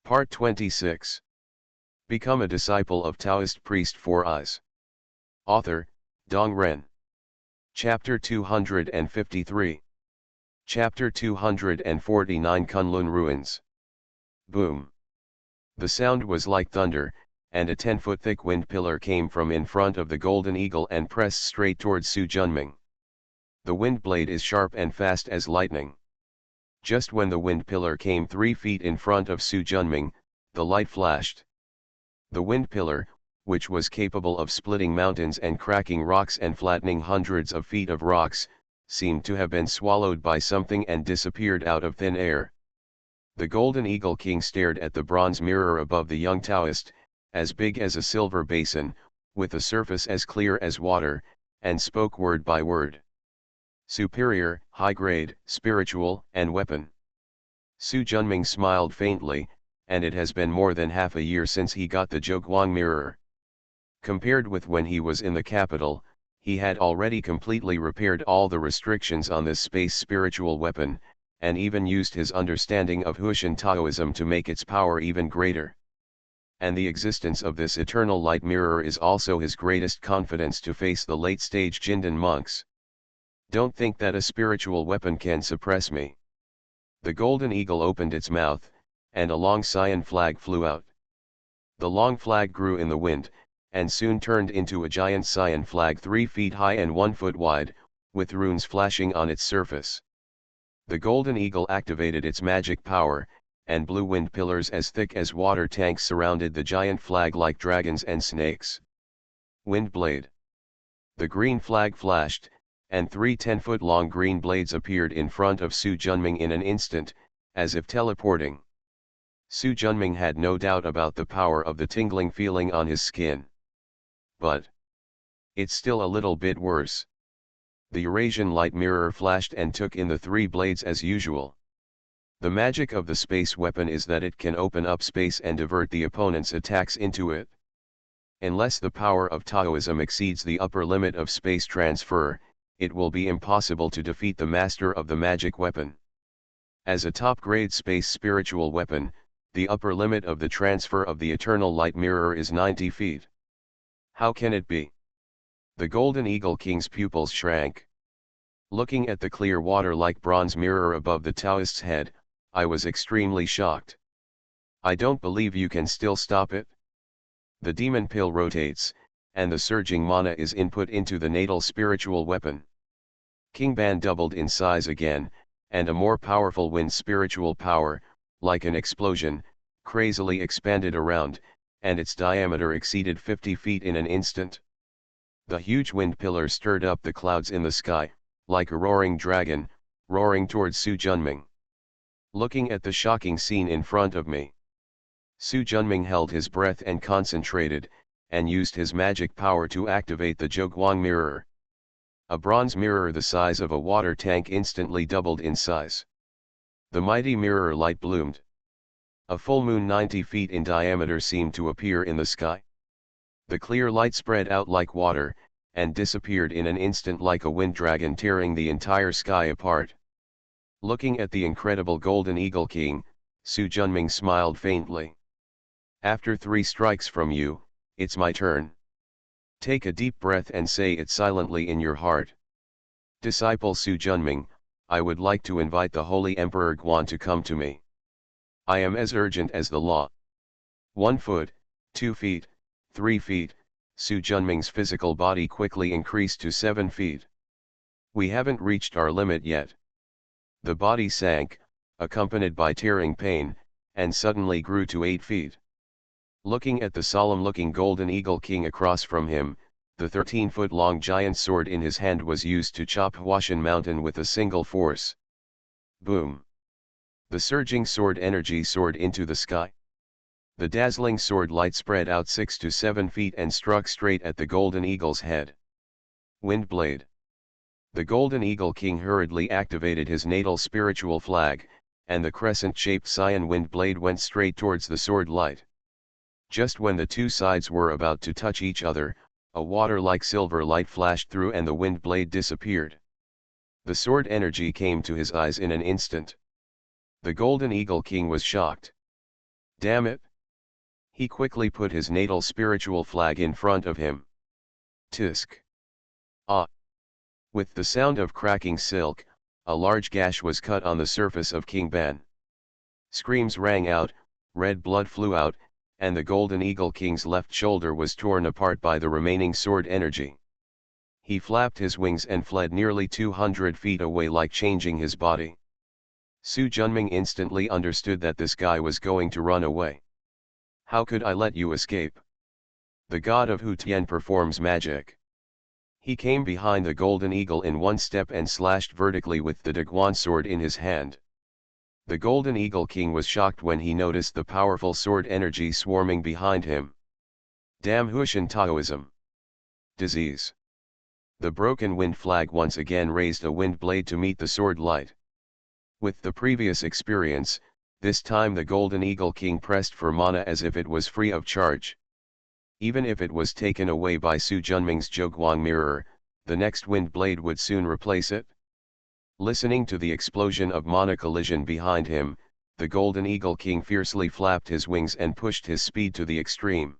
Part 26. Become a disciple of Taoist priest 4 Eyes. Author, Dong Ren. Chapter 253. Chapter 249 Kunlun Ruins. Boom. The sound was like thunder, and a 10-foot thick wind pillar came from in front of the Golden Eagle and pressed straight towards Su Junming. The wind blade is sharp and fast as lightning. Just when the wind pillar came 3 feet in front of Su Junming, the light flashed. The wind pillar, which was capable of splitting mountains and cracking rocks and flattening hundreds of feet of rocks, seemed to have been swallowed by something and disappeared out of thin air. The Golden Eagle King stared at the bronze mirror above the young Taoist, as big as a silver basin, with a surface as clear as water, and spoke word by word. Superior, high-grade, spiritual, and weapon. Su Junming smiled faintly, and it has been more than half a year since he got the Zhoguang mirror. Compared with when he was in the capital, he had already completely repaired all the restrictions on this space spiritual weapon, and even used his understanding of Huishan Taoism to make its power even greater. And the existence of this eternal light mirror is also his greatest confidence to face the late-stage Jindan monks. Don't think that a spiritual weapon can suppress me. The Golden Eagle opened its mouth, and a long cyan flag flew out. The long flag grew in the wind, and soon turned into a giant cyan flag 3 feet high and 1 foot wide, with runes flashing on its surface. The Golden Eagle activated its magic power, and blue wind pillars as thick as water tanks surrounded the giant flag like dragons and snakes. Wind blade. The green flag flashed, and 3 10-foot-long green blades appeared in front of Su Junming in an instant, as if teleporting. Su Junming had no doubt about the power of the tingling feeling on his skin. But it's still a little bit worse. The Eurasian light mirror flashed and took in the 3 blades as usual. The magic of the space weapon is that it can open up space and divert the opponent's attacks into it. Unless the power of Taoism exceeds the upper limit of space transfer, it will be impossible to defeat the master of the magic weapon. As a top-grade space spiritual weapon, the upper limit of the transfer of the eternal light mirror is 90 feet. How can it be? The Golden Eagle King's pupils shrank. Looking at the clear water-like bronze mirror above the Taoist's head, I was extremely shocked. I don't believe you can still stop it. The demon pill rotates, and the surging mana is input into the natal spiritual weapon. King Ban doubled in size again, and a more powerful wind spiritual power, like an explosion, crazily expanded around, and its diameter exceeded 50 feet in an instant. The huge wind pillar stirred up the clouds in the sky, like a roaring dragon, roaring towards Su Junming. Looking at the shocking scene in front of me, Su Junming held his breath and concentrated, and used his magic power to activate the Zhoguang mirror. A bronze mirror the size of a water tank instantly doubled in size. The mighty mirror light bloomed. A full moon 90 feet in diameter seemed to appear in the sky. The clear light spread out like water, and disappeared in an instant like a wind dragon tearing the entire sky apart. Looking at the incredible Golden Eagle King, Su Junming smiled faintly. After 3 strikes from you, it's my turn. Take a deep breath and say it silently in your heart. Disciple Su Junming, I would like to invite the Holy Emperor Guan to come to me. I am as urgent as the law. 1 foot, 2 feet, 3 feet, Su Junming's physical body quickly increased to 7 feet. We haven't reached our limit yet. The body sank, accompanied by tearing pain, and suddenly grew to 8 feet. Looking at the solemn-looking Golden Eagle King across from him, the 13-foot-long giant sword in his hand was used to chop Huashan Mountain with a single force. Boom! The surging sword energy soared into the sky. The dazzling sword light spread out 6 to 7 feet and struck straight at the Golden Eagle's head. Wind blade. The Golden Eagle King hurriedly activated his natal spiritual flag, and the crescent-shaped cyan wind blade went straight towards the sword light. Just when the 2 sides were about to touch each other, a water-like silver light flashed through and the wind blade disappeared. The sword energy came to his eyes in an instant. The Golden Eagle King was shocked. Damn it! He quickly put his natal spiritual flag in front of him. Tisk. Ah! With the sound of cracking silk, a large gash was cut on the surface of King Ban. Screams rang out, red blood flew out, and the Golden Eagle King's left shoulder was torn apart by the remaining sword energy. He flapped his wings and fled nearly 200 feet away like changing his body. Su Junming instantly understood that this guy was going to run away. How could I let you escape? The god of Hu Tian performs magic. He came behind the Golden Eagle in one step and slashed vertically with the Daguan sword in his hand. The Golden Eagle King was shocked when he noticed the powerful sword energy swarming behind him. Damn Hushan Taoism! Disease! The broken wind flag once again raised a wind blade to meet the sword light. With the previous experience, this time the Golden Eagle King pressed for mana as if it was free of charge. Even if it was taken away by Su Junming's Zhoguang mirror, the next wind blade would soon replace it. Listening to the explosion of mana collision behind him, the Golden Eagle King fiercely flapped his wings and pushed his speed to the extreme.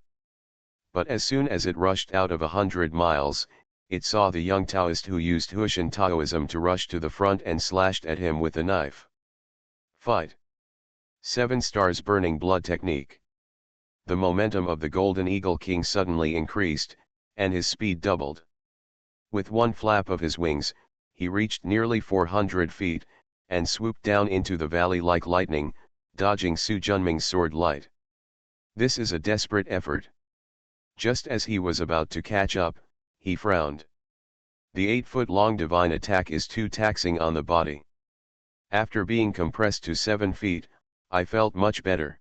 But as soon as it rushed out of 100 miles, it saw the young Taoist who used Hushan Taoism to rush to the front and slashed at him with a knife. Fight! 7 stars burning blood technique. The momentum of the Golden Eagle King suddenly increased, and his speed doubled. With one flap of his wings, he reached nearly 400 feet, and swooped down into the valley like lightning, dodging Su Junming's sword light. This is a desperate effort. Just as he was about to catch up, he frowned. The 8-foot-long divine attack is too taxing on the body. After being compressed to 7 feet, I felt much better.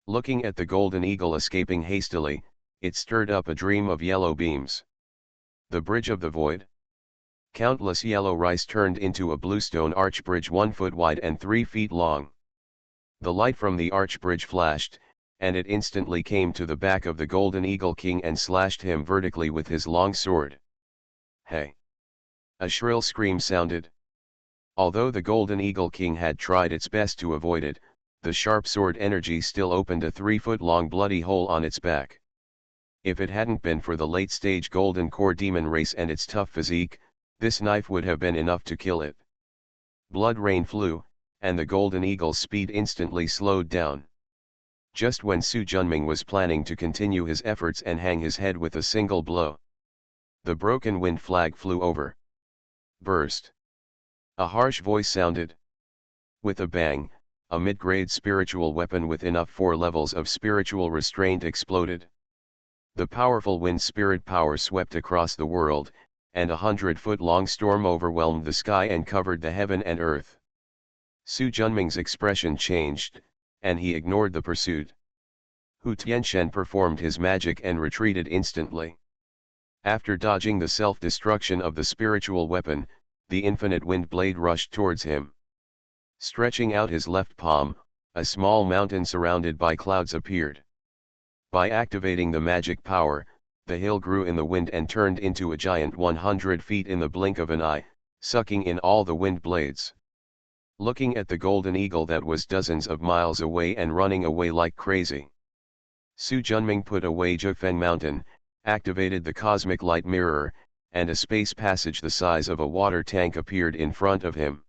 Looking at the Golden Eagle escaping hastily, it stirred up a dream of yellow beams. The Bridge of the Void. Countless yellow rice turned into a bluestone arch bridge 1 foot wide and 3 feet long. The light from the arch bridge flashed, and it instantly came to the back of the Golden Eagle King and slashed him vertically with his long sword. Hey! A shrill scream sounded. Although the Golden Eagle King had tried its best to avoid it, the sharp sword energy still opened a 3-foot-long bloody hole on its back. If it hadn't been for the late-stage Golden Core demon race and its tough physique, this knife would have been enough to kill it. Blood rain flew, and the Golden Eagle's speed instantly slowed down. Just when Su Junming was planning to continue his efforts and hang his head with a single blow, the broken wind flag flew over. Burst! A harsh voice sounded. With a bang, a mid-grade spiritual weapon with enough 4 levels of spiritual restraint exploded. The powerful wind spirit power swept across the world, and a 100-foot-long storm overwhelmed the sky and covered the heaven and earth. Su Junming's expression changed, and he ignored the pursuit. Hu Tianshen performed his magic and retreated instantly. After dodging the self-destruction of the spiritual weapon, the infinite wind blade rushed towards him. Stretching out his left palm, a small mountain surrounded by clouds appeared. By activating the magic power, the hill grew in the wind and turned into a giant 100 feet in the blink of an eye, sucking in all the wind blades. Looking at the Golden Eagle that was dozens of miles away and running away like crazy, Su Junming put away Zhefeng Mountain, activated the cosmic light mirror, and a space passage the size of a water tank appeared in front of him.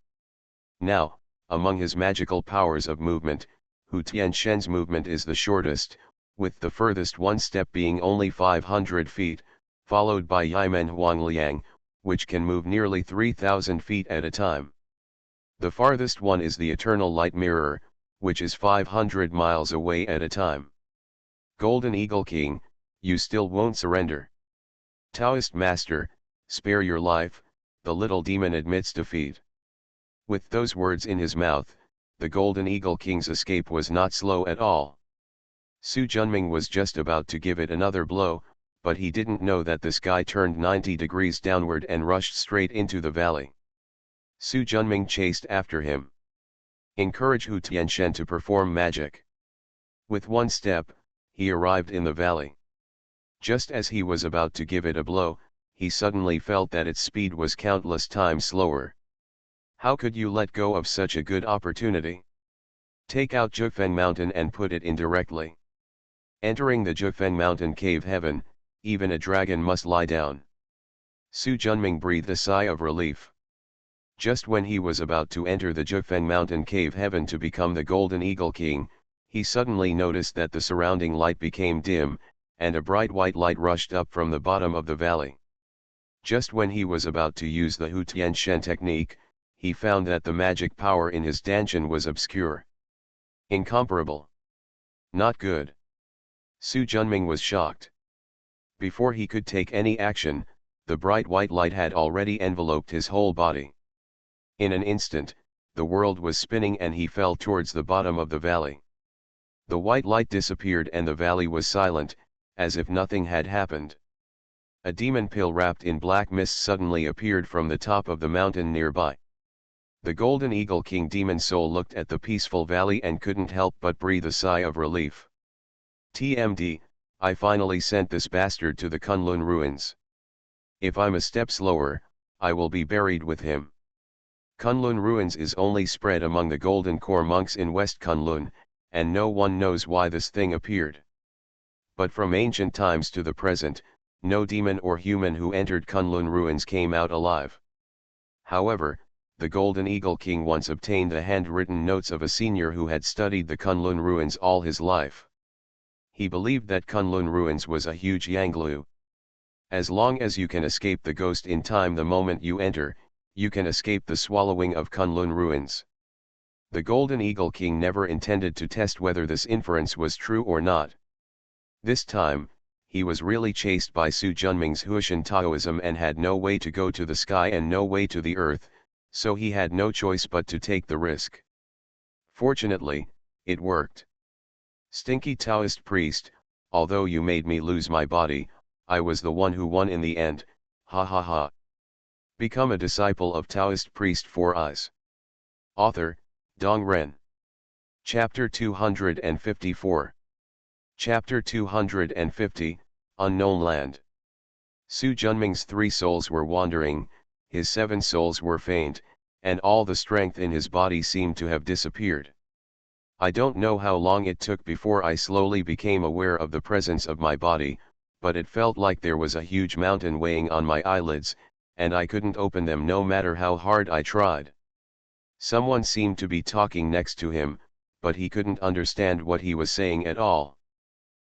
Now, among his magical powers of movement, Hu Tianshen's movement is the shortest, with the furthest one step being only 500 feet, followed by Yimen Huangliang, which can move nearly 3,000 feet at a time. The farthest one is the Eternal Light Mirror, which is 500 miles away at a time. Golden Eagle King, you still won't surrender. Taoist Master, spare your life, the little demon admits defeat. With those words in his mouth, the Golden Eagle King's escape was not slow at all. Su Junming was just about to give it another blow, but he didn't know that the sky turned 90 degrees downward and rushed straight into the valley. Su Junming chased after him. Encourage Hu Tianshen to perform magic. With one step, he arrived in the valley. Just as he was about to give it a blow, he suddenly felt that its speed was countless times slower. How could you let go of such a good opportunity? Take out Jufeng Mountain and put it in directly. Entering the Jufeng Mountain cave heaven, even a dragon must lie down. Su Junming breathed a sigh of relief. Just when he was about to enter the Jufeng Mountain cave heaven to become the Golden Eagle King, he suddenly noticed that the surrounding light became dim, and a bright white light rushed up from the bottom of the valley. Just when he was about to use the Hu Tian Shen technique, he found that the magic power in his dantian was obscure. Incomparable. Not good. Su Junming was shocked. Before he could take any action, the bright white light had already enveloped his whole body. In an instant, the world was spinning and he fell towards the bottom of the valley. The white light disappeared and the valley was silent, as if nothing had happened. A demon pill wrapped in black mist suddenly appeared from the top of the mountain nearby. The Golden Eagle King demon soul looked at the peaceful valley and couldn't help but breathe a sigh of relief. TMD, I finally sent this bastard to the Kunlun ruins. If I'm a step slower, I will be buried with him. Kunlun ruins is only spread among the Golden Core monks in West Kunlun, and no one knows why this thing appeared. But from ancient times to the present, no demon or human who entered Kunlun ruins came out alive. However, the Golden Eagle King once obtained the handwritten notes of a senior who had studied the Kunlun ruins all his life. He believed that Kunlun ruins was a huge Yanglu. As long as you can escape the ghost in time the moment you enter, you can escape the swallowing of Kunlun ruins. The Golden Eagle King never intended to test whether this inference was true or not. This time, he was really chased by Su Junming's Huishan Taoism and had no way to go to the sky and no way to the earth, so he had no choice but to take the risk. Fortunately, it worked. Stinky Taoist priest, although you made me lose my body, I was the one who won in the end, ha ha ha. Become a disciple of Taoist priest Four Eyes. Author, Dong Ren. Chapter 254. Chapter 250, Unknown Land. Su Junming's 3 souls were wandering, his 7 souls were faint, and all the strength in his body seemed to have disappeared. I don't know how long it took before I slowly became aware of the presence of my body, but it felt like there was a huge mountain weighing on my eyelids, and I couldn't open them no matter how hard I tried. Someone seemed to be talking next to him, but he couldn't understand what he was saying at all.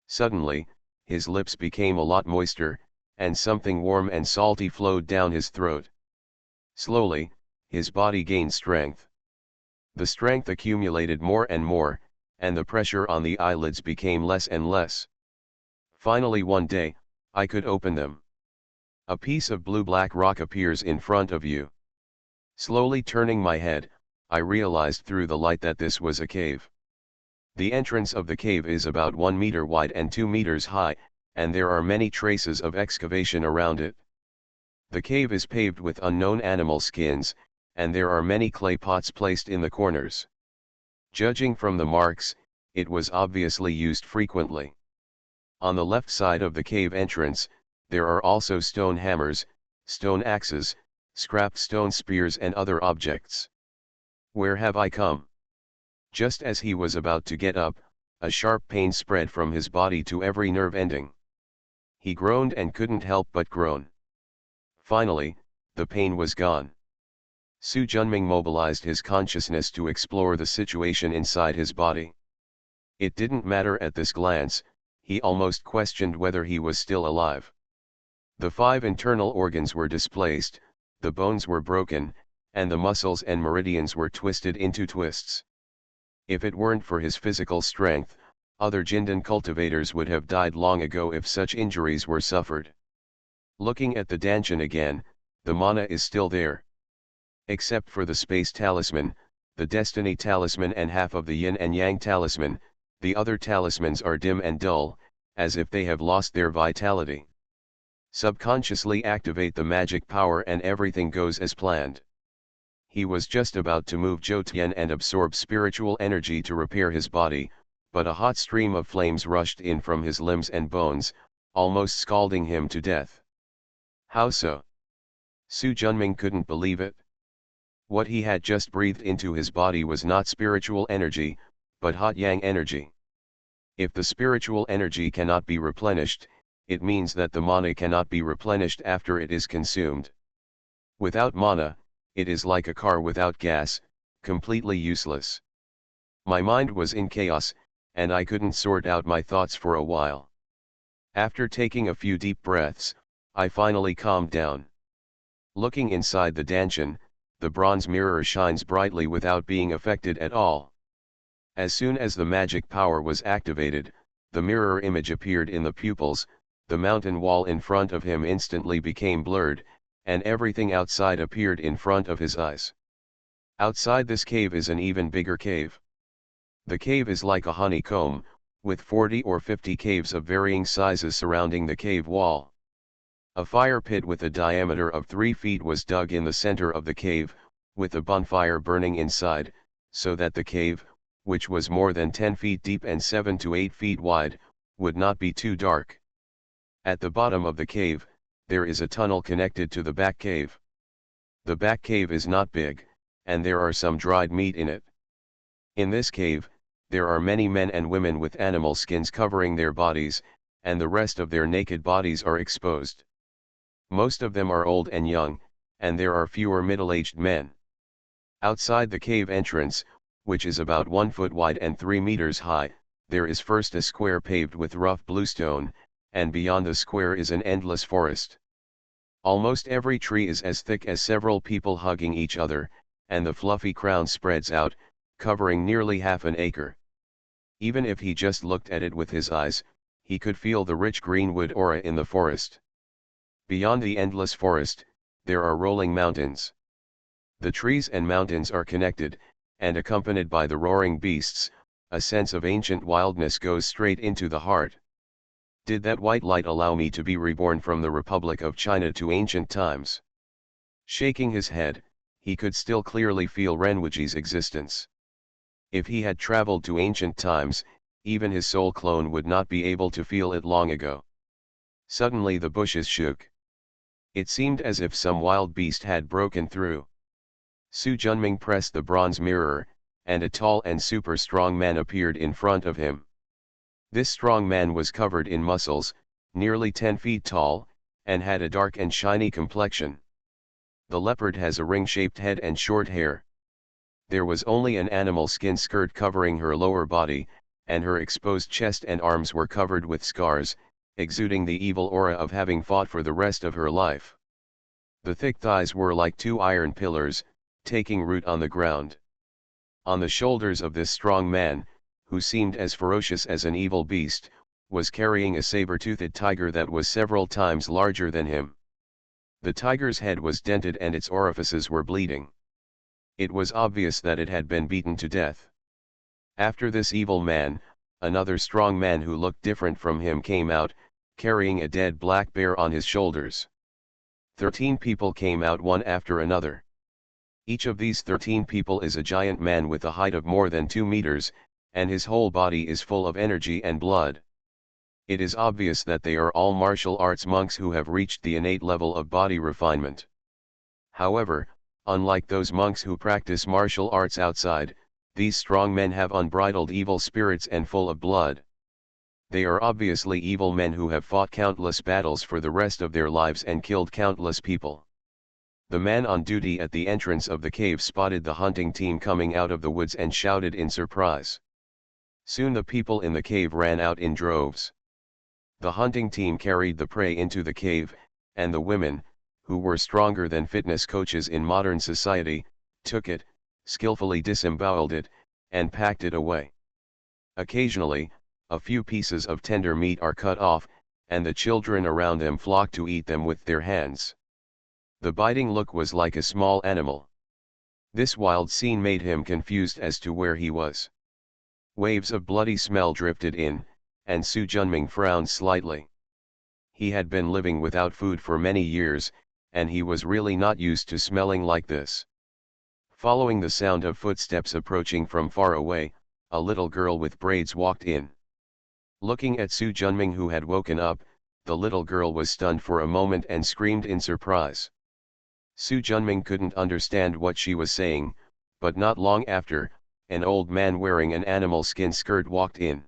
Suddenly, his lips became a lot moister, and something warm and salty flowed down his throat. Slowly, his body gained strength. The strength accumulated more and more, and the pressure on the eyelids became less and less. Finally one day, I could open them. A piece of blue-black rock appears in front of you. Slowly turning my head, I realized through the light that this was a cave. The entrance of the cave is about 1 meter wide and 2 meters high, and there are many traces of excavation around it. The cave is paved with unknown animal skins, and there are many clay pots placed in the corners. Judging from the marks, it was obviously used frequently. On the left side of the cave entrance, there are also stone hammers, stone axes, scrap stone spears and other objects. Where have I come? Just as he was about to get up, a sharp pain spread from his body to every nerve ending. He groaned and couldn't help but groan. Finally, the pain was gone. Su Junming mobilized his consciousness to explore the situation inside his body. It didn't matter at this glance, he almost questioned whether he was still alive. The 5 internal organs were displaced, the bones were broken, and the muscles and meridians were twisted into twists. If it weren't for his physical strength, other Jindan cultivators would have died long ago if such injuries were suffered. Looking at the dantian again, the mana is still there. Except for the space talisman, the destiny talisman and half of the yin and yang talisman, the other talismans are dim and dull, as if they have lost their vitality. Subconsciously activate the magic power and everything goes as planned. He was just about to move Zhou Tian and absorb spiritual energy to repair his body, but a hot stream of flames rushed in from his limbs and bones, almost scalding him to death. How so? Su Junming couldn't believe it. What he had just breathed into his body was not spiritual energy, but hot yang energy. If the spiritual energy cannot be replenished, it means that the mana cannot be replenished after it is consumed. Without mana, it is like a car without gas, completely useless. My mind was in chaos, and I couldn't sort out my thoughts for a while. After taking a few deep breaths, I finally calmed down. Looking inside the danchan, the bronze mirror shines brightly without being affected at all. As soon as the magic power was activated, the mirror image appeared in the pupils, the mountain wall in front of him instantly became blurred, and everything outside appeared in front of his eyes. Outside this cave is an even bigger cave. The cave is like a honeycomb, with 40 or 50 caves of varying sizes surrounding the cave wall. A fire pit with a diameter of 3 feet was dug in the center of the cave, with a bonfire burning inside, so that the cave, which was more than 10 feet deep and 7 to 8 feet wide, would not be too dark. At the bottom of the cave, there is a tunnel connected to the back cave. The back cave is not big, and there are some dried meat in it. In this cave, there are many men and women with animal skins covering their bodies, and the rest of their naked bodies are exposed. Most of them are old and young, and there are fewer middle-aged men. Outside the cave entrance, which is about 1 foot wide and 3 meters high, there is first a square paved with rough bluestone, and beyond the square is an endless forest. Almost every tree is as thick as several people hugging each other, and the fluffy crown spreads out, covering nearly half an acre. Even if he just looked at it with his eyes, he could feel the rich greenwood aura in the forest. Beyond the endless forest, there are rolling mountains. The trees and mountains are connected, and accompanied by the roaring beasts, a sense of ancient wildness goes straight into the heart. Did that white light allow me to be reborn from the Republic of China to ancient times? Shaking his head, he could still clearly feel Renwuji's existence. If he had traveled to ancient times, even his soul clone would not be able to feel it long ago. Suddenly the bushes shook. It seemed as if some wild beast had broken through. Su Junming pressed the bronze mirror, and a tall and super strong man appeared in front of him. This strong man was covered in muscles, nearly 10 feet tall, and had a dark and shiny complexion. The leopard has a ring-shaped head and short hair. There was only an animal skin skirt covering her lower body, and her exposed chest and arms were covered with scars, exuding the evil aura of having fought for the rest of her life. The thick thighs were like 2 iron pillars, taking root on the ground. On the shoulders of this strong man, who seemed as ferocious as an evil beast, was carrying a saber-toothed tiger that was several times larger than him. The tiger's head was dented and its orifices were bleeding. It was obvious that it had been beaten to death. After this evil man, another strong man who looked different from him came out, carrying a dead black bear on his shoulders. 13 people came out one after another. Each of these 13 people is a giant man with a height of more than 2 meters, and his whole body is full of energy and blood. It is obvious that they are all martial arts monks who have reached the innate level of body refinement. However, unlike those monks who practice martial arts outside, these strong men have unbridled evil spirits and full of blood. They are obviously evil men who have fought countless battles for the rest of their lives and killed countless people. The man on duty at the entrance of the cave spotted the hunting team coming out of the woods and shouted in surprise. Soon the people in the cave ran out in droves. The hunting team carried the prey into the cave, and the women, who were stronger than fitness coaches in modern society, took it, skillfully disemboweled it, and packed it away. Occasionally, a few pieces of tender meat are cut off, and the children around them flock to eat them with their hands. The biting look was like a small animal. This wild scene made him confused as to where he was. Waves of bloody smell drifted in, and Su Junming frowned slightly. He had been living without food for many years, and he was really not used to smelling like this. Following the sound of footsteps approaching from far away, a little girl with braids walked in. Looking at Su Junming, who had woken up, the little girl was stunned for a moment and screamed in surprise. Su Junming couldn't understand what she was saying, but not long after, an old man wearing an animal skin skirt walked in.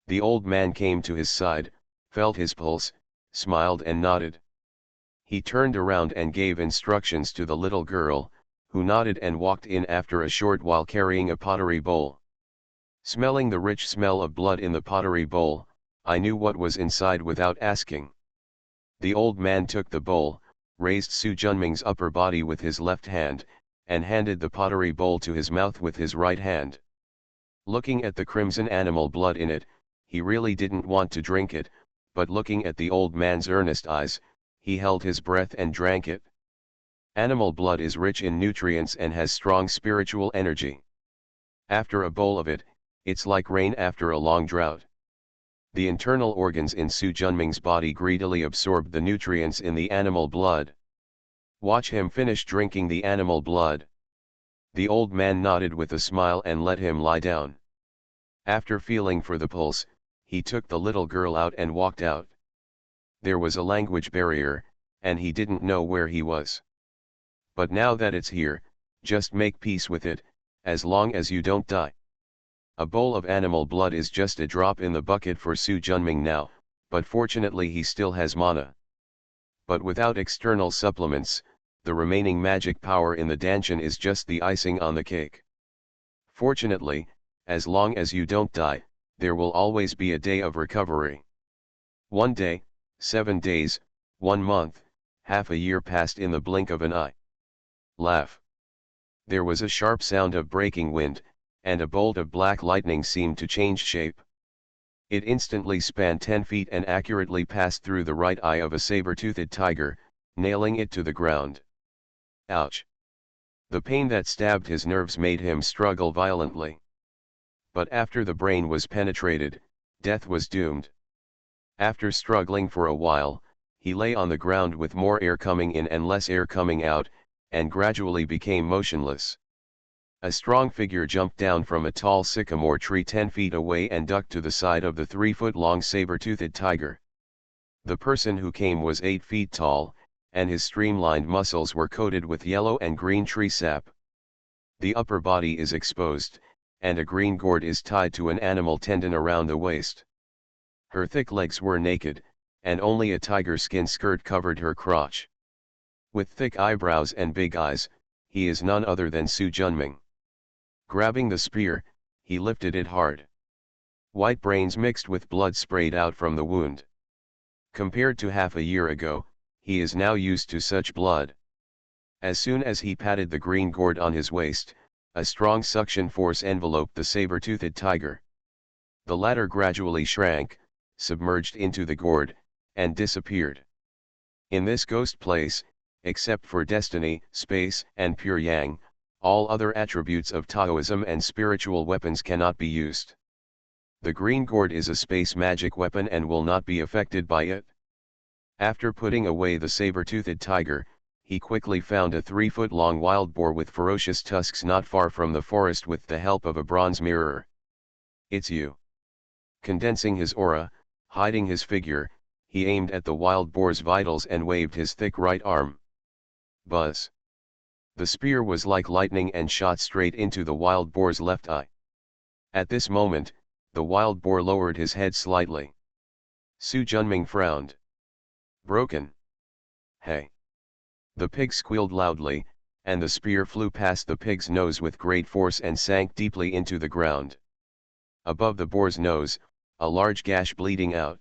The old man came to his side, felt his pulse, smiled and nodded. He turned around and gave instructions to the little girl, who nodded and walked in after a short while carrying a pottery bowl. Smelling the rich smell of blood in the pottery bowl, I knew what was inside without asking. The old man took the bowl, raised Su Junming's upper body with his left hand, and handed the pottery bowl to his mouth with his right hand. Looking at the crimson animal blood in it, he really didn't want to drink it, but looking at the old man's earnest eyes, he held his breath and drank it. Animal blood is rich in nutrients and has strong spiritual energy. After a bowl of it, it's like rain after a long drought. The internal organs in Su Junming's body greedily absorbed the nutrients in the animal blood. Watch him finish drinking the animal blood. The old man nodded with a smile and let him lie down. After feeling for the pulse, he took the little girl out and walked out. There was a language barrier, and he didn't know where he was. But now that it's here, just make peace with it, as long as you don't die. A bowl of animal blood is just a drop in the bucket for Su Junming now, but fortunately he still has mana. But without external supplements, the remaining magic power in the Danshan is just the icing on the cake. Fortunately, as long as you don't die, there will always be a day of recovery. 1 day, 7 days, 1 month, half a year passed in the blink of an eye. Laugh. There was a sharp sound of breaking wind, and a bolt of black lightning seemed to change shape. It instantly spanned 10 feet and accurately passed through the right eye of a saber-toothed tiger, nailing it to the ground. Ouch! The pain that stabbed his nerves made him struggle violently. But after the brain was penetrated, death was doomed. After struggling for a while, he lay on the ground with more air coming in and less air coming out, and gradually became motionless. A strong figure jumped down from a tall sycamore tree 10 feet away and ducked to the side of the 3-foot-long saber-toothed tiger. The person who came was 8 feet tall, and his streamlined muscles were coated with yellow and green tree sap. The upper body is exposed, and a green gourd is tied to an animal tendon around the waist. Her thick legs were naked, and only a tiger skin skirt covered her crotch. With thick eyebrows and big eyes, he is none other than Su Junming. Grabbing the spear, he lifted it hard. White brains mixed with blood sprayed out from the wound. Compared to half a year ago, he is now used to such blood. As soon as he patted the green gourd on his waist, a strong suction force enveloped the saber-toothed tiger. The latter gradually shrank, submerged into the gourd, and disappeared. In this ghost place, except for destiny, space, and pure yang, all other attributes of Taoism and spiritual weapons cannot be used. The green gourd is a space magic weapon and will not be affected by it. After putting away the saber-toothed tiger, he quickly found a 3-foot-long wild boar with ferocious tusks not far from the forest with the help of a bronze mirror. "It's you." Condensing his aura, hiding his figure, he aimed at the wild boar's vitals and waved his thick right arm. Buzz. The spear was like lightning and shot straight into the wild boar's left eye. At this moment, the wild boar lowered his head slightly. Su Junming frowned. "Broken." "Hey." The pig squealed loudly, and the spear flew past the pig's nose with great force and sank deeply into the ground. Above the boar's nose, a large gash bleeding out.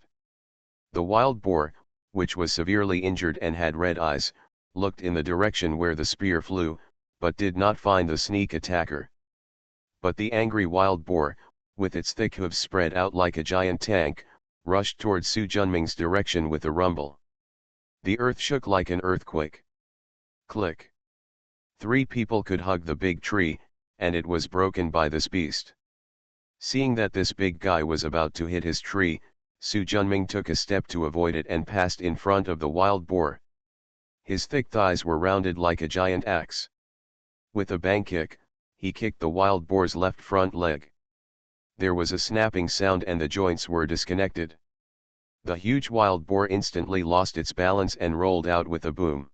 The wild boar, which was severely injured and had red eyes, looked in the direction where the spear flew, but did not find the sneak attacker. But the angry wild boar, with its thick hooves spread out like a giant tank, rushed towards Su Junming's direction with a rumble. The earth shook like an earthquake. Click. 3 people could hug the big tree, and it was broken by this beast. Seeing that this big guy was about to hit his tree, Su Junming took a step to avoid it and passed in front of the wild boar. His thick thighs were rounded like a giant axe. With a bang kick, he kicked the wild boar's left front leg. There was a snapping sound and the joints were disconnected. The huge wild boar instantly lost its balance and rolled out with a boom.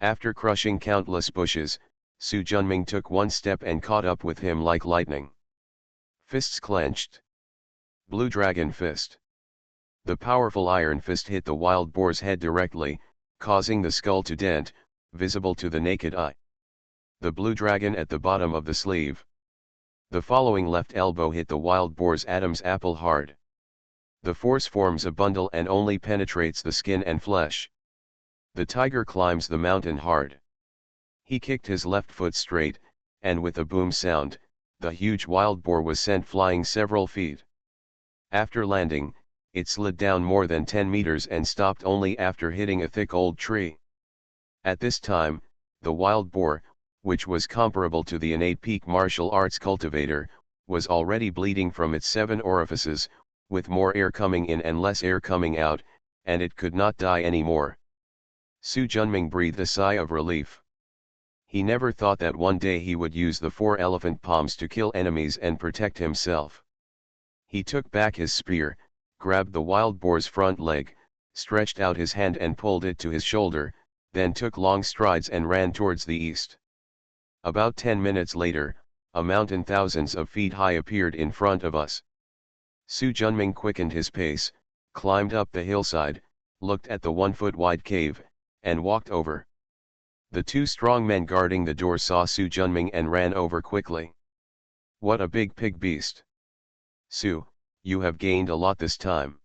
After crushing countless bushes, Su Junming took one step and caught up with him like lightning. Fists clenched. Blue Dragon Fist. The powerful iron fist hit the wild boar's head directly, causing the skull to dent, visible to the naked eye. The blue dragon at the bottom of the sleeve. The following left elbow hit the wild boar's Adam's apple hard. The force forms a bundle and only penetrates the skin and flesh. The tiger climbs the mountain hard. He kicked his left foot straight, and with a boom sound, the huge wild boar was sent flying several feet. After landing, it slid down more than 10 meters and stopped only after hitting a thick old tree. At this time, the wild boar, which was comparable to the innate peak martial arts cultivator, was already bleeding from its 7 orifices, with more air coming in and less air coming out, and it could not die anymore. Su Junming breathed a sigh of relief. He never thought that one day he would use the 4 elephant palms to kill enemies and protect himself. He took back his spear, grabbed the wild boar's front leg, stretched out his hand and pulled it to his shoulder, then took long strides and ran towards the east. About 10 minutes later, a mountain thousands of feet high appeared in front of us. Su Junming quickened his pace, climbed up the hillside, looked at the 1-foot-wide cave, and walked over. The 2 strong men guarding the door saw Su Junming and ran over quickly. "What a big pig beast! Su, you have gained a lot this time."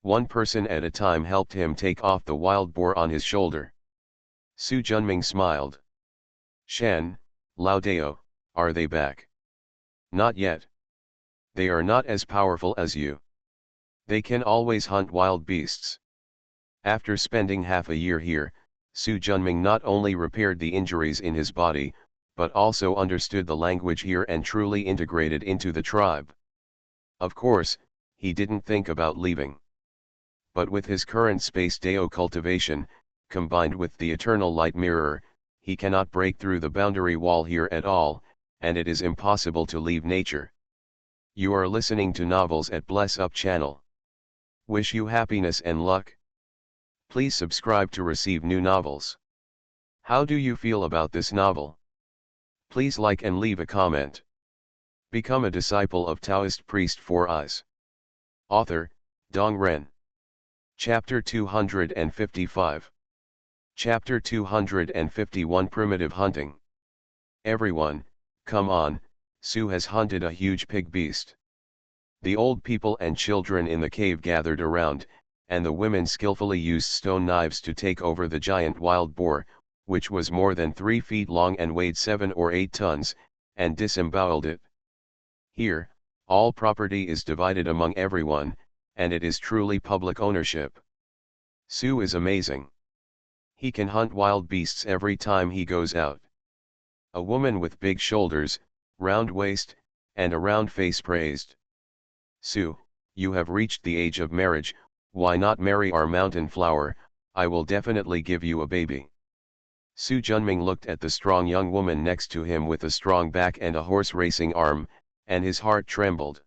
One person at a time helped him take off the wild boar on his shoulder. Su Junming smiled. "Shan, Lao Dao, are they back?" "Not yet. They are not as powerful as you. They can always hunt wild beasts." After spending half a year here, Su Junming not only repaired the injuries in his body, but also understood the language here and truly integrated into the tribe. Of course, he didn't think about leaving. But with his current space Dao cultivation, combined with the eternal light mirror, he cannot break through the boundary wall here at all, and it is impossible to leave nature. You are listening to Novels at Bless Up channel. Wish you happiness and luck. Please subscribe to receive new novels. How do you feel about this novel? Please like and leave a comment. Become a disciple of Taoist priest 4 Eyes. Author, Dong Ren. Chapter 255. Chapter 251 Primitive Hunting. Everyone, come on, Su has hunted a huge pig beast. The old people and children in the cave gathered around, and the women skillfully used stone knives to take over the giant wild boar, which was more than 3 feet long and weighed 7 or 8 tons, and disemboweled it. Here, all property is divided among everyone, and it is truly public ownership. Su is amazing. He can hunt wild beasts every time he goes out. A woman with big shoulders, round waist, and a round face praised. "Su, you have reached the age of marriage, why not marry our mountain flower? I will definitely give you a baby." Su Junming looked at the strong young woman next to him with a strong back and a horse racing arm, and his heart trembled.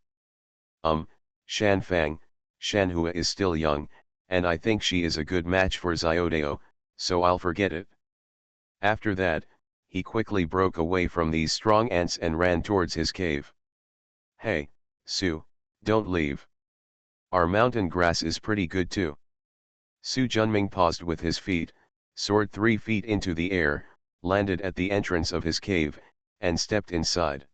Shan Fang, Shanhua is still young, and I think she is a good match for Xiaodao, so I'll forget it. After that, he quickly broke away from these strong ants and ran towards his cave. "Hey, Su, don't leave. Our mountain grass is pretty good too." Su Junming paused with his feet, soared 3 feet into the air, landed at the entrance of his cave, and stepped inside.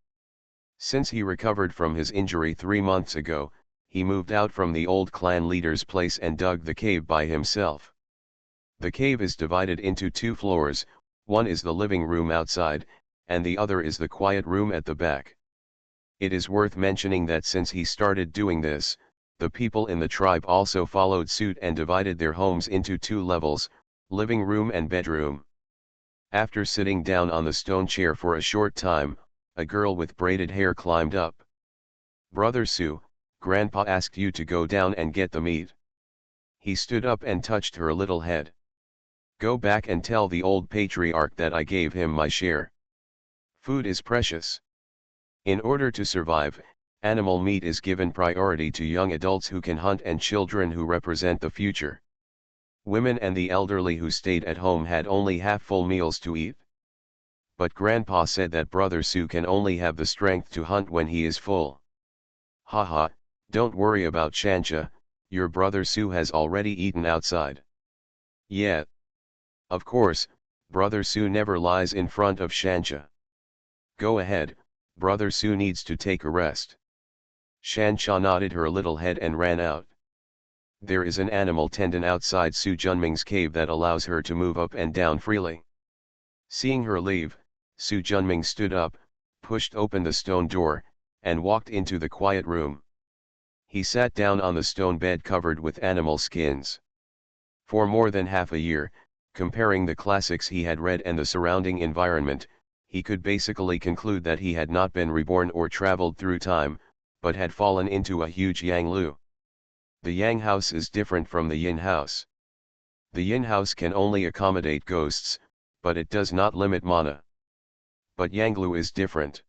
Since he recovered from his injury 3 months ago, he moved out from the old clan leader's place and dug the cave by himself. The cave is divided into 2 floors, one is the living room outside, and the other is the quiet room at the back. It is worth mentioning that since he started doing this, the people in the tribe also followed suit and divided their homes into 2 levels, living room and bedroom. After sitting down on the stone chair for a short time, a girl with braided hair climbed up. "Brother Su, Grandpa asked you to go down and get the meat." He stood up and touched her little head. "Go back and tell the old patriarch that I gave him my share. Food is precious. In order to survive, animal meat is given priority to young adults who can hunt and children who represent the future. Women and the elderly who stayed at home had only half-full meals to eat. but Grandpa said that Brother Su can only have the strength to hunt when he is full. Haha, don't worry about Shancha, your Brother Su has already eaten outside. Yeah. Of course, Brother Su never lies in front of Shancha. Go ahead, Brother Su needs to take a rest. Shancha nodded her little head and ran out. There is an animal tendon outside Su Junming's cave that allows her to move up and down freely. Seeing her leave, Su Junming stood up, pushed open the stone door, and walked into the quiet room. He sat down on the stone bed covered with animal skins. For more than half a year, comparing the classics he had read and the surrounding environment, he could basically conclude that he had not been reborn or traveled through time, but had fallen into a huge Yang Lu. The Yang house is different from the Yin house. The Yin house can only accommodate ghosts, but it does not limit mana. But Yang Lu is different.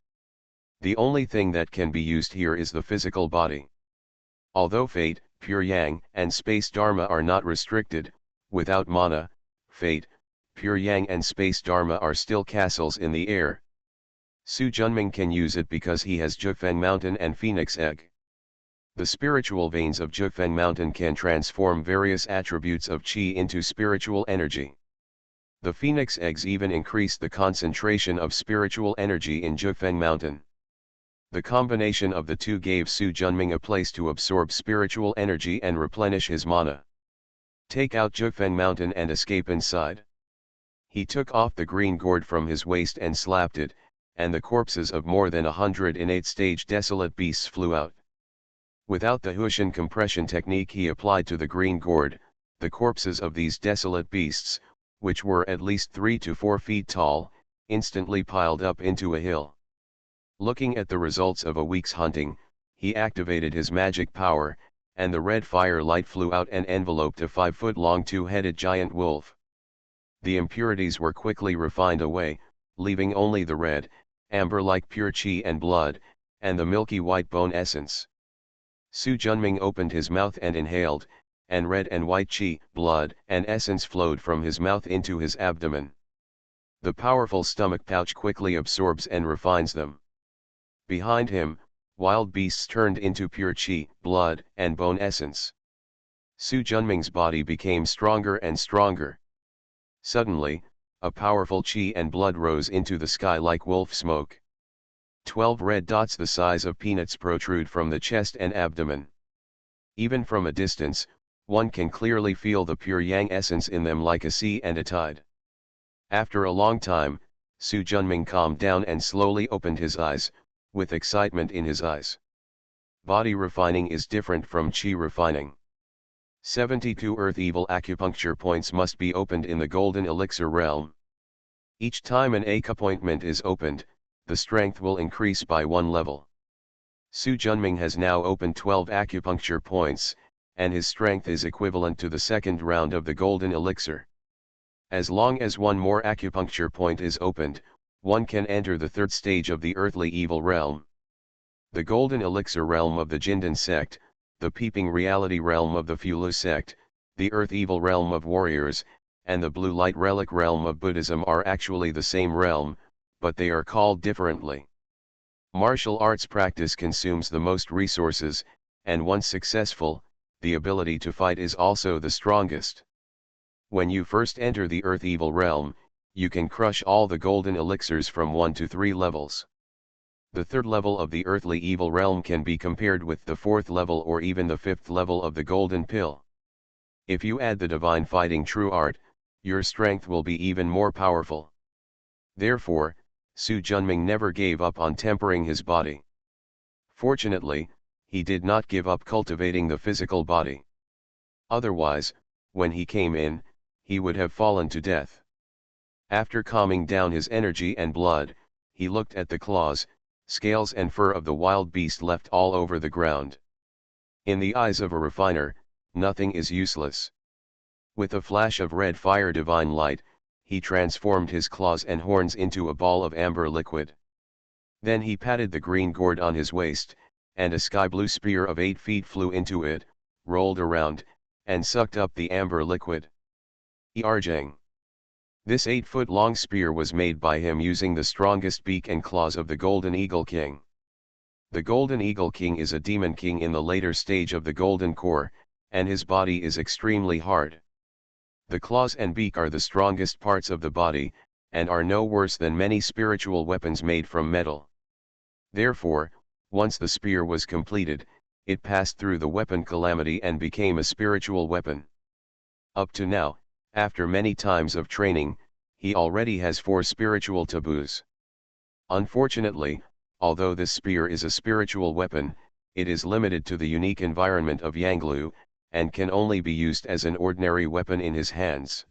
The only thing that can be used here is the physical body. Although fate, pure Yang, and space Dharma are not restricted, without mana, fate, pure Yang and space Dharma are still castles in the air. Su Junming can use it because he has Jufeng Mountain and Phoenix Egg. The spiritual veins of Jufeng Mountain can transform various attributes of Qi into spiritual energy. The Phoenix Eggs even increase the concentration of spiritual energy in Jufeng Mountain. The combination of the two gave Su Junming a place to absorb spiritual energy and replenish his mana. Take out Jufeng Mountain and escape inside. He took off the green gourd from his waist and slapped it, and the corpses of more than 100 in 8-stage desolate beasts flew out. Without the Hushin compression technique he applied to the green gourd, the corpses of these desolate beasts, which were at least 3 to 4 feet tall, instantly piled up into a hill. Looking at the results of a week's hunting, he activated his magic power, and the red fire light flew out and enveloped a 5-foot-long 2-headed giant wolf. The impurities were quickly refined away, leaving only the red, amber-like pure qi and blood, and the milky white bone essence. Su Junming opened his mouth and inhaled, and red and white qi, blood, and essence flowed from his mouth into his abdomen. The powerful stomach pouch quickly absorbs and refines them. Behind him, wild beasts turned into pure qi, blood, and bone essence. Su Junming's body became stronger and stronger. Suddenly, a powerful qi and blood rose into the sky like wolf smoke. 12 red dots the size of peanuts protrude from the chest and abdomen. Even from a distance, one can clearly feel the pure yang essence in them like a sea and a tide. After a long time, Su Junming calmed down and slowly opened his eyes, with excitement in his eyes. Body refining is different from qi refining. 72 earth evil acupuncture points must be opened in the golden elixir realm. Each time an acupointment is opened, the strength will increase by 1 level. Su Junming has now opened 12 acupuncture points, and his strength is equivalent to the second round of the golden elixir. As long as one more acupuncture point is opened, one can enter the third stage of the earthly evil realm. The golden elixir realm of the Jindan sect, the peeping reality realm of the Fulu sect, the earth evil realm of warriors, and the blue light relic realm of Buddhism are actually the same realm, but they are called differently. Martial arts practice consumes the most resources, and once successful, the ability to fight is also the strongest. When you first enter the earth evil realm, you can crush all the golden elixirs from 1 to 3 levels. The third level of the earthly evil realm can be compared with the 4th level or even the 5th level of the golden pill. If you add the divine fighting true art, your strength will be even more powerful. Therefore, Su Junming never gave up on tempering his body. Fortunately, he did not give up cultivating the physical body. Otherwise, when he came in, he would have fallen to death. After calming down his energy and blood, he looked at the claws, scales and fur of the wild beast left all over the ground. In the eyes of a refiner, nothing is useless. With a flash of red fire divine light, he transformed his claws and horns into a ball of amber liquid. Then he patted the green gourd on his waist, and a sky-blue spear of 8 feet flew into it, rolled around, and sucked up the amber liquid. Yarjang. This 8-foot-long spear was made by him using the strongest beak and claws of the Golden Eagle King. The Golden Eagle King is a demon king in the later stage of the Golden Core, and his body is extremely hard. The claws and beak are the strongest parts of the body, and are no worse than many spiritual weapons made from metal. Therefore, once the spear was completed, it passed through the weapon calamity and became a spiritual weapon. Up to now, after many times of training, he already has 4 spiritual taboos. Unfortunately, although this spear is a spiritual weapon, it is limited to the unique environment of Yanglu, and can only be used as an ordinary weapon in his hands.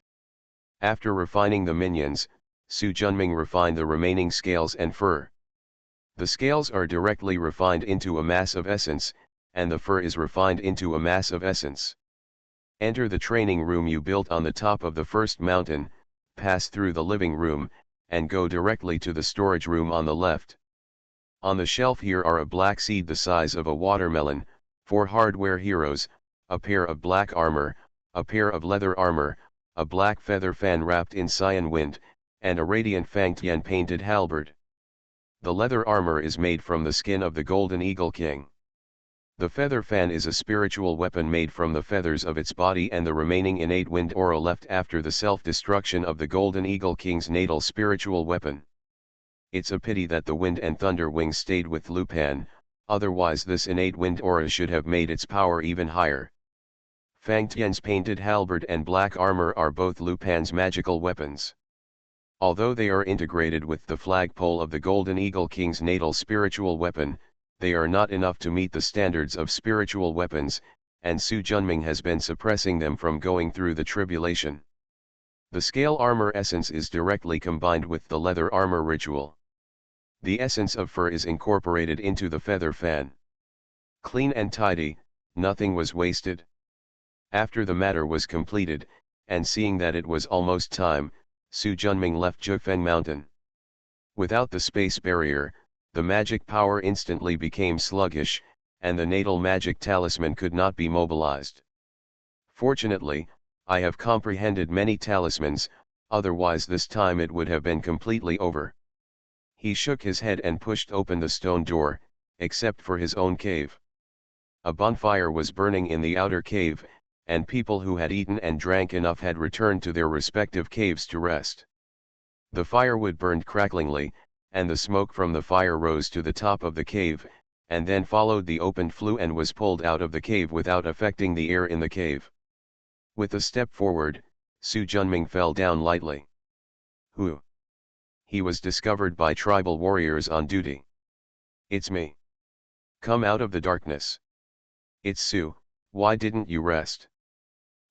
After refining the minions, Su Junming refined the remaining scales and fur. The scales are directly refined into a mass of essence, and the fur is refined into a mass of essence. Enter the training room you built on the top of the first mountain, pass through the living room, and go directly to the storage room on the left. On the shelf here are a black seed the size of a watermelon, 4 hardware heroes, a pair of black armor, a pair of leather armor, a black feather fan wrapped in cyan wind, and a radiant Fangtian painted halberd. The leather armor is made from the skin of the Golden Eagle King. The feather fan is a spiritual weapon made from the feathers of its body and the remaining innate wind aura left after the self-destruction of the Golden Eagle King's natal spiritual weapon. It's a pity that the wind and thunder wings stayed with Lupan, otherwise this innate wind aura should have made its power even higher. Fangtian's painted halberd and black armor are both Lupan's magical weapons. Although they are integrated with the flagpole of the Golden Eagle King's natal spiritual weapon, they are not enough to meet the standards of spiritual weapons, and Su Junming has been suppressing them from going through the tribulation. The scale armor essence is directly combined with the leather armor ritual. The essence of fur is incorporated into the feather fan. Clean and tidy, nothing was wasted. After the matter was completed, and seeing that it was almost time, Su Junming left Jufeng Mountain. Without the space barrier, the magic power instantly became sluggish, and the natal magic talisman could not be mobilized. Fortunately, I have comprehended many talismans, otherwise this time it would have been completely over. He shook his head and pushed open the stone door, except for his own cave. A bonfire was burning in the outer cave, and people who had eaten and drank enough had returned to their respective caves to rest. The firewood burned cracklingly, and the smoke from the fire rose to the top of the cave, and then followed the opened flue and was pulled out of the cave without affecting the air in the cave. With a step forward, Su Junming fell down lightly. Who? He was discovered by tribal warriors on duty. It's me. Come out of the darkness. It's Su, why didn't you rest?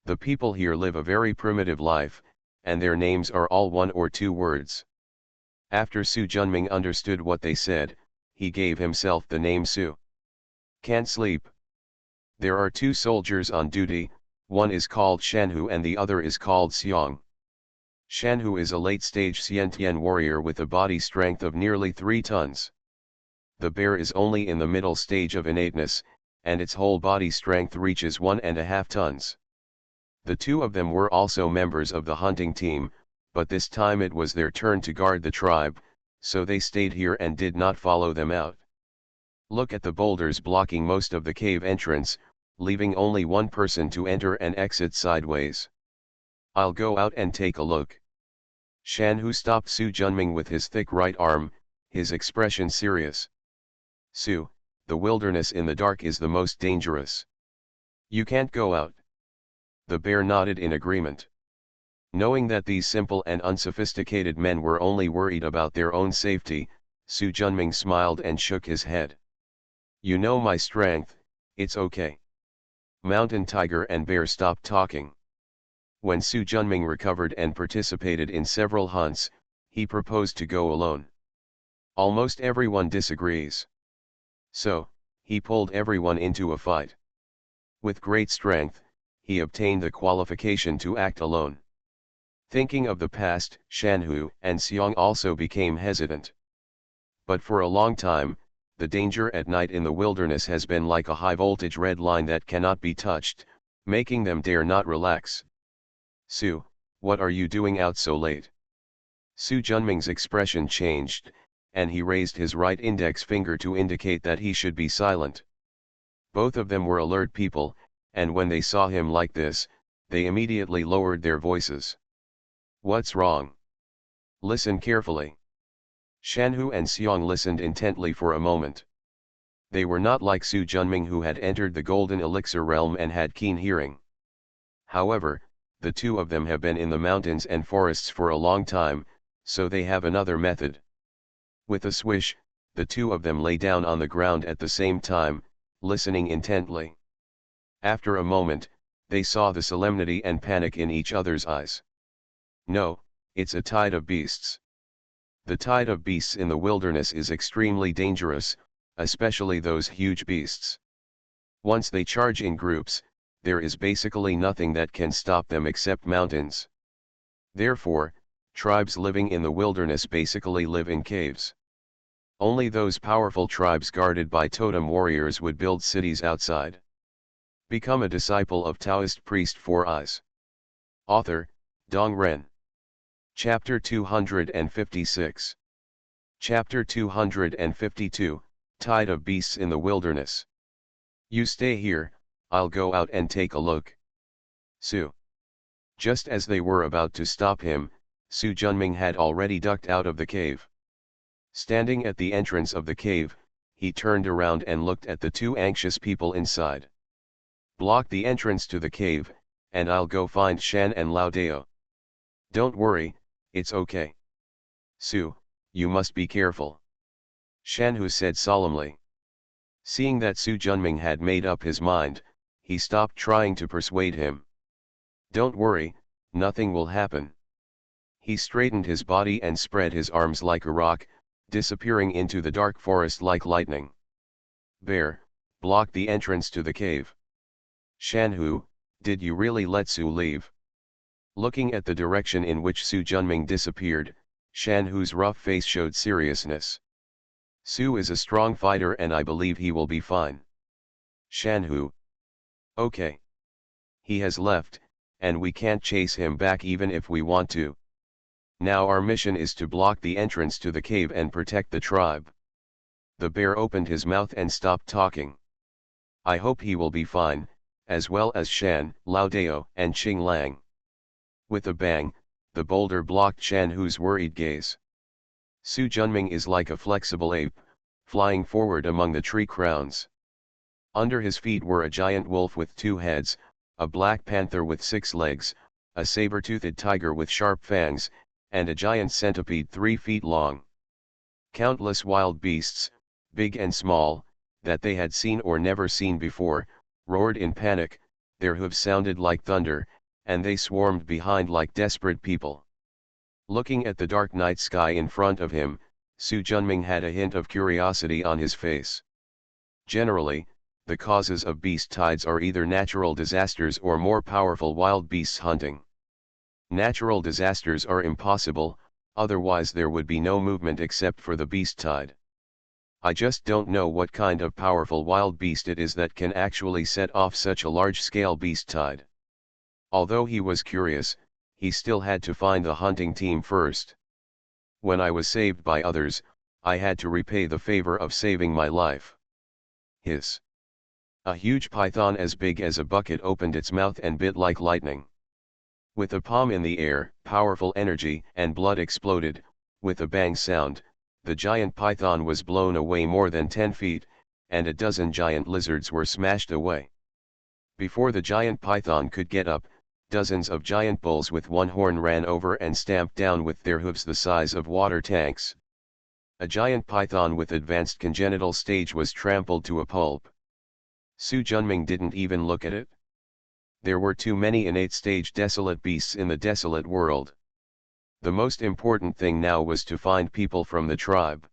The people here live a very primitive life, and their names are all 1 or 2 words. After Su Junming understood what they said, he gave himself the name Su. Can't sleep. There are 2 soldiers on duty, one is called Shanhu and the other is called Xiang. Shanhu is a late-stage Xiantian warrior with a body strength of nearly 3 tons. The bear is only in the middle stage of innateness, and its whole body strength reaches 1.5 tons. The 2 of them were also members of the hunting team, but this time it was their turn to guard the tribe, so they stayed here and did not follow them out. Look at the boulders blocking most of the cave entrance, leaving only one person to enter and exit sideways. I'll go out and take a look. Shanhu stopped Su Junming with his thick right arm, his expression serious. Su, the wilderness in the dark is the most dangerous. You can't go out. The bear nodded in agreement. Knowing that these simple and unsophisticated men were only worried about their own safety, Su Junming smiled and shook his head. You know my strength, it's okay. Mountain tiger and bear stopped talking. When Su Junming recovered and participated in several hunts, he proposed to go alone. Almost everyone disagrees. So, he pulled everyone into a fight. With great strength, he obtained the qualification to act alone. Thinking of the past, Shanhu and Xiang also became hesitant. But for a long time, the danger at night in the wilderness has been like a high-voltage red line that cannot be touched, making them dare not relax. Su, what are you doing out so late? Su Junming's expression changed, and he raised his right index finger to indicate that he should be silent. Both of them were alert people, and when they saw him like this, they immediately lowered their voices. "What's wrong? Listen carefully." Shanhu and Xiong listened intently for a moment. They were not like Su Junming, who had entered the golden elixir realm and had keen hearing. However, the two of them have been in the mountains and forests for a long time, so they have another method. With a swish, the two of them lay down on the ground at the same time, listening intently. After a moment, they saw the solemnity and panic in each other's eyes. "No, it's a tide of beasts. The tide of beasts in the wilderness is extremely dangerous, especially those huge beasts. Once they charge in groups, there is basically nothing that can stop them except mountains. Therefore, tribes living in the wilderness basically live in caves. Only those powerful tribes guarded by totem warriors would build cities outside." Become a disciple of Taoist priest 4 Eyes. Author, Dong Ren. Chapter 256. Chapter 252, Tide of Beasts in the Wilderness. "You stay here, I'll go out and take a look." Su. Just as they were about to stop him, Su Junming had already ducked out of the cave. Standing at the entrance of the cave, he turned around and looked at the two anxious people inside. "Block the entrance to the cave, and I'll go find Shan and Lao Dao." "Don't worry, it's okay. Su, you must be careful," Shanhu said solemnly. Seeing that Su Junming had made up his mind, he stopped trying to persuade him. "Don't worry, nothing will happen." He straightened his body and spread his arms like a rock, disappearing into the dark forest like lightning. "Bear, block the entrance to the cave." "Shanhu, did you really let Su leave?" Looking at the direction in which Su Junming disappeared, Shanhu's rough face showed seriousness. "Su is a strong fighter and I believe he will be fine." Shanhu. "Okay. He has left, and we can't chase him back even if we want to. Now our mission is to block the entrance to the cave and protect the tribe." The bear opened his mouth and stopped talking. "I hope he will be fine, as well as Shan, Lao Dao, and Qing Lang." With a bang, the boulder blocked Shanhu's worried gaze. Su Junming is like a flexible ape, flying forward among the tree crowns. Under his feet were a giant wolf with 2 heads, a black panther with 6 legs, a saber-toothed tiger with sharp fangs, and a giant centipede 3 feet long. Countless wild beasts, big and small, that they had seen or never seen before, roared in panic, their hooves sounded like thunder, and they swarmed behind like desperate people. Looking at the dark night sky in front of him, Su Junming had a hint of curiosity on his face. Generally, the causes of beast tides are either natural disasters or more powerful wild beasts hunting. Natural disasters are impossible, otherwise there would be no movement except for the beast tide. I just don't know what kind of powerful wild beast it is that can actually set off such a large-scale beast tide. Although he was curious, he still had to find the hunting team first. When I was saved by others, I had to repay the favor of saving my life. Hiss. A huge python as big as a bucket opened its mouth and bit like lightning. With a palm in the air, powerful energy and blood exploded. With a bang sound, the giant python was blown away more than 10 feet, and a dozen giant lizards were smashed away. Before the giant python could get up, dozens of giant bulls with 1 horn ran over and stamped down with their hooves the size of water tanks. A giant python with advanced congenital stage was trampled to a pulp. Su Junming didn't even look at it. There were too many innate stage desolate beasts in the desolate world. The most important thing now was to find people from the tribe.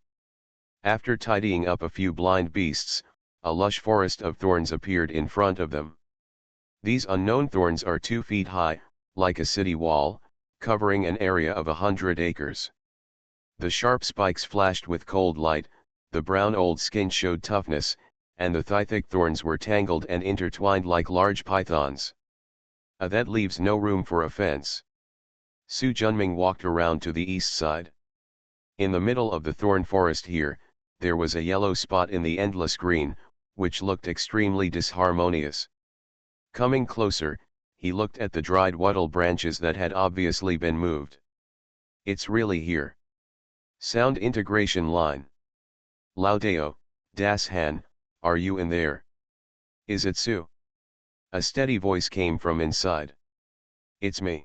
After tidying up a few blind beasts, a lush forest of thorns appeared in front of them. These unknown thorns are 2 feet high, like a city wall, covering an area of 100 acres. The sharp spikes flashed with cold light, the brown old skin showed toughness, and the thigh-thick thorns were tangled and intertwined like large pythons. That leaves no room for offense. Su Junming walked around to the east side. In the middle of the thorn forest here, there was a yellow spot in the endless green, which looked extremely disharmonious. Coming closer, he looked at the dried wattle branches that had obviously been moved. It's really here. Sound integration line. Laudeo, Das Han, are you in there? Is it Su? A steady voice came from inside. It's me.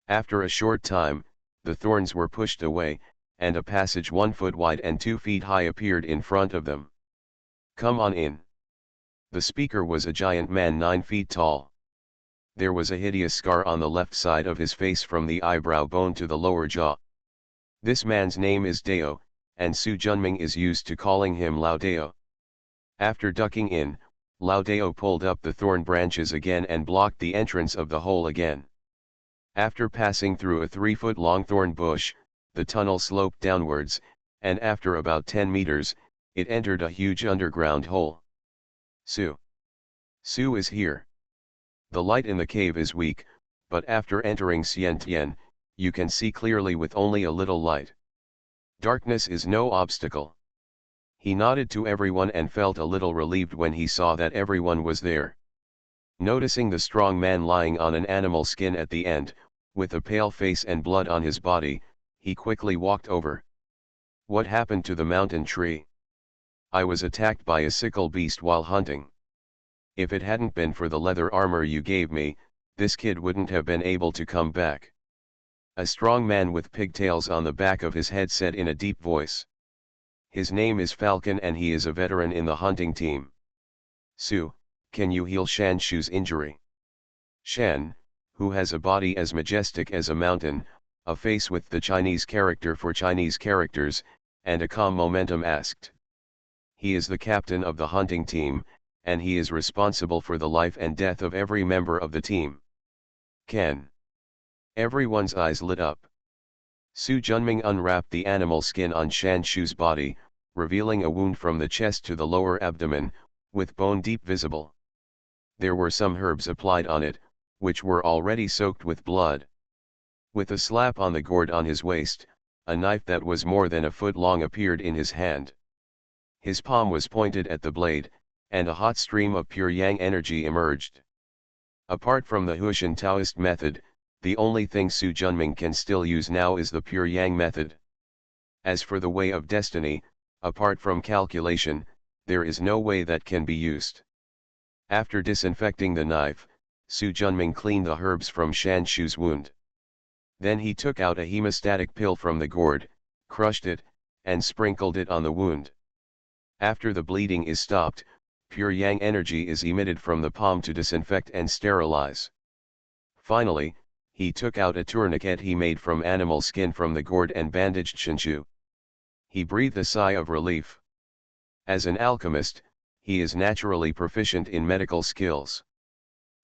After a short time, the thorns were pushed away, and a passage 1 foot wide and 2 feet high appeared in front of them. Come on in. The speaker was a giant man 9 feet tall. There was a hideous scar on the left side of his face from the eyebrow bone to the lower jaw. This man's name is Dao, and Su Junming is used to calling him Lao Dao. After ducking in, Lao Dao pulled up the thorn branches again and blocked the entrance of the hole again. After passing through a 3-foot-long thorn bush, the tunnel sloped downwards, and after about 10 meters, it entered a huge underground hole. Su is here. The light in the cave is weak, but after entering Xiantian, you can see clearly with only a little light. Darkness is no obstacle. He nodded to everyone and felt a little relieved when he saw that everyone was there. Noticing the strong man lying on an animal skin at the end, with a pale face and blood on his body, he quickly walked over. What happened to the mountain tree? I was attacked by a sickle beast while hunting. If it hadn't been for the leather armor you gave me, this kid wouldn't have been able to come back. A strong man with pigtails on the back of his head said in a deep voice. His name is Falcon and he is a veteran in the hunting team. Su, can you heal Shan Shu's injury? Shan, who has a body as majestic as a mountain, a face with the Chinese character for Chinese characters, and a calm momentum asked. He is the captain of the hunting team, and he is responsible for the life and death of every member of the team. Can. Everyone's eyes lit up. Su Junming unwrapped the animal skin on Shan Shu's body, revealing a wound from the chest to the lower abdomen, with bone deep visible. There were some herbs applied on it, which were already soaked with blood. With a slap on the gourd on his waist, a knife that was more than a foot long appeared in his hand. His palm was pointed at the blade, and a hot stream of pure yang energy emerged. Apart from the Huishan Taoist method, the only thing Su Junming can still use now is the pure yang method. As for the way of destiny, apart from calculation, there is no way that can be used. After disinfecting the knife, Su Junming cleaned the herbs from Shan Shu's wound. Then he took out a hemostatic pill from the gourd, crushed it, and sprinkled it on the wound. After the bleeding is stopped, pure yang energy is emitted from the palm to disinfect and sterilize. Finally, he took out a tourniquet he made from animal skin from the gourd and bandaged Shinshu. He breathed a sigh of relief. As an alchemist, he is naturally proficient in medical skills.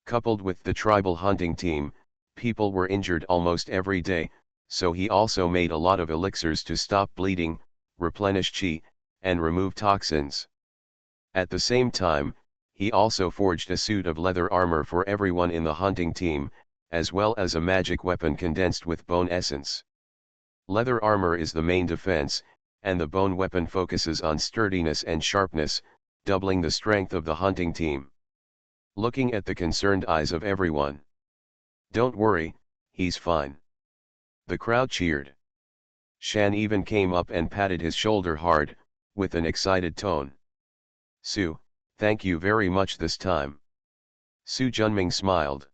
Coupled with the tribal hunting team, people were injured almost every day, so he also made a lot of elixirs to stop bleeding, replenish qi, and remove toxins. At the same time, he also forged a suit of leather armor for everyone in the hunting team, as well as a magic weapon condensed with bone essence. Leather armor is the main defense, and the bone weapon focuses on sturdiness and sharpness, doubling the strength of the hunting team. Looking at the concerned eyes of everyone. Don't worry, he's fine. The crowd cheered. Shan even came up and patted his shoulder hard, with an excited tone. Su, thank you very much this time. Su Junming smiled.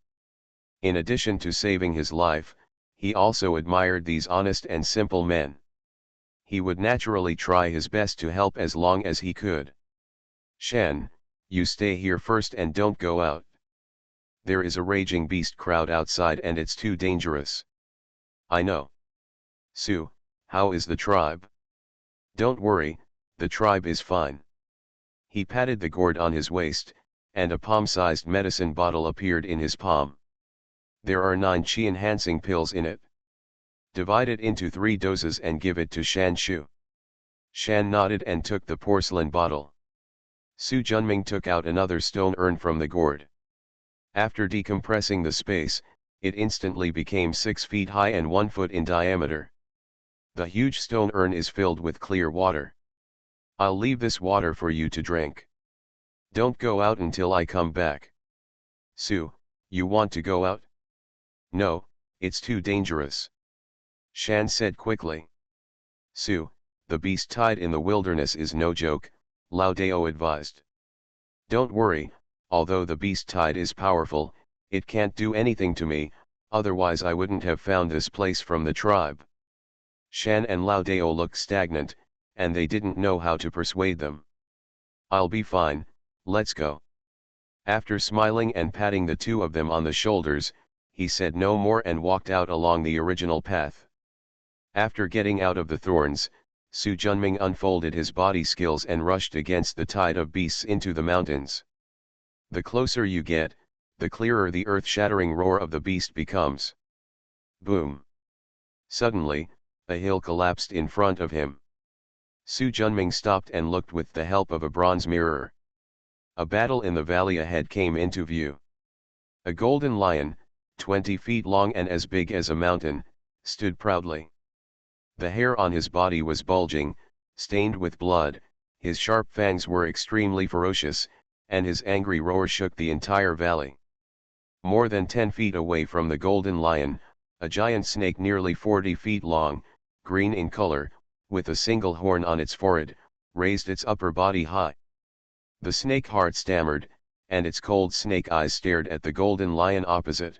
In addition to saving his life, he also admired these honest and simple men. He would naturally try his best to help as long as he could. Shan, you stay here first and don't go out. There is a raging beast crowd outside and it's too dangerous. I know. Su, how is the tribe? Don't worry, the tribe is fine. He patted the gourd on his waist, and a palm-sized medicine bottle appeared in his palm. There are 9 qi-enhancing pills in it. Divide it into 3 doses and give it to Shan Shu. Shan nodded and took the porcelain bottle. Su Junming took out another stone urn from the gourd. After decompressing the space, it instantly became 6 feet high and 1 foot in diameter. The huge stone urn is filled with clear water. I'll leave this water for you to drink. Don't go out until I come back. Su, you want to go out? No, it's too dangerous. Shan said quickly. Su, the beast tide in the wilderness is no joke, Lao Dao advised. Don't worry, although the beast tide is powerful, it can't do anything to me, otherwise I wouldn't have found this place from the tribe. Shan and Lao Dao looked stagnant, and they didn't know how to persuade them. I'll be fine, let's go. After smiling and patting the two of them on the shoulders, he said no more and walked out along the original path. After getting out of the thorns, Su Junming unfolded his body skills and rushed against the tide of beasts into the mountains. The closer you get, the clearer the earth-shattering roar of the beast becomes. Boom! Suddenly, a hill collapsed in front of him. Su Junming stopped and looked with the help of a bronze mirror. A battle in the valley ahead came into view. A golden lion, 20 feet long and as big as a mountain, stood proudly. The hair on his body was bulging, stained with blood, his sharp fangs were extremely ferocious, and his angry roar shook the entire valley. More than 10 feet away from the golden lion, a giant snake nearly 40 feet long, green in color, with a single horn on its forehead, raised its upper body high. The snake heart stammered, and its cold snake eyes stared at the golden lion opposite.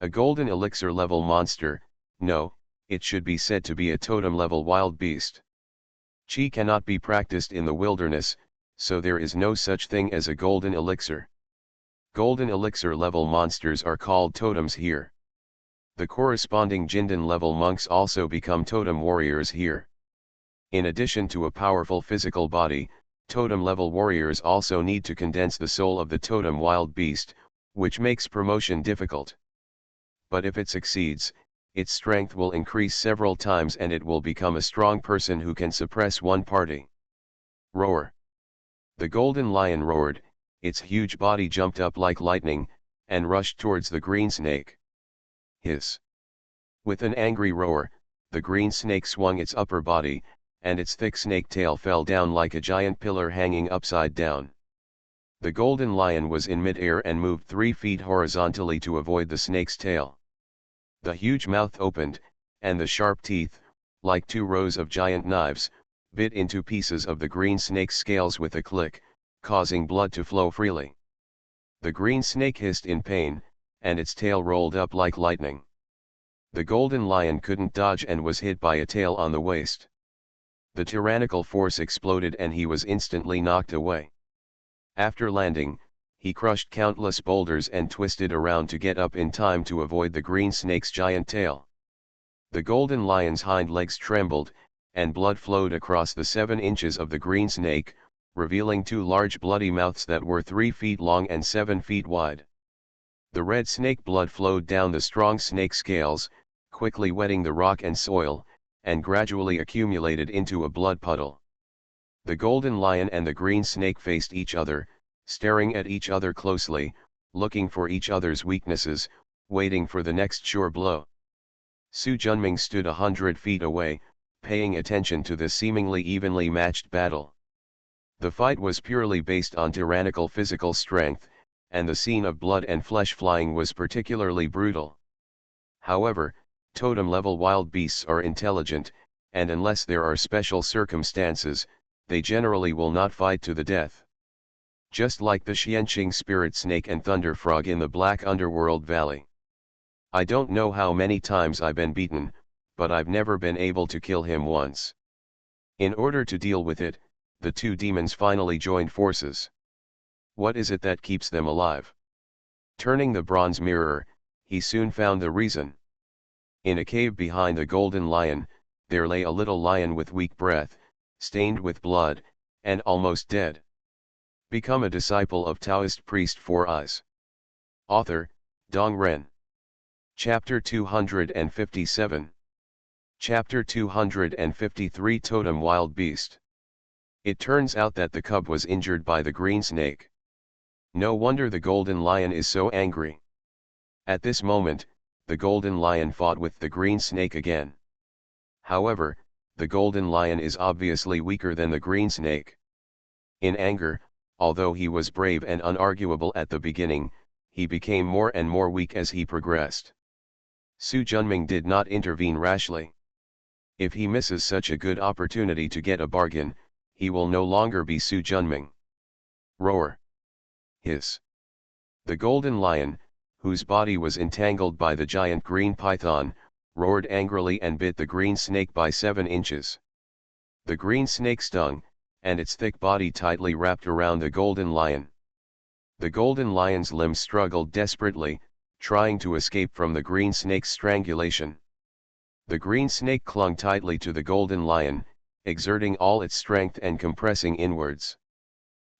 A golden elixir level monster, no, it should be said to be a totem level wild beast. Qi cannot be practiced in the wilderness, so there is no such thing as a golden elixir. Golden elixir level monsters are called totems here. The corresponding Jindan level monks also become totem warriors here. In addition to a powerful physical body, totem level warriors also need to condense the soul of the totem wild beast, which makes promotion difficult. But if it succeeds, its strength will increase several times and it will become a strong person who can suppress one party. Roar! The golden lion roared, its huge body jumped up like lightning, and rushed towards the green snake. Hiss! With an angry roar, the green snake swung its upper body, and its thick snake tail fell down like a giant pillar hanging upside down. The golden lion was in mid-air and moved 3 feet horizontally to avoid the snake's tail. The huge mouth opened, and the sharp teeth, like 2 rows of giant knives, bit into pieces of the green snake's scales with a click, causing blood to flow freely. The green snake hissed in pain, and its tail rolled up like lightning. The golden lion couldn't dodge and was hit by a tail on the waist. The tyrannical force exploded and he was instantly knocked away. After landing, he crushed countless boulders and twisted around to get up in time to avoid the green snake's giant tail. The golden lion's hind legs trembled, and blood flowed across the 7 inches of the green snake, revealing 2 large bloody mouths that were 3 feet long and 7 feet wide. The red snake blood flowed down the strong snake scales, quickly wetting the rock and soil, and gradually accumulated into a blood puddle. The golden lion and the green snake faced each other, staring at each other closely, looking for each other's weaknesses, waiting for the next sure blow. Su Junming stood 100 feet away, paying attention to this seemingly evenly matched battle. The fight was purely based on tyrannical physical strength, and the scene of blood and flesh flying was particularly brutal. However, totem-level wild beasts are intelligent, and unless there are special circumstances, they generally will not fight to the death. Just like the Xianqing spirit snake and thunder frog in the Black Underworld Valley. I don't know how many times I've been beaten, but I've never been able to kill him once. In order to deal with it, the 2 demons finally joined forces. What is it that keeps them alive? Turning the bronze mirror, he soon found the reason. In a cave behind the golden lion, there lay a little lion with weak breath, stained with blood, and almost dead. Become a disciple of Taoist priest 4 Eyes. Author, Dong Ren. Chapter 257. Chapter 253 Totem Wild Beast. It turns out that the cub was injured by the green snake. No wonder the golden lion is so angry. At this moment, the golden lion fought with the green snake again. However, the golden lion is obviously weaker than the green snake. In anger, although he was brave and unarguable at the beginning, he became more and more weak as he progressed. Su Junming did not intervene rashly. If he misses such a good opportunity to get a bargain, he will no longer be Su Junming. Roar! Hiss! The golden lion, whose body was entangled by the giant green python, roared angrily and bit the green snake by 7 inches. The green snake stung, and its thick body tightly wrapped around the golden lion. The golden lion's limbs struggled desperately, trying to escape from the green snake's strangulation. The green snake clung tightly to the golden lion, exerting all its strength and compressing inwards.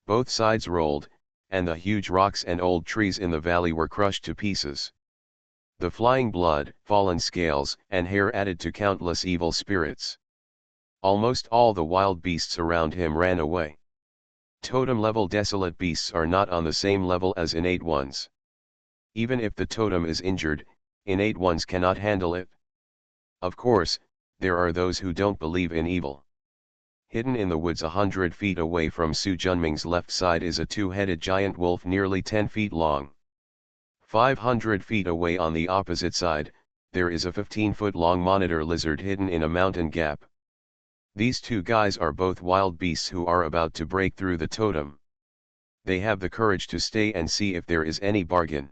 Both sides rolled, and the huge rocks and old trees in the valley were crushed to pieces. The flying blood, fallen scales, and hair added to countless evil spirits. Almost all the wild beasts around him ran away. Totem-level desolate beasts are not on the same level as innate ones. Even if the totem is injured, innate ones cannot handle it. Of course, there are those who don't believe in evil. Hidden in the woods 100 feet away from Su Junming's left side is a 2-headed giant wolf nearly 10 feet long. 500 feet away on the opposite side, there is a 15-foot-long monitor lizard hidden in a mountain gap. These two guys are both wild beasts who are about to break through the totem. They have the courage to stay and see if there is any bargain.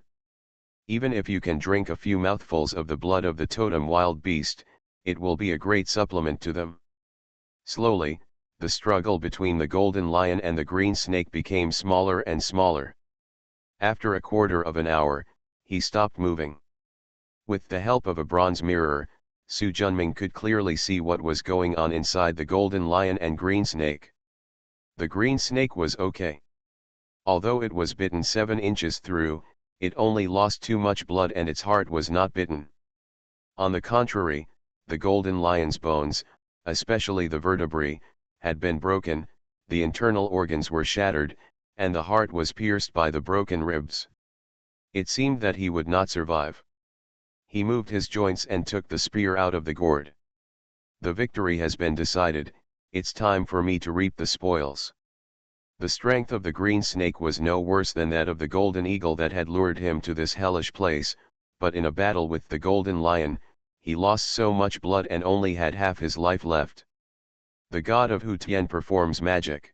Even if you can drink a few mouthfuls of the blood of the totem wild beast, it will be a great supplement to them. Slowly, the struggle between the golden lion and the green snake became smaller and smaller. After a quarter of an hour, he stopped moving. With the help of a bronze mirror, Su Junming could clearly see what was going on inside the golden lion and green snake. The green snake was okay. Although it was bitten 7 inches through, it only lost too much blood and its heart was not bitten. On the contrary, the golden lion's bones, especially the vertebrae, had been broken, the internal organs were shattered, and the heart was pierced by the broken ribs. It seemed that he would not survive. He moved his joints and took the spear out of the gourd. The victory has been decided, it's time for me to reap the spoils. The strength of the green snake was no worse than that of the golden eagle that had lured him to this hellish place, but in a battle with the golden lion, he lost so much blood and only had half his life left. The god of Hu Tian performs magic.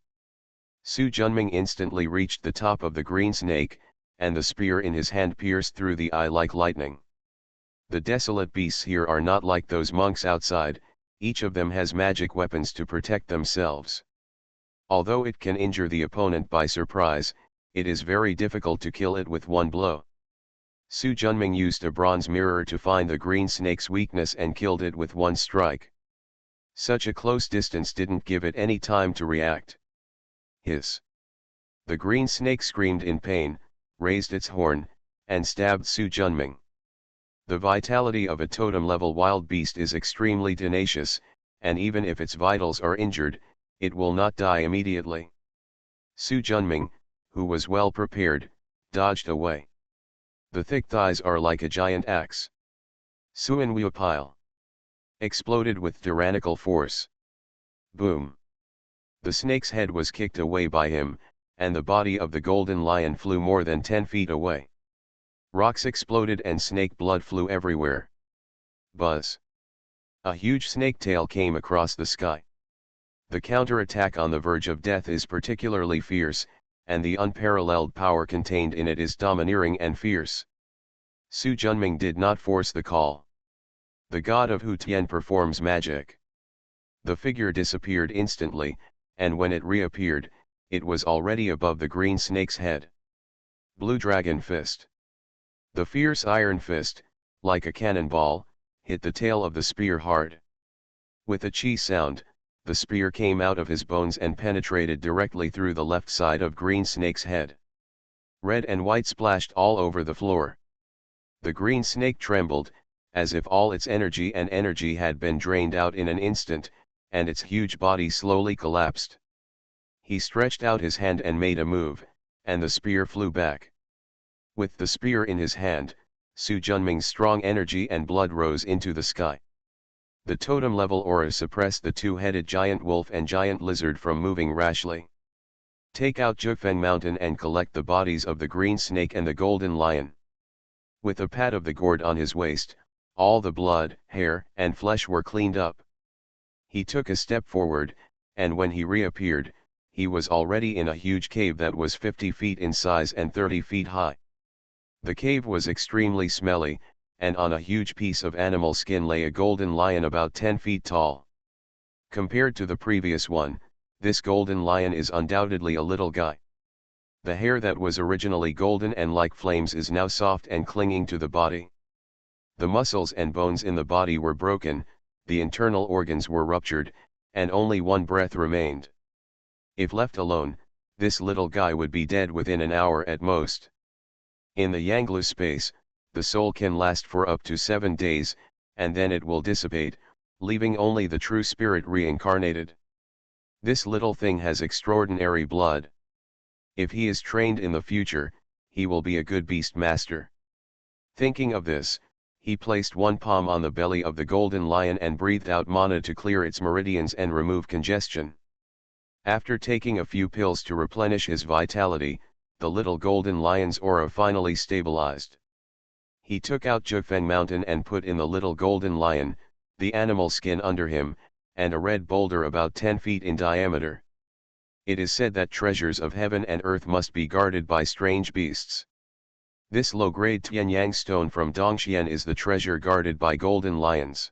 Su Junming instantly reached the top of the green snake, and the spear in his hand pierced through the eye like lightning. The desolate beasts here are not like those monks outside, each of them has magic weapons to protect themselves. Although it can injure the opponent by surprise, it is very difficult to kill it with one blow. Su Junming used a bronze mirror to find the green snake's weakness and killed it with one strike. Such a close distance didn't give it any time to react. Hiss! The green snake screamed in pain, raised its horn, and stabbed Su Junming. The vitality of a totem-level wild beast is extremely tenacious, and even if its vitals are injured, it will not die immediately. Su Junming, who was well prepared, dodged away. The thick thighs are like a giant axe. Suan Wu pile exploded with tyrannical force. Boom! The snake's head was kicked away by him, and the body of the golden lion flew more than 10 feet away. Rocks exploded and snake blood flew everywhere. Buzz! A huge snake tail came across the sky. The counterattack on the verge of death is particularly fierce, and the unparalleled power contained in it is domineering and fierce. Su Junming did not force the call. The god of Hu Tian performs magic. The figure disappeared instantly, and when it reappeared, it was already above the green snake's head. Blue Dragon Fist. The fierce iron fist, like a cannonball, hit the tail of the spear hard. With a chi sound, the spear came out of his bones and penetrated directly through the left side of green snake's head. Red and white splashed all over the floor. The green snake trembled, as if all its energy had been drained out in an instant, and its huge body slowly collapsed. He stretched out his hand and made a move, and the spear flew back. With the spear in his hand, Su Junming's strong energy and blood rose into the sky. The totem-level aura suppressed the two-headed giant wolf and giant lizard from moving rashly. Take out Jufeng Mountain and collect the bodies of the green snake and the golden lion. With a pat of the gourd on his waist, all the blood, hair, and flesh were cleaned up. He took a step forward, and when he reappeared, he was already in a huge cave that was 50 feet in size and 30 feet high. The cave was extremely smelly, and on a huge piece of animal skin lay a golden lion about 10 feet tall. Compared to the previous one, this golden lion is undoubtedly a little guy. The hair that was originally golden and like flames is now soft and clinging to the body. The muscles and bones in the body were broken, the internal organs were ruptured, and only one breath remained. If left alone, this little guy would be dead within an hour at most. In the Yanglu space, the soul can last for up to 7 days, and then it will dissipate, leaving only the true spirit reincarnated. This little thing has extraordinary blood. If he is trained in the future, he will be a good beast master. Thinking of this, he placed one palm on the belly of the golden lion and breathed out mana to clear its meridians and remove congestion. After taking a few pills to replenish his vitality, the little golden lion's aura finally stabilized. He took out Jufeng Mountain and put in the little golden lion, the animal skin under him, and a red boulder about 10 feet in diameter. It is said that treasures of heaven and earth must be guarded by strange beasts. This low-grade Tianyang stone from Dongxian is the treasure guarded by golden lions.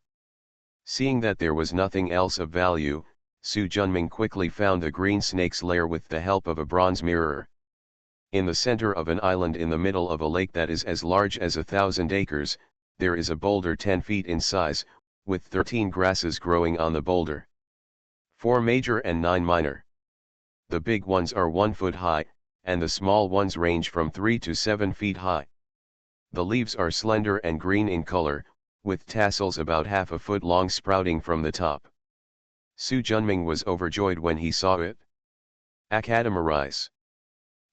Seeing that there was nothing else of value, Su Junming quickly found the green snake's lair with the help of a bronze mirror. In the center of an island in the middle of a lake that is as large as 1,000 acres, there is a boulder 10 feet in size, with 13 grasses growing on the boulder. 4 major and 9 minor. The big ones are 1 foot high, and the small ones range from 3 to 7 feet high. The leaves are slender and green in color, with tassels about half a foot long sprouting from the top. Su Junming was overjoyed when he saw it. Akadama rice.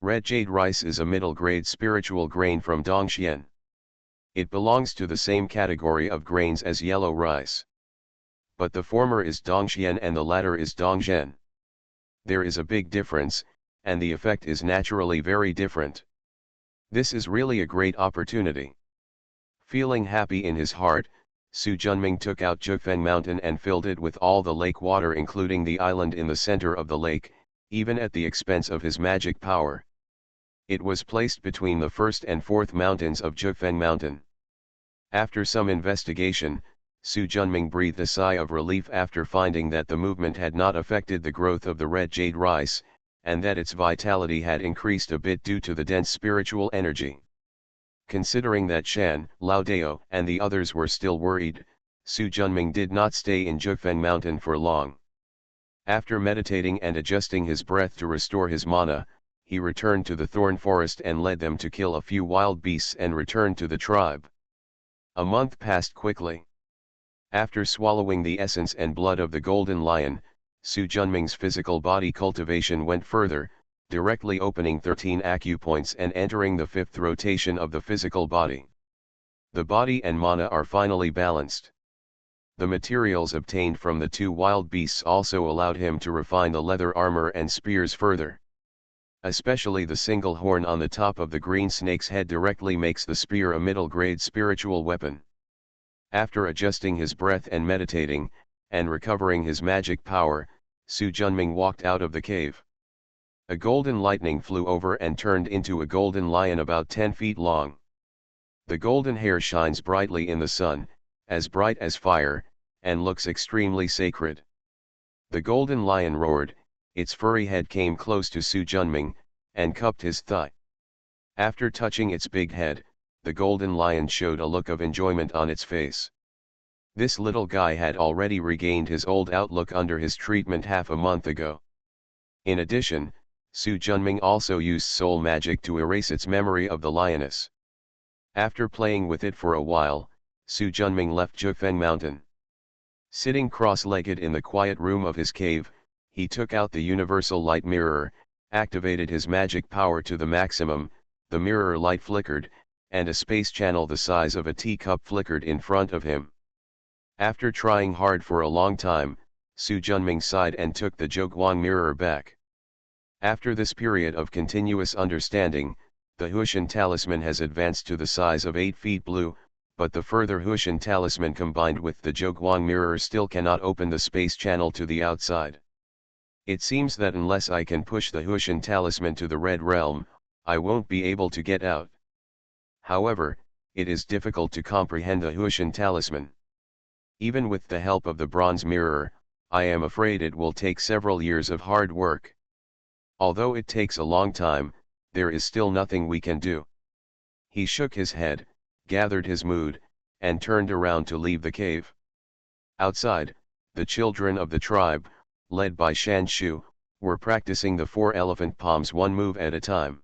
Red jade rice is a middle-grade spiritual grain from Dongxian. It belongs to the same category of grains as yellow rice. But the former is Dongxian and the latter is Dongzhen. There is a big difference, and the effect is naturally very different. This is really a great opportunity. Feeling happy in his heart, Su Junming took out Jufeng Mountain and filled it with all the lake water including the island in the center of the lake, even at the expense of his magic power. It was placed between the first and fourth mountains of Jufeng Mountain. After some investigation, Su Junming breathed a sigh of relief after finding that the movement had not affected the growth of the red jade rice, and that its vitality had increased a bit due to the dense spiritual energy. Considering that Shan, Lao Dao, and the others were still worried, Su Junming did not stay in Jufeng Mountain for long. After meditating and adjusting his breath to restore his mana, he returned to the thorn forest and led them to kill a few wild beasts and returned to the tribe. A month passed quickly. After swallowing the essence and blood of the golden lion, Su Junming's physical body cultivation went further, directly opening 13 acupoints and entering the 5th rotation of the physical body. The body and mana are finally balanced. The materials obtained from the 2 wild beasts also allowed him to refine the leather armor and spears further. Especially the single horn on the top of the green snake's head directly makes the spear a middle-grade spiritual weapon. After adjusting his breath and meditating, and recovering his magic power, Su Junming walked out of the cave. A golden lightning flew over and turned into a golden lion about 10 feet long. The golden hair shines brightly in the sun, as bright as fire, and looks extremely sacred. The golden lion roared, its furry head came close to Su Junming, and cupped his thigh. After touching its big head, the golden lion showed a look of enjoyment on its face. This little guy had already regained his old outlook under his treatment half a month ago. In addition, Su Junming also used soul magic to erase its memory of the lioness. After playing with it for a while, Su Junming left Jufeng Mountain. Sitting cross-legged in the quiet room of his cave, he took out the universal light mirror, activated his magic power to the maximum, the mirror light flickered, and a space channel the size of a teacup flickered in front of him. After trying hard for a long time, Su Junming sighed and took the Zhoguang mirror back. After this period of continuous understanding, the Huishan talisman has advanced to the size of 8 feet blue, but the further Huishan talisman combined with the Zhoguang mirror still cannot open the space channel to the outside. It seems that unless I can push the Huishan talisman to the Red Realm, I won't be able to get out. However, it is difficult to comprehend the Huishan talisman. Even with the help of the bronze mirror, I am afraid it will take several years of hard work. Although it takes a long time, there is still nothing we can do. He shook his head, gathered his mood, and turned around to leave the cave. Outside, the children of the tribe, led by Shan Shu, were practicing the 4 elephant palms one move at a time.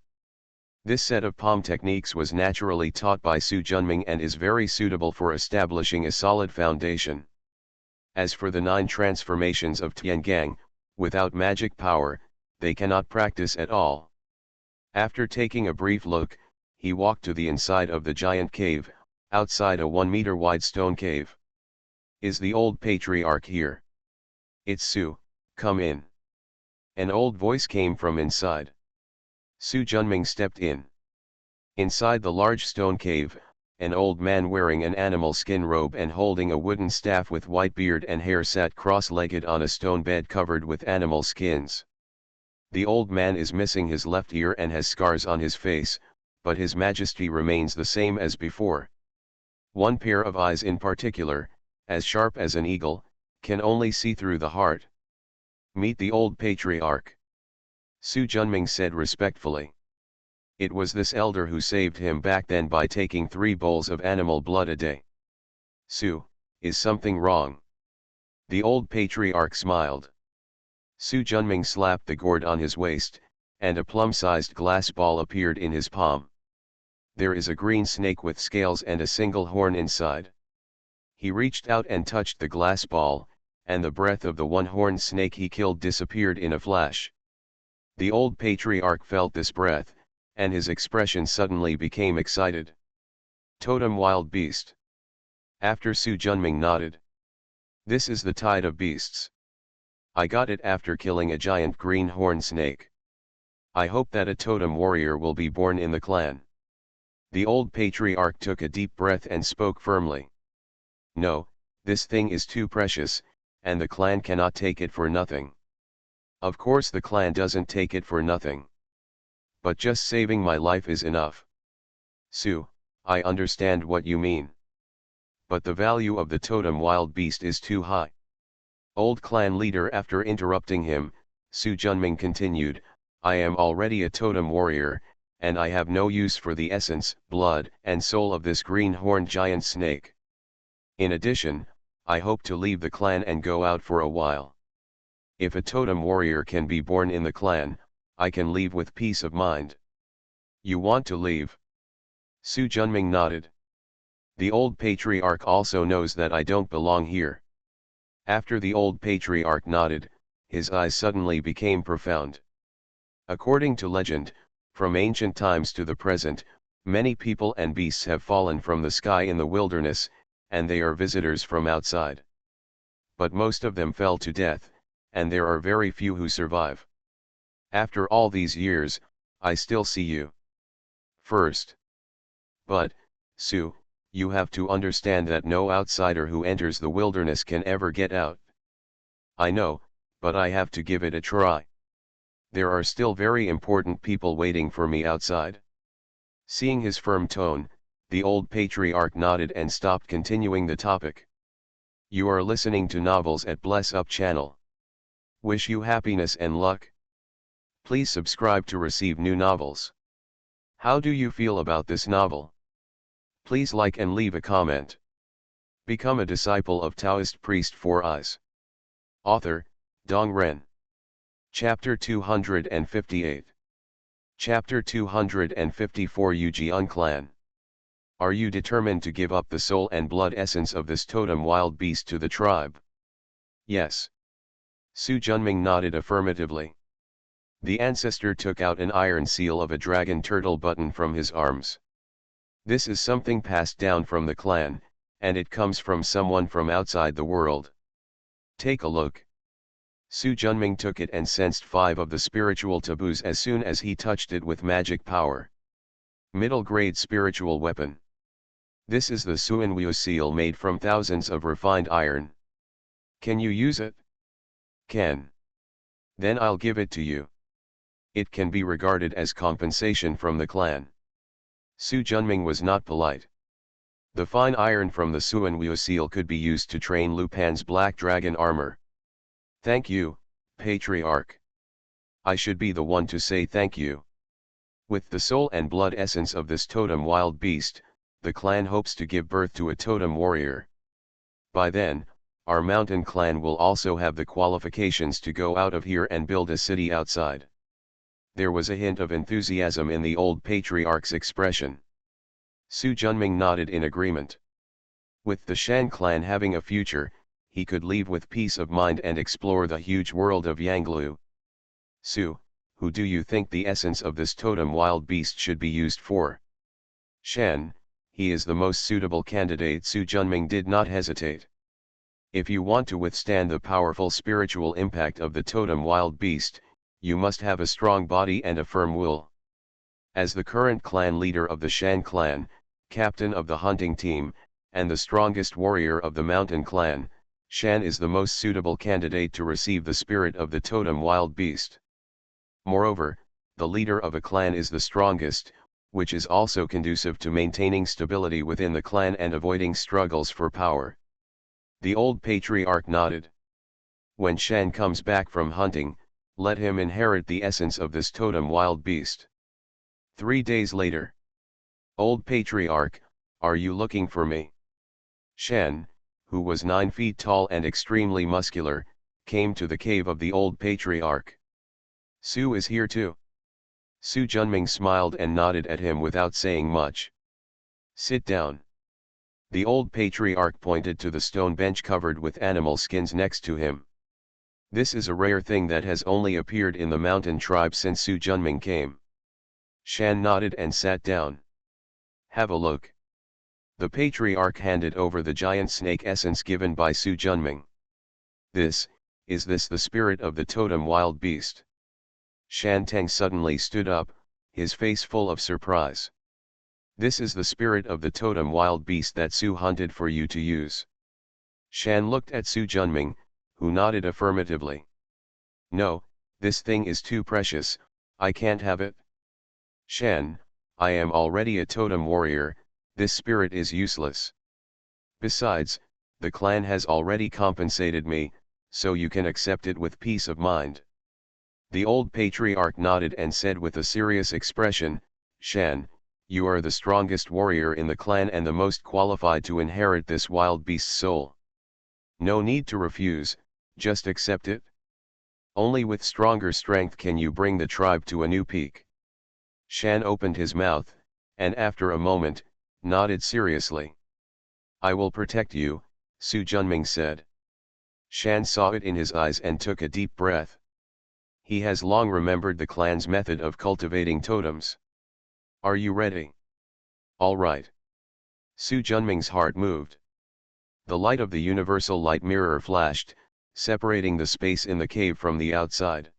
This set of palm techniques was naturally taught by Su Junming and is very suitable for establishing a solid foundation. As for the 9 transformations of Tiangang, without magic power, they cannot practice at all. After taking a brief look, he walked to the inside of the giant cave, outside a 1-meter wide stone cave. Is the old patriarch here? It's Su, come in. An old voice came from inside. Su Junming stepped in. Inside the large stone cave, an old man wearing an animal skin robe and holding a wooden staff with white beard and hair sat cross-legged on a stone bed covered with animal skins. The old man is missing his left ear and has scars on his face, but his majesty remains the same as before. One pair of eyes in particular, as sharp as an eagle, can only see through the heart. Meet the old patriarch. Su Junming said respectfully. It was this elder who saved him back then by taking 3 bowls of animal blood a day. Su, is something wrong? The old patriarch smiled. Su Junming slapped the gourd on his waist, and a plum-sized glass ball appeared in his palm. There is a green snake with scales and a single horn inside. He reached out and touched the glass ball, and the breath of the one-horned snake he killed disappeared in a flash. The old patriarch felt this breath, and his expression suddenly became excited. Totem wild beast. After Su Junming nodded. This is the tide of beasts. I got it after killing a giant green-horned snake. I hope that a totem warrior will be born in the clan. The old patriarch took a deep breath and spoke firmly. No, this thing is too precious, and the clan cannot take it for nothing. Of course the clan doesn't take it for nothing. But just saving my life is enough. Su, I understand what you mean. But the value of the totem wild beast is too high. Old clan leader after interrupting him, Su Junming continued, I am already a totem warrior, and I have no use for the essence, blood, and soul of this green-horned giant snake. In addition, I hope to leave the clan and go out for a while. If a totem warrior can be born in the clan, I can leave with peace of mind. You want to leave? Su Junming nodded. The old patriarch also knows that I don't belong here. After the old patriarch nodded, his eyes suddenly became profound. According to legend, from ancient times to the present, many people and beasts have fallen from the sky in the wilderness, and they are visitors from outside. But most of them fell to death, and there are very few who survive. After all these years, I still see you. First. But, Su, you have to understand that no outsider who enters the wilderness can ever get out. I know, but I have to give it a try. There are still very important people waiting for me outside. Seeing his firm tone, the old patriarch nodded and stopped continuing the topic. You are listening to Novels at Bless Up channel. Wish you happiness and luck. Please subscribe to receive new novels. How do you feel about this novel? Please like and leave a comment. Become a disciple of Taoist priest 4 Eyes. Author, Dong Ren. Chapter 258. Chapter 254 Yujian Clan. Are you determined to give up the soul and blood essence of this totem wild beast to the tribe? Yes. Su Junming nodded affirmatively. The ancestor took out an iron seal of a dragon turtle button from his arms. This is something passed down from the clan, and it comes from someone from outside the world. Take a look. Su Junming took it and sensed 5 of the spiritual taboos as soon as he touched it with magic power. Middle grade spiritual weapon. This is the Suanwu seal made from thousands of refined iron. Can you use it? Can. Then I'll give it to you. It can be regarded as compensation from the clan. Su Junming was not polite. The fine iron from the Suanwu seal could be used to train Lupin's black dragon armor. Thank you, Patriarch. I should be the one to say thank you. With the soul and blood essence of this totem wild beast, the clan hopes to give birth to a totem warrior. By then, our mountain clan will also have the qualifications to go out of here and build a city outside. There was a hint of enthusiasm in the old patriarch's expression. Su Junming nodded in agreement. With the Shan clan having a future, he could leave with peace of mind and explore the huge world of Yanglu. Su, who do you think the essence of this totem wild beast should be used for? Shan, he is the most suitable candidate. Su Junming did not hesitate. If you want to withstand the powerful spiritual impact of the totem wild beast, you must have a strong body and a firm will. As the current clan leader of the Shan clan, captain of the hunting team, and the strongest warrior of the mountain clan, Shan is the most suitable candidate to receive the spirit of the totem wild beast. Moreover, the leader of a clan is the strongest, which is also conducive to maintaining stability within the clan and avoiding struggles for power. The old patriarch nodded. When Shan comes back from hunting, let him inherit the essence of this totem wild beast. 3 days later. Old patriarch, are you looking for me? Shan, who was 9 feet tall and extremely muscular, came to the cave of the old patriarch. Su is here too. Su Junming smiled and nodded at him without saying much. Sit down. The old patriarch pointed to the stone bench covered with animal skins next to him. This is a rare thing that has only appeared in the mountain tribe since Su Junming came. Shan nodded and sat down. Have a look. The patriarch handed over the giant snake essence given by Su Junming. Is this the spirit of the totem wild beast? Shan Teng suddenly stood up, his face full of surprise. This is the spirit of the totem wild beast that Su hunted for you to use. Shan looked at Su Junming, who nodded affirmatively. No, this thing is too precious, I can't have it. Shan, I am already a totem warrior, this spirit is useless. Besides, the clan has already compensated me, so you can accept it with peace of mind. The old patriarch nodded and said with a serious expression, Shan, you are the strongest warrior in the clan and the most qualified to inherit this wild beast's soul. No need to refuse, just accept it. Only with stronger strength can you bring the tribe to a new peak. Shan opened his mouth, and after a moment, nodded seriously. I will protect you, Su Junming said. Shan saw it in his eyes and took a deep breath. He has long remembered the clan's method of cultivating totems. Are you ready? All right. Su Junming's heart moved. The light of the universal light mirror flashed, separating the space in the cave from the outside.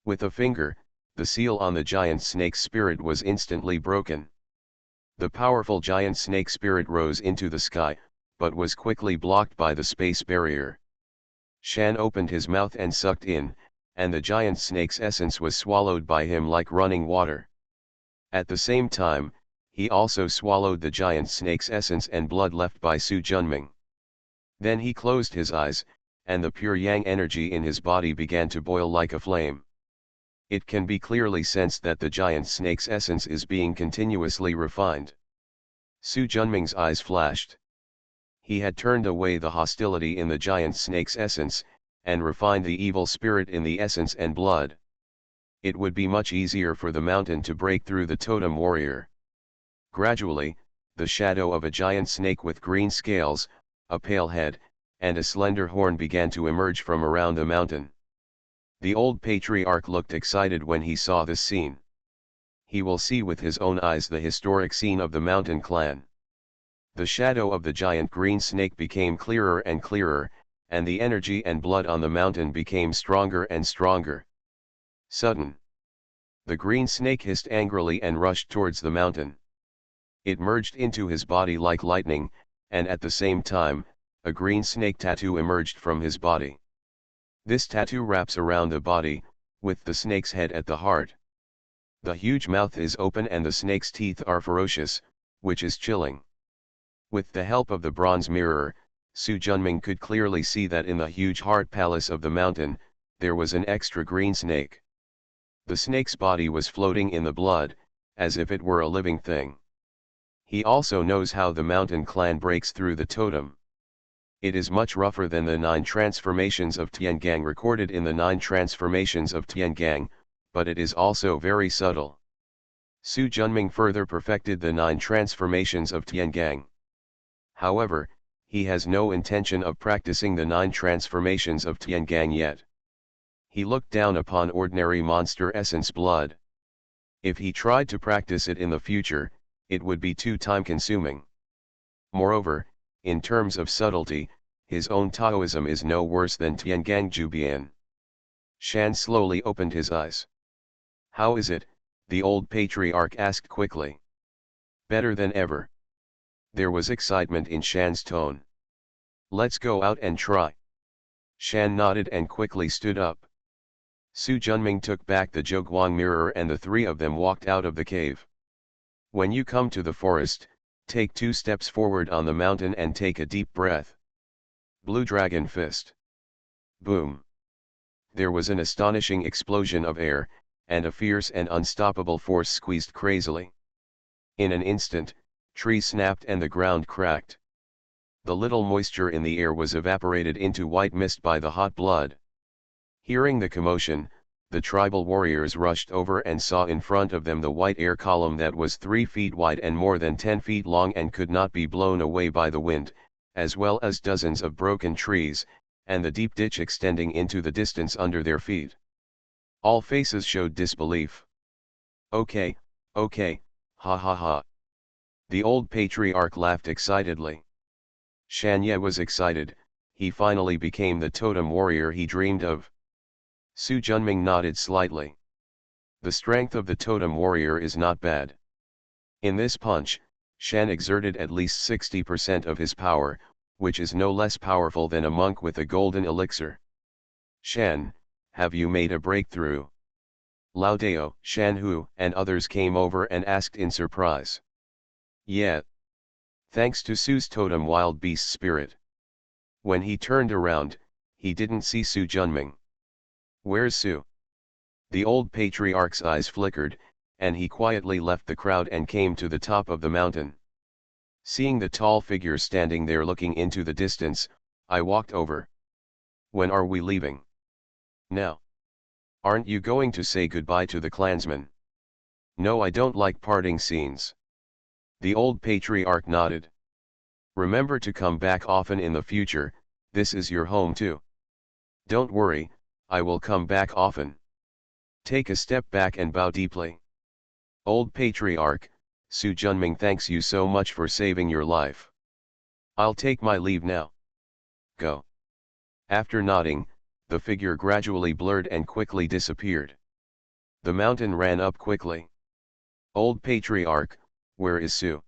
With a finger, the seal on the giant snake's spirit was instantly broken. The powerful giant snake spirit rose into the sky, but was quickly blocked by the space barrier. Shan opened his mouth and sucked in, and the giant snake's essence was swallowed by him like running water. At the same time, he also swallowed the giant snake's essence and blood left by Su Junming. Then he closed his eyes, and the pure yang energy in his body began to boil like a flame. It can be clearly sensed that the giant snake's essence is being continuously refined. Su Junming's eyes flashed. He had turned away the hostility in the giant snake's essence, and refined the evil spirit in the essence and blood. It would be much easier for the mountain to break through the totem warrior. Gradually, the shadow of a giant snake with green scales, a pale head, and a slender horn began to emerge from around the mountain. The old patriarch looked excited when he saw this scene. he will see with his own eyes the historic scene of the mountain clan. The shadow of the giant green snake became clearer and clearer, and the energy and blood on the mountain became stronger and stronger. Sudden. The green snake hissed angrily and rushed towards the mountain. It merged into his body like lightning, and at the same time, a green snake tattoo emerged from his body. This tattoo wraps around the body, with the snake's head at the heart. The huge mouth is open and the snake's teeth are ferocious, which is chilling. With the help of the bronze mirror, Su Junming could clearly see that in the huge heart palace of the mountain, there was an extra green snake. The snake's body was floating in the blood, as if it were a living thing. He also knows how the mountain clan breaks through the totem. It is much rougher than the 9 transformations of Tiangang recorded in the 9 transformations of Tiangang, but it is also very subtle. Su Junming further perfected the 9 transformations of Tiangang. However, he has no intention of practicing the 9 transformations of Tiangang yet. He looked down upon ordinary monster essence blood. If he tried to practice it in the future, it would be too time-consuming. Moreover, in terms of subtlety, his own Taoism is no worse than Tiangang Jubian. Shan slowly opened his eyes. "How is it?" the old patriarch asked quickly. "Better than ever." There was excitement in Shan's tone. "Let's go out and try." Shan nodded and quickly stood up. Su Junming took back the Zhoguang mirror and the 3 of them walked out of the cave. "When you come to the forest, take 2 steps forward on the mountain and take a deep breath." Blue Dragon Fist. Boom. There was an astonishing explosion of air, and a fierce and unstoppable force squeezed crazily. In an instant, trees snapped and the ground cracked. The little moisture in the air was evaporated into white mist by the hot blood. Hearing the commotion, the tribal warriors rushed over and saw in front of them the white air column that was 3 feet wide and more than 10 feet long and could not be blown away by the wind, as well as dozens of broken trees, and the deep ditch extending into the distance under their feet. All faces showed disbelief. Okay, ha ha ha. The old patriarch laughed excitedly. Shanye was excited, he finally became the totem warrior he dreamed of. Su Junming nodded slightly. The strength of the totem warrior is not bad. In this punch, Shan exerted at least 60% of his power, which is no less powerful than a monk with a golden elixir. "Shan, have you made a breakthrough?" Lao Dao, Shan Hu, and others came over and asked in surprise. "Yeah. Thanks to Su's totem wild beast spirit." When he turned around, he didn't see Su Junming. "Where's Su?" The old patriarch's eyes flickered, and he quietly left the crowd and came to the top of the mountain. Seeing the tall figure standing there looking into the distance, I walked over. "When are we leaving?" "Now. Aren't you going to say goodbye to the clansmen?" "No, I don't like parting scenes." The old patriarch nodded. "Remember to come back often in the future, this is your home too." "Don't worry, I will come back often." Take a step back and bow deeply. "Old patriarch, Su Junming thanks you so much for saving your life. I'll take my leave now. Go." After nodding, the figure gradually blurred and quickly disappeared. The mountain ran up quickly. "Old patriarch, where is Su?"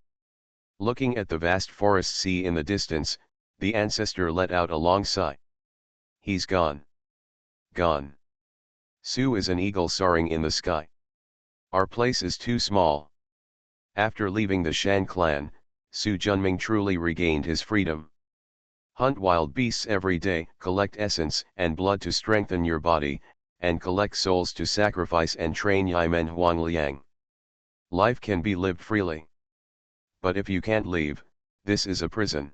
Looking at the vast forest sea in the distance, the ancestor let out a long sigh. "He's gone. Gone. Su is an eagle soaring in the sky. Our place is too small." After leaving the Shan clan, Su Junming truly regained his freedom. Hunt wild beasts every day, collect essence and blood to strengthen your body, and collect souls to sacrifice and train Yimen Huangliang. Life can be lived freely. But if you can't leave, this is a prison.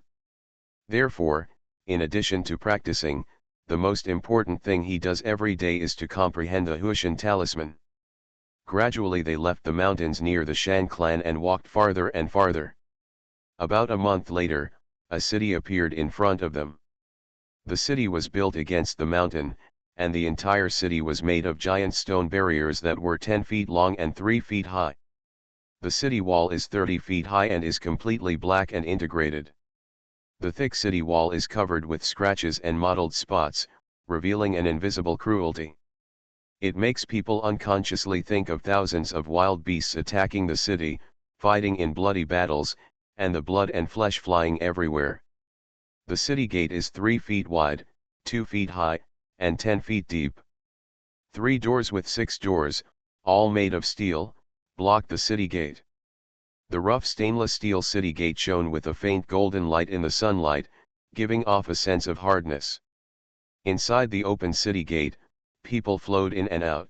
Therefore, in addition to practicing, the most important thing he does every day is to comprehend the Hushan talisman. Gradually they left the mountains near the Shan clan and walked farther and farther. About a month later, a city appeared in front of them. The city was built against the mountain, and the entire city was made of giant stone barriers that were 10 feet long and 3 feet high. The city wall is 30 feet high and is completely black and integrated. The thick city wall is covered with scratches and mottled spots, revealing an invisible cruelty. It makes people unconsciously think of thousands of wild beasts attacking the city, fighting in bloody battles, and the blood and flesh flying everywhere. The city gate is 3 feet wide, 2 feet high, and 10 feet deep. 3 doors with 6 doors, all made of steel, block the city gate. The rough stainless steel city gate shone with a faint golden light in the sunlight, giving off a sense of hardness. Inside the open city gate, people flowed in and out.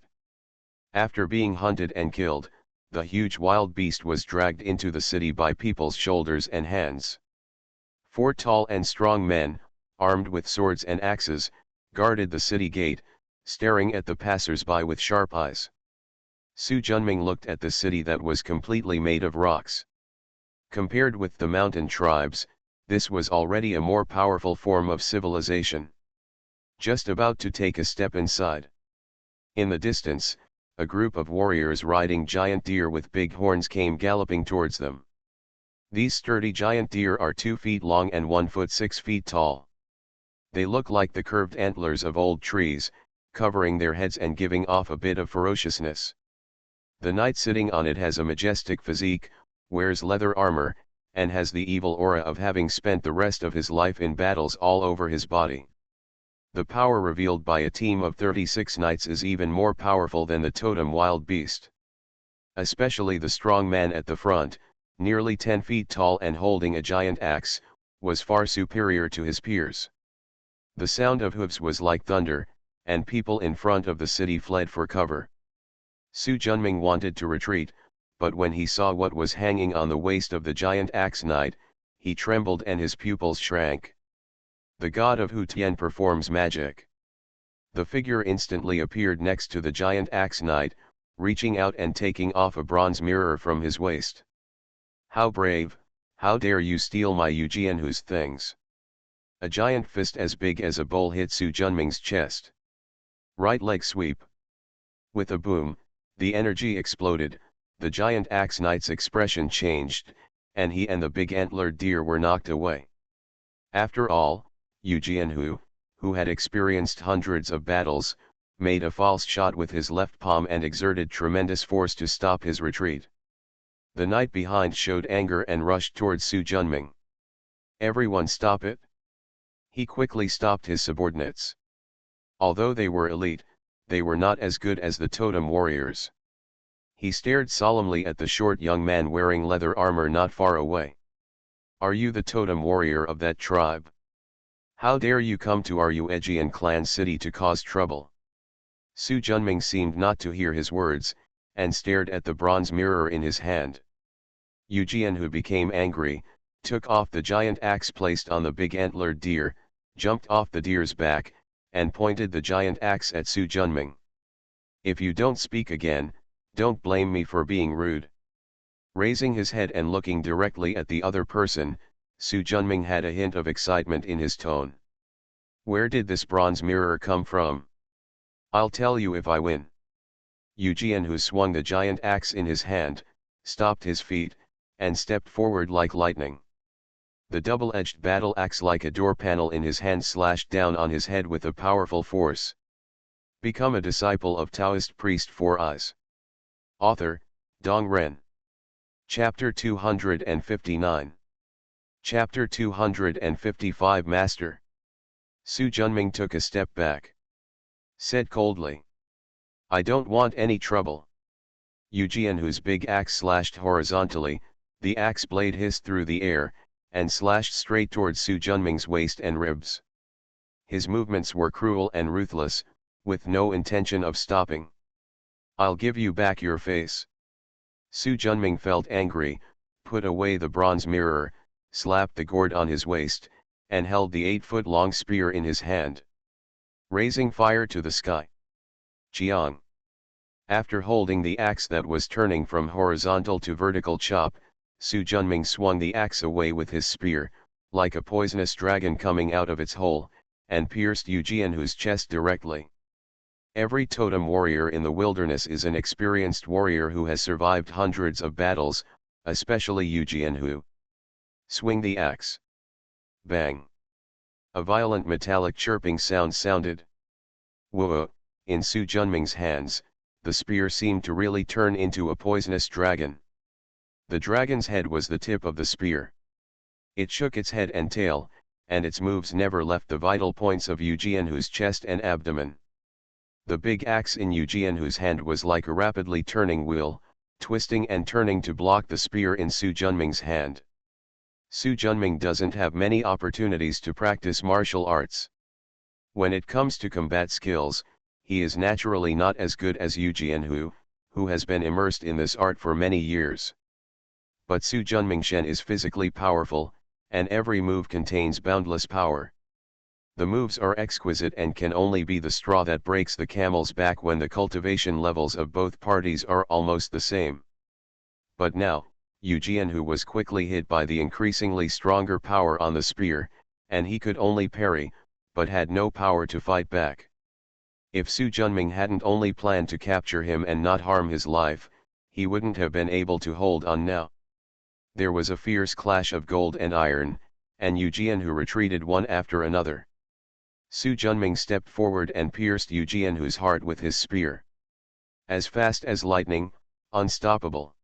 After being hunted and killed, the huge wild beast was dragged into the city by people's shoulders and hands. 4 tall and strong men, armed with swords and axes, guarded the city gate, staring at the passers-by with sharp eyes. Su Junming looked at the city that was completely made of rocks. Compared with the mountain tribes, this was already a more powerful form of civilization. Just about to take a step inside. In the distance, a group of warriors riding giant deer with big horns came galloping towards them. These sturdy giant deer are 2 feet long and 1 foot 6 feet tall. They look like the curved antlers of old trees, covering their heads and giving off a bit of ferociousness. The knight sitting on it has a majestic physique, wears leather armor, and has the evil aura of having spent the rest of his life in battles all over his body. The power revealed by a team of 36 knights is even more powerful than the totem wild beast. Especially the strong man at the front, nearly 10 feet tall and holding a giant axe, was far superior to his peers. The sound of hooves was like thunder, and people in front of the city fled for cover. Su Junming wanted to retreat, but when he saw what was hanging on the waist of the giant axe knight, he trembled and his pupils shrank. The god of Hu Tian performs magic. The figure instantly appeared next to the giant axe knight, reaching out and taking off a bronze mirror from his waist. How brave, how dare you steal my Yu Jianhu's things? A giant fist as big as a bowl hit Su Junming's chest. Right leg sweep. With a boom, the energy exploded, the giant axe knight's expression changed, and he and the big antlered deer were knocked away. After all, Yu Jianhu, who had experienced hundreds of battles, made a false shot with his left palm and exerted tremendous force to stop his retreat. The knight behind showed anger and rushed towards Su Junming. Everyone stop it! He quickly stopped his subordinates. Although they were elite, they were not as good as the totem warriors. He stared solemnly at the short young man wearing leather armor not far away. Are you the totem warrior of that tribe? How dare you come to our Yuejian clan city to cause trouble? Su Junming seemed not to hear his words, and stared at the bronze mirror in his hand. Yu Jianhu became angry, took off the giant axe placed on the big antlered deer, jumped off the deer's back, and pointed the giant axe at Su Junming. If you don't speak again, don't blame me for being rude. Raising his head and looking directly at the other person, Su Junming had a hint of excitement in his tone. Where did this bronze mirror come from? I'll tell you if I win. Yu Jianhu swung the giant axe in his hand, stopped his feet, and stepped forward like lightning. The double-edged battle axe like a door panel in his hand slashed down on his head with a powerful force. Become a disciple of Taoist priest Four Eyes. Author, Dong Ren. Chapter 259. Chapter 255 Master. Su Junming took a step back. Said coldly. I don't want any trouble. Yu Jianhu's big axe slashed horizontally, the axe blade hissed through the air, and slashed straight towards Su Junming's waist and ribs. His movements were cruel and ruthless, with no intention of stopping. I'll give you back your face. Su Junming felt angry, put away the bronze mirror, slapped the gourd on his waist, and held the 8-foot-long spear in his hand. Raising fire to the sky. Jiang. After holding the axe that was turning from horizontal to vertical chop, Su Junming swung the axe away with his spear, like a poisonous dragon coming out of its hole, and pierced Yu Jianhu's chest directly. Every totem warrior in the wilderness is an experienced warrior who has survived hundreds of battles, especially Yujian who swing the axe. Bang! A violent metallic chirping sound sounded. Whoa! In Su Junming's hands, the spear seemed to really turn into a poisonous dragon. The dragon's head was the tip of the spear. It shook its head and tail, and its moves never left the vital points of Yu Jianhu's chest and abdomen. The big axe in Yu Jianhu's hand was like a rapidly turning wheel, twisting and turning to block the spear in Su Junming's hand. Su Junming doesn't have many opportunities to practice martial arts. When it comes to combat skills, he is naturally not as good as Yu Jianhu, who has been immersed in this art for many years. But Su Junming Shen is physically powerful, and every move contains boundless power. The moves are exquisite and can only be the straw that breaks the camel's back when the cultivation levels of both parties are almost the same. But now, Yu Jianhu was quickly hit by the increasingly stronger power on the spear, and he could only parry, but had no power to fight back. If Su Junming hadn't only planned to capture him and not harm his life, he wouldn't have been able to hold on now. There was a fierce clash of gold and iron, and Yu Jianhu retreated one after another. Su Junming stepped forward and pierced Yu Jianhu's heart with his spear. As fast as lightning, unstoppable.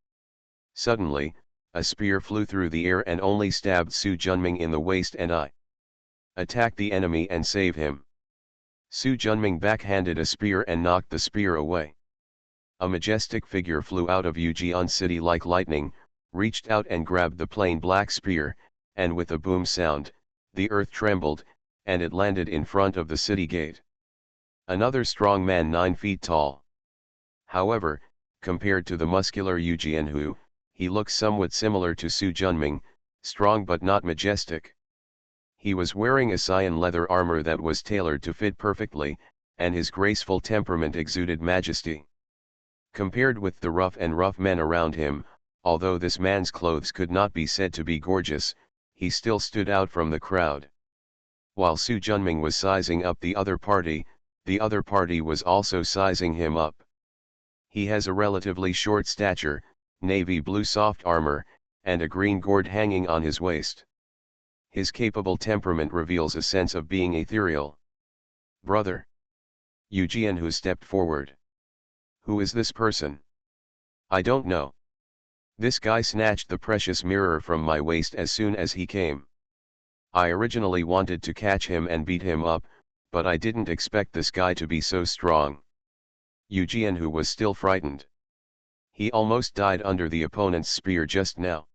Suddenly, a spear flew through the air and only stabbed Su Junming in the waist and eye. Attack the enemy and save him. Su Junming backhanded a spear and knocked the spear away. A majestic figure flew out of Yujian City like lightning, reached out and grabbed the plain black spear, and with a boom sound, the earth trembled, and it landed in front of the city gate. Another strong man 9 feet tall. However, compared to the muscular Yu Jianhu, he looks somewhat similar to Su Junming, strong but not majestic. He was wearing a cyan leather armor that was tailored to fit perfectly, and his graceful temperament exuded majesty. Compared with the rough men around him, although this man's clothes could not be said to be gorgeous, he still stood out from the crowd. While Su Junming was sizing up the other party was also sizing him up. He has a relatively short stature, navy blue soft armor, and a green gourd hanging on his waist. His capable temperament reveals a sense of being ethereal. Brother. Yu Jianhu stepped forward. Who is this person? I don't know. This guy snatched the precious mirror from my waist as soon as he came. I originally wanted to catch him and beat him up, but I didn't expect this guy to be so strong. Yu Jianhu was still frightened. He almost died under the opponent's spear just now.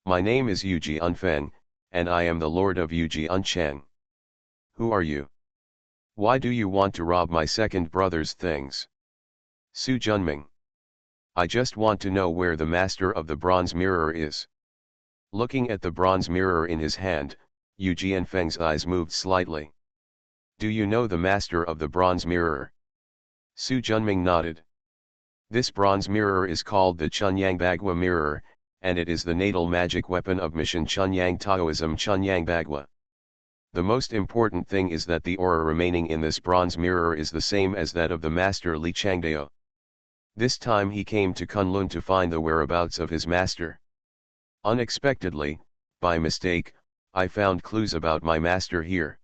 My name is Yu Jianfeng, and I am the Lord of Yu Jiancheng. Who are you? Why do you want to rob my second brother's things? Su Junming. I just want to know where the master of the bronze mirror is. Looking at the bronze mirror in his hand, Yu Jianfeng's eyes moved slightly. Do you know the master of the bronze mirror? Su Junming nodded. This bronze mirror is called the Chunyang Bagua mirror, and it is the natal magic weapon of Mission Chunyang Taoism Chunyang Bagua. The most important thing is that the aura remaining in this bronze mirror is the same as that of the master Li Changdao. This time he came to Kunlun to find the whereabouts of his master. Unexpectedly, by mistake, I found clues about my master here.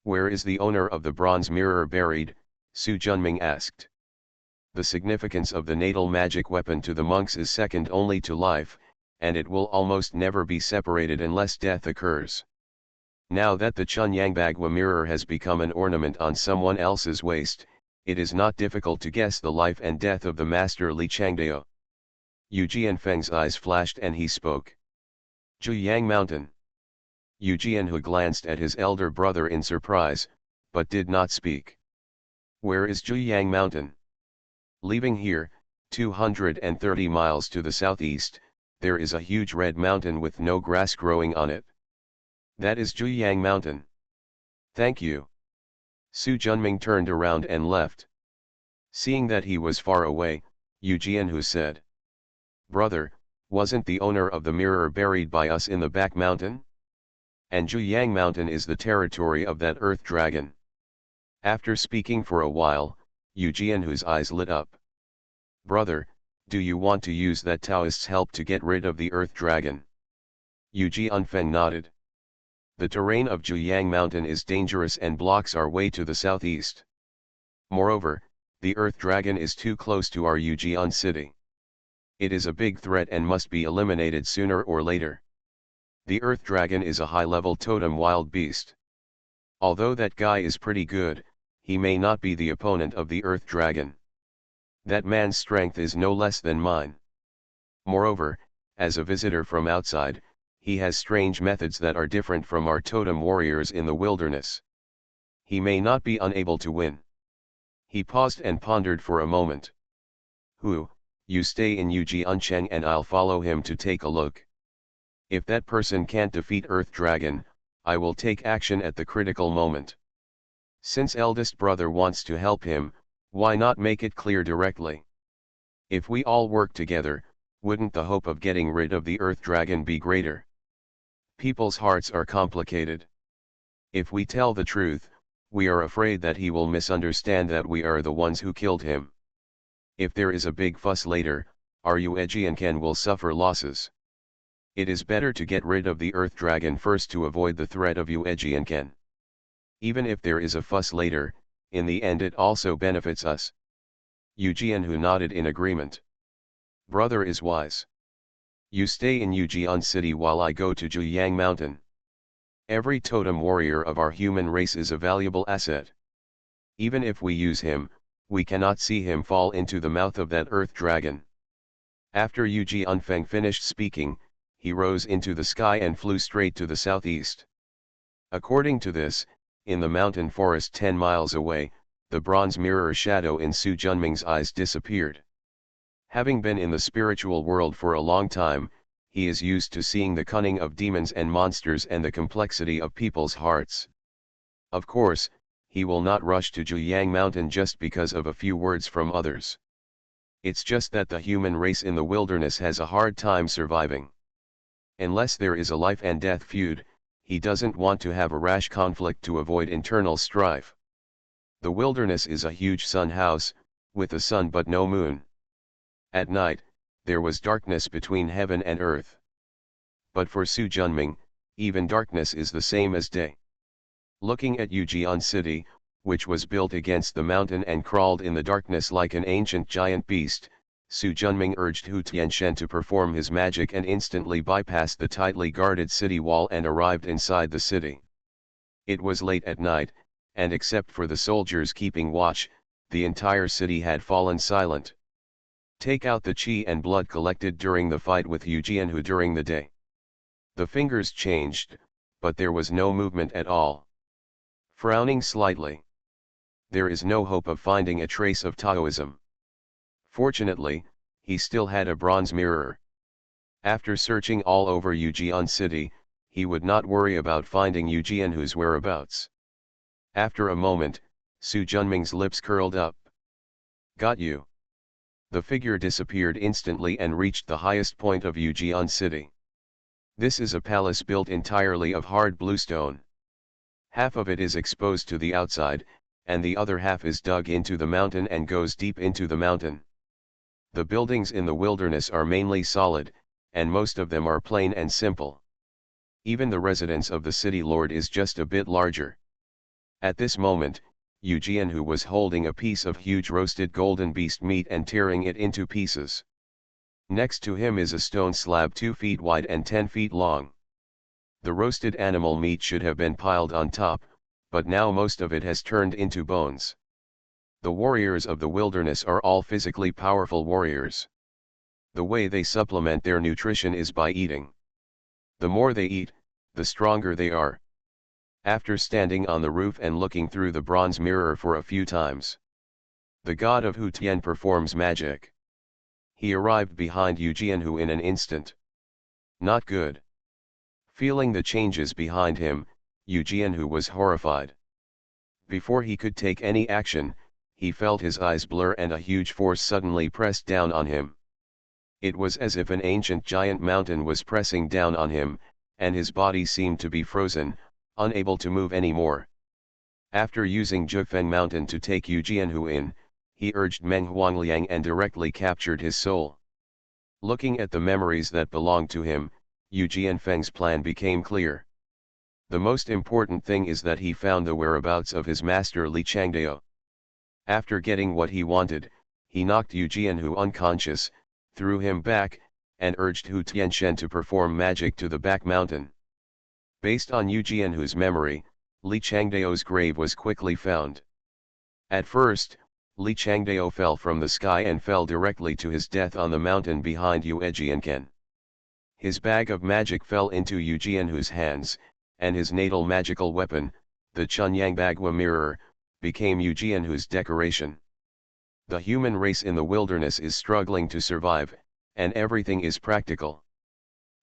Where is the owner of the bronze mirror buried? Su Junming asked. The significance of the natal magic weapon to the monks is second only to life, and it will almost never be separated unless death occurs. Now that the Chunyang Bagua mirror has become an ornament on someone else's waist, it is not difficult to guess the life and death of the master Li Changdao. Yu Jianfeng's eyes flashed and he spoke. Zhuyang Mountain. Yu Jianhu glanced at his elder brother in surprise, but did not speak. Where is Zhuyang Mountain? Leaving here, 230 miles to the southeast, there is a huge red mountain with no grass growing on it. That is Zhuyang Mountain. Thank you. Su Junming turned around and left. Seeing that he was far away, Yu Jianhu said. Brother, wasn't the owner of the mirror buried by us in the back mountain? And Zhuyang Mountain is the territory of that earth dragon. After speaking for a while, Yu Jianhu's eyes lit up. Brother, do you want to use that Taoist's help to get rid of the Earth Dragon? Yu Jianfeng nodded. The terrain of Juyang Mountain is dangerous and blocks our way to the southeast. Moreover, the Earth Dragon is too close to our Yujian city. It is a big threat and must be eliminated sooner or later. The Earth Dragon is a high-level totem wild beast. Although that guy is pretty good, he may not be the opponent of the Earth Dragon. That man's strength is no less than mine. Moreover, as a visitor from outside, he has strange methods that are different from our totem warriors in the wilderness. He may not be unable to win. He paused and pondered for a moment. You stay in Yujiancheng and I'll follow him to take a look. If that person can't defeat Earth Dragon, I will take action at the critical moment. Since eldest brother wants to help him, why not make it clear directly? If we all work together, wouldn't the hope of getting rid of the Earth Dragon be greater? People's hearts are complicated. If we tell the truth, we are afraid that he will misunderstand that we are the ones who killed him. If there is a big fuss later, our Yuejianken will suffer losses. It is better to get rid of the Earth Dragon first to avoid the threat of Yuejianken. Even if there is a fuss later, in the end it also benefits us. Yu Jianhu nodded in agreement. Brother is wise. You stay in Yujian city while I go to Juyang Mountain. Every totem warrior of our human race is a valuable asset. Even if we use him, we cannot see him fall into the mouth of that Earth Dragon. After Yu Jianfeng finished speaking, he rose into the sky and flew straight to the southeast. According to this, in the mountain forest 10 miles away, the bronze mirror shadow in Su Junming's eyes disappeared. Having been in the spiritual world for a long time, he is used to seeing the cunning of demons and monsters and the complexity of people's hearts. Of course, he will not rush to Juyang Mountain just because of a few words from others. It's just that the human race in the wilderness has a hard time surviving. Unless there is a life and death feud, he doesn't want to have a rash conflict to avoid internal strife. The wilderness is a huge sun house, with a sun but no moon. At night, there was darkness between heaven and earth. But for Su Junming, even darkness is the same as day. Looking at Yujian city, which was built against the mountain and crawled in the darkness like an ancient giant beast, Su Junming urged Hu Tianshen to perform his magic and instantly bypassed the tightly guarded city wall and arrived inside the city. It was late at night, and except for the soldiers keeping watch, the entire city had fallen silent. Take out the qi and blood collected during the fight with Yu Jianhu during the day. The fingers changed, but there was no movement at all. Frowning slightly. There is no hope of finding a trace of Taoism. Fortunately, he still had a bronze mirror. After searching all over Yujian city, he would not worry about finding Yu Jianhu's whereabouts. After a moment, Su Junming's lips curled up. Got you. The figure disappeared instantly and reached the highest point of Yujian city. This is a palace built entirely of hard bluestone. Half of it is exposed to the outside, and the other half is dug into the mountain and goes deep into the mountain. The buildings in the wilderness are mainly solid, and most of them are plain and simple. Even the residence of the city lord is just a bit larger. At this moment, Yu Jianhu was holding a piece of huge roasted golden beast meat and tearing it into pieces. Next to him is a stone slab 2 feet wide and 10 feet long. The roasted animal meat should have been piled on top, but now most of it has turned into bones. The warriors of the wilderness are all physically powerful warriors. The way they supplement their nutrition is by eating. The more they eat, the stronger they are. After standing on the roof and looking through the bronze mirror for a few times, the god of Hu Tian performs magic. He arrived behind Yu Jianhu in an instant. Not good. Feeling the changes behind him, Yu Jianhu was horrified. Before he could take any action, he felt his eyes blur and a huge force suddenly pressed down on him. It was as if an ancient giant mountain was pressing down on him, and his body seemed to be frozen, unable to move anymore. After using Jufeng Mountain to take Yu Jianhu in, he urged Meng Huangliang and directly captured his soul. Looking at the memories that belonged to him, Yu Jianfeng's plan became clear. The most important thing is that he found the whereabouts of his master Li Changdao. After getting what he wanted, he knocked Yu Jianhu unconscious, threw him back, and urged Hu Tianxian to perform magic to the back mountain. Based on Yu Jianhu's memory, Li Changdao's grave was quickly found. At first, Li Changdao fell from the sky and fell directly to his death on the mountain behind Yu Ejianken. His bag of magic fell into Yu Jianhu's hands, and his natal magical weapon, the Chunyang Bagua mirror, became Yu Jianhu's decoration. The human race in the wilderness is struggling to survive, and everything is practical.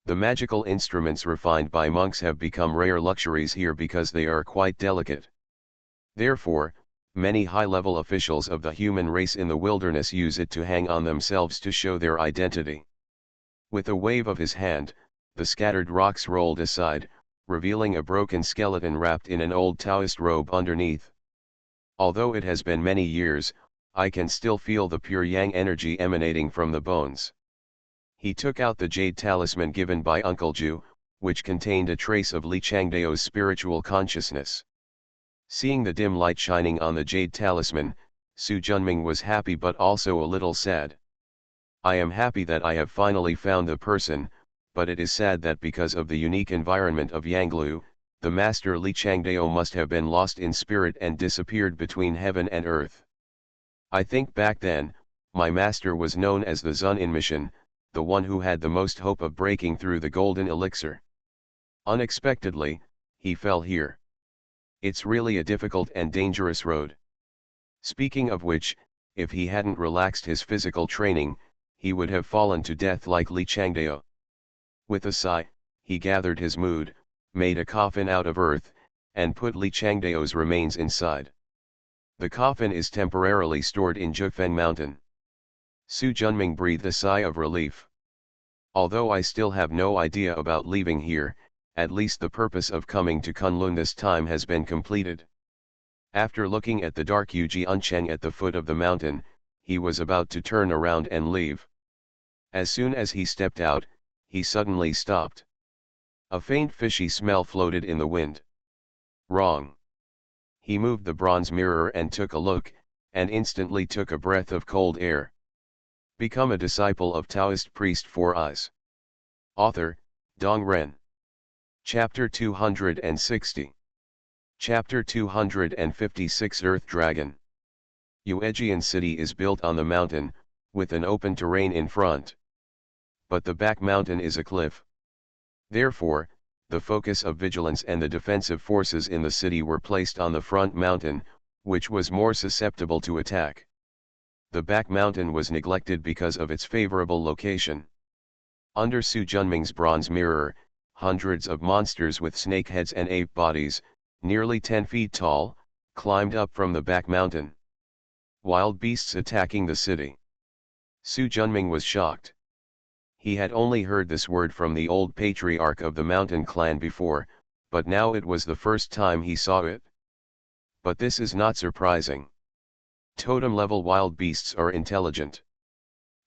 The magical instruments refined by monks have become rare luxuries here because they are quite delicate. Therefore, many high-level officials of the human race in the wilderness use it to hang on themselves to show their identity. With a wave of his hand, the scattered rocks rolled aside, revealing a broken skeleton wrapped in an old Taoist robe underneath. Although it has been many years, I can still feel the pure yang energy emanating from the bones. He took out the jade talisman given by Uncle Ju, which contained a trace of Li Changdao's spiritual consciousness. Seeing the dim light shining on the jade talisman, Su Junming was happy but also a little sad. I am happy that I have finally found the person, but it is sad that because of the unique environment of Yanglu, the master Li Changdao must have been lost in spirit and disappeared between heaven and earth. I think back then, my master was known as the Zun in Mission, the one who had the most hope of breaking through the golden elixir. Unexpectedly, he fell here. It's really a difficult and dangerous road. Speaking of which, if he hadn't relaxed his physical training, he would have fallen to death like Li Changdao. With a sigh, he gathered his mood, made a coffin out of earth, and put Li Changdao's remains inside. The coffin is temporarily stored in Jufeng Mountain. Su Junming breathed a sigh of relief. Although I still have no idea about leaving here, at least the purpose of coming to Kunlun this time has been completed. After looking at the dark Yu Jiancheng at the foot of the mountain, he was about to turn around and leave. As soon as he stepped out, he suddenly stopped. A faint fishy smell floated in the wind. Wrong. He moved the bronze mirror and took a look, and instantly took a breath of cold air. Become a disciple of Taoist priest 4 Eyes. Author, Dong Ren. Chapter 260. Chapter 256 Earth Dragon. Yuejian City is built on the mountain, with an open terrain in front. But the back mountain is a cliff. Therefore, the focus of vigilance and the defensive forces in the city were placed on the front mountain, which was more susceptible to attack. The back mountain was neglected because of its favorable location. Under Su Junming's bronze mirror, hundreds of monsters with snake heads and ape bodies, nearly 10 feet tall, climbed up from the back mountain. Wild beasts attacking the city. Su Junming was shocked. He had only heard this word from the old patriarch of the mountain clan before, but now it was the first time he saw it. But this is not surprising. Totem-level wild beasts are intelligent.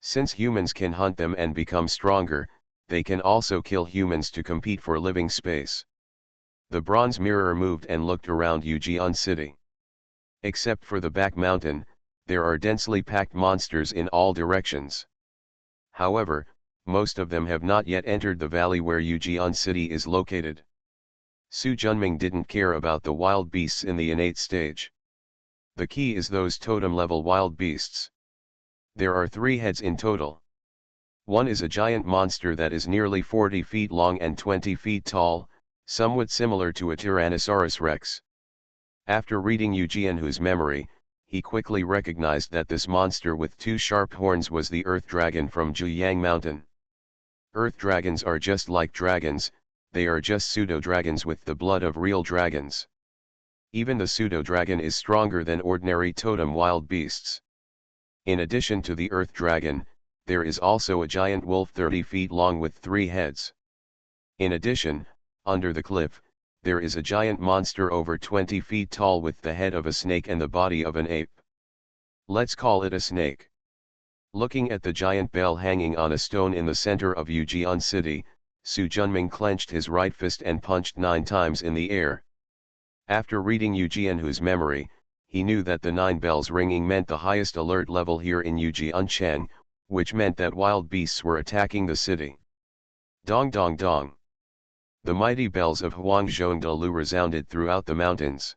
Since humans can hunt them and become stronger, they can also kill humans to compete for living space. The bronze mirror moved and looked around Yujian City. Except for the back mountain, there are densely packed monsters in all directions. However, most of them have not yet entered the valley where Yujian City is located. Su Junming didn't care about the wild beasts in the innate stage. The key is those totem-level wild beasts. There are 3 heads in total. One is a giant monster that is nearly 40 feet long and 20 feet tall, somewhat similar to a Tyrannosaurus rex. After reading Yu Jianhu's memory, he quickly recognized that this monster with 2 sharp horns was the Earth Dragon from Juyang Mountain. Earth dragons are just like dragons, they are just pseudo-dragons with the blood of real dragons. Even the pseudo-dragon is stronger than ordinary totem wild beasts. In addition to the Earth Dragon, there is also a giant wolf 30 feet long with 3 heads. In addition, under the cliff, there is a giant monster over 20 feet tall with the head of a snake and the body of an ape. Let's call it a snake. Looking at the giant bell hanging on a stone in the center of Yujian City, Su Junming clenched his right fist and punched 9 times in the air. After reading Yu Jianhu's memory, he knew that the 9 bells ringing meant the highest alert level here in Yujiancheng, which meant that wild beasts were attacking the city. Dong dong dong. The mighty bells of Huangzhongdalu resounded throughout the mountains.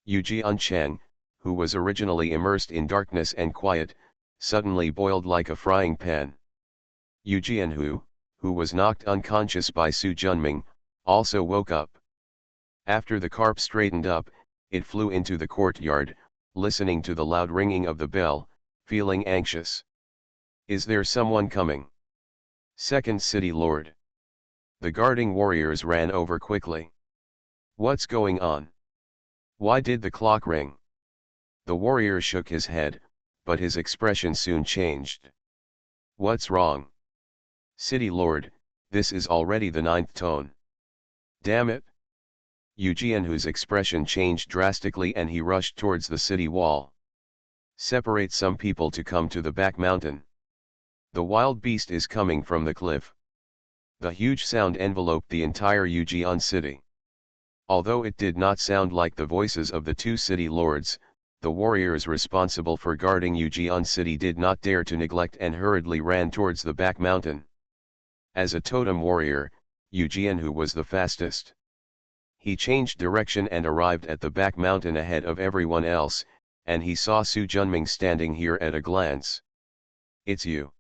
Yu Jiancheng, who was originally immersed in darkness and quiet, suddenly boiled like a frying pan. Yu Jianhu, who was knocked unconscious by Su Junming, also woke up. After the carp straightened up, it flew into the courtyard, listening to the loud ringing of the bell, feeling anxious. Is there someone coming? Second City Lord. The guarding warriors ran over quickly. What's going on? Why did the clock ring? The warrior shook his head, but his expression soon changed. What's wrong? City Lord, this is already the 9th tone. Damn it! Yu Jianhu's expression changed drastically and he rushed towards the city wall. Separate some people to come to the back mountain. The wild beast is coming from the cliff. The huge sound enveloped the entire Yujian city. Although it did not sound like the voices of the 2 city lords, the warriors responsible for guarding Yujian city did not dare to neglect and hurriedly ran towards the back mountain. As a totem warrior, Yu Jianhu was the fastest. He changed direction and arrived at the back mountain ahead of everyone else, and he saw Su Junming standing here at a glance. It's you.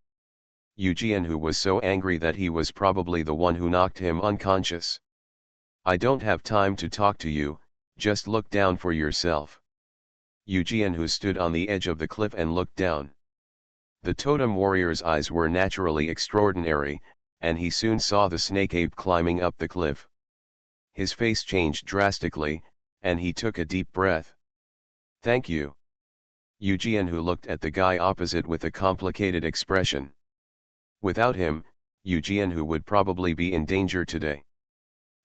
Yu Jianhu was so angry that he was probably the one who knocked him unconscious. I don't have time to talk to you, just look down for yourself. Yu Jianhu stood on the edge of the cliff and looked down. The totem warrior's eyes were naturally extraordinary, and he soon saw the snake ape climbing up the cliff. His face changed drastically, and he took a deep breath. Thank you. Yu Jianhu looked at the guy opposite with a complicated expression. Without him, Yu Jianhu would probably be in danger today.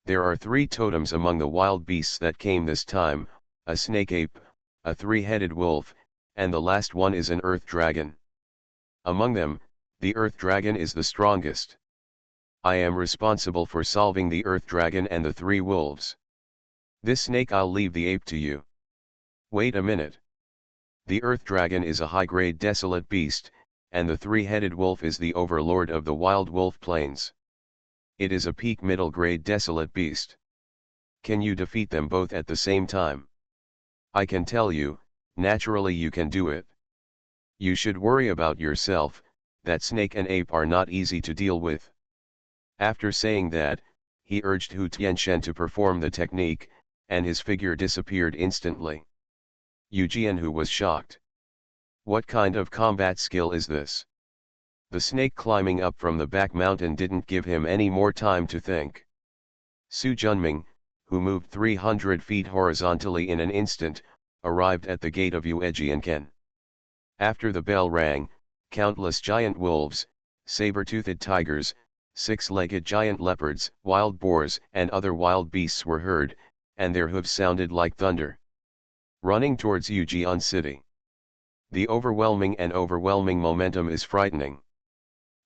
There are 3 totems among the wild beasts that came this time, a snake ape, a 3-headed wolf, and the last one is an earth dragon. Among them, the earth dragon is the strongest. I am responsible for solving the earth dragon and the 3 wolves. This snake I'll leave the ape to you. Wait a minute. The earth dragon is a high-grade desolate beast, and the 3-headed wolf is the overlord of the wild wolf plains. It is a peak middle-grade desolate beast. Can you defeat them both at the same time? I can tell you, naturally you can do it. You should worry about yourself, that snake and ape are not easy to deal with. After saying that, he urged Hu Tianshen to perform the technique, and his figure disappeared instantly. Yu Jianhu was shocked. What kind of combat skill is this? The snake climbing up from the back mountain didn't give him any more time to think. Su Junming, who moved 300 feet horizontally in an instant, arrived at the gate of Yuejianken. After the bell rang, countless giant wolves, saber-toothed tigers, 6-legged giant leopards, wild boars and other wild beasts were heard, and their hooves sounded like thunder. Running towards Yujian city. The overwhelming momentum is frightening.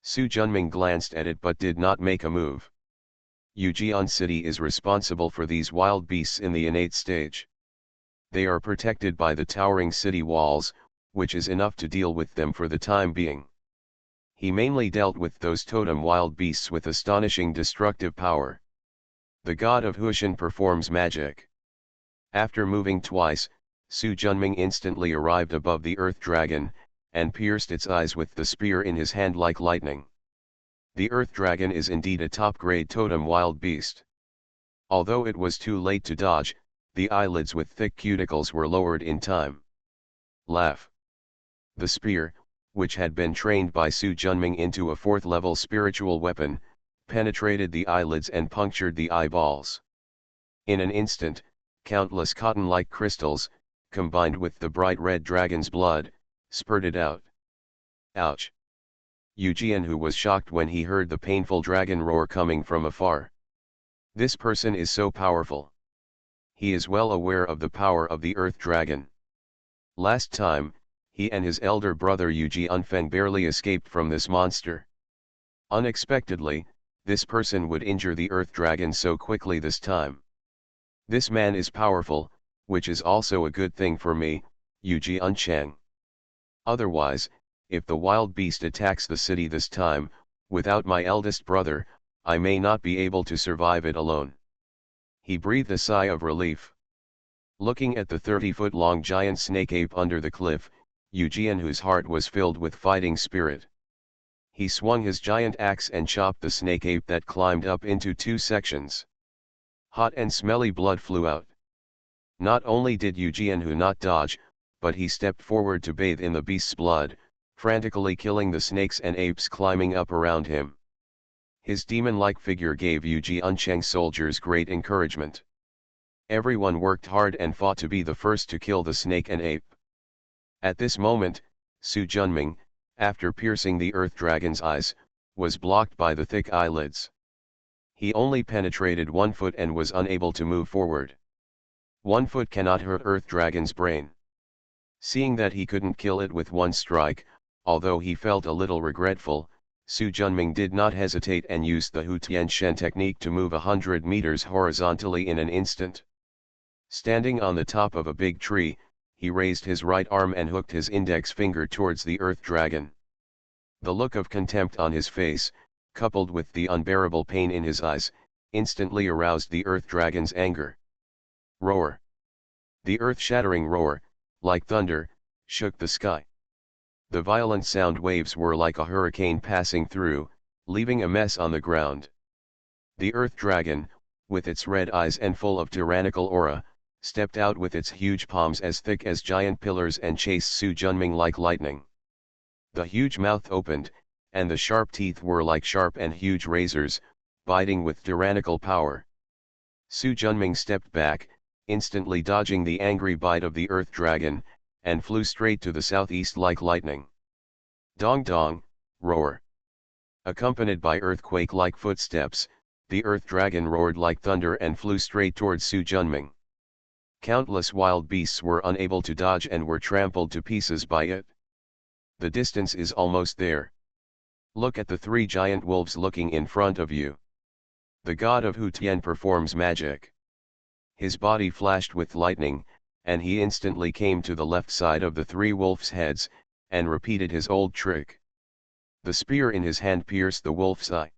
Su Junming glanced at it but did not make a move. Yujian city is responsible for these wild beasts in the innate stage. They are protected by the towering city walls, which is enough to deal with them for the time being. He mainly dealt with those totem wild beasts with astonishing destructive power. The god of Hushan performs magic. After moving twice, Su Junming instantly arrived above the earth dragon, and pierced its eyes with the spear in his hand like lightning. The earth dragon is indeed a top-grade totem wild beast. Although it was too late to dodge, the eyelids with thick cuticles were lowered in time. Laugh. The spear, which had been trained by Su Junming into a 4th-level spiritual weapon, penetrated the eyelids and punctured the eyeballs. In an instant, countless cotton-like crystals, combined with the bright red dragon's blood, spurted out. Ouch! Yu Jianhu was shocked when he heard the painful dragon roar coming from afar. This person is so powerful. He is well aware of the power of the earth dragon. Last time, he and his elder brother Yu Jianfeng barely escaped from this monster. Unexpectedly, this person would injure the earth dragon so quickly this time. This man is powerful, which is also a good thing for me, Yu Jiancheng. Otherwise, if the wild beast attacks the city this time, without my eldest brother, I may not be able to survive it alone. He breathed a sigh of relief. Looking at the 30-foot-long giant snake ape under the cliff, Yu Jian, whose heart was filled with fighting spirit. He swung his giant axe and chopped the snake ape that climbed up into two sections. Hot and smelly blood flew out. Not only did Yu Jianhu not dodge, but he stepped forward to bathe in the beast's blood, frantically killing the snakes and apes climbing up around him. His demon-like figure gave Yu Jiancheng's soldiers great encouragement. Everyone worked hard and fought to be the first to kill the snake and ape. At this moment, Su Junming, after piercing the earth dragon's eyes, was blocked by the thick eyelids. He only penetrated 1 foot and was unable to move forward. 1 foot cannot hurt earth dragon's brain. Seeing that he couldn't kill it with one strike, although he felt a little regretful, Su Junming did not hesitate and used the Hu Tian technique to move 100 meters horizontally in an instant. Standing on the top of a big tree, he raised his right arm and hooked his index finger towards the earth dragon. The look of contempt on his face, coupled with the unbearable pain in his eyes, instantly aroused the earth dragon's anger. Roar! The earth-shattering roar, like thunder, shook the sky. The violent sound waves were like a hurricane passing through, leaving a mess on the ground. The earth dragon, with its red eyes and full of tyrannical aura, stepped out with its huge palms as thick as giant pillars and chased Su Junming like lightning. The huge mouth opened, and the sharp teeth were like sharp and huge razors, biting with tyrannical power. Su Junming stepped back, instantly dodging the angry bite of the earth dragon, and flew straight to the southeast like lightning. Dong dong, roar. Accompanied by earthquake-like footsteps, the earth dragon roared like thunder and flew straight towards Su Junming. Countless wild beasts were unable to dodge and were trampled to pieces by it. The distance is almost there. Look at the 3 giant wolves looking in front of you. The god of Hu Tian performs magic. His body flashed with lightning, and he instantly came to the left side of the 3 wolves' heads, and repeated his old trick. The spear in his hand pierced the wolf's eye.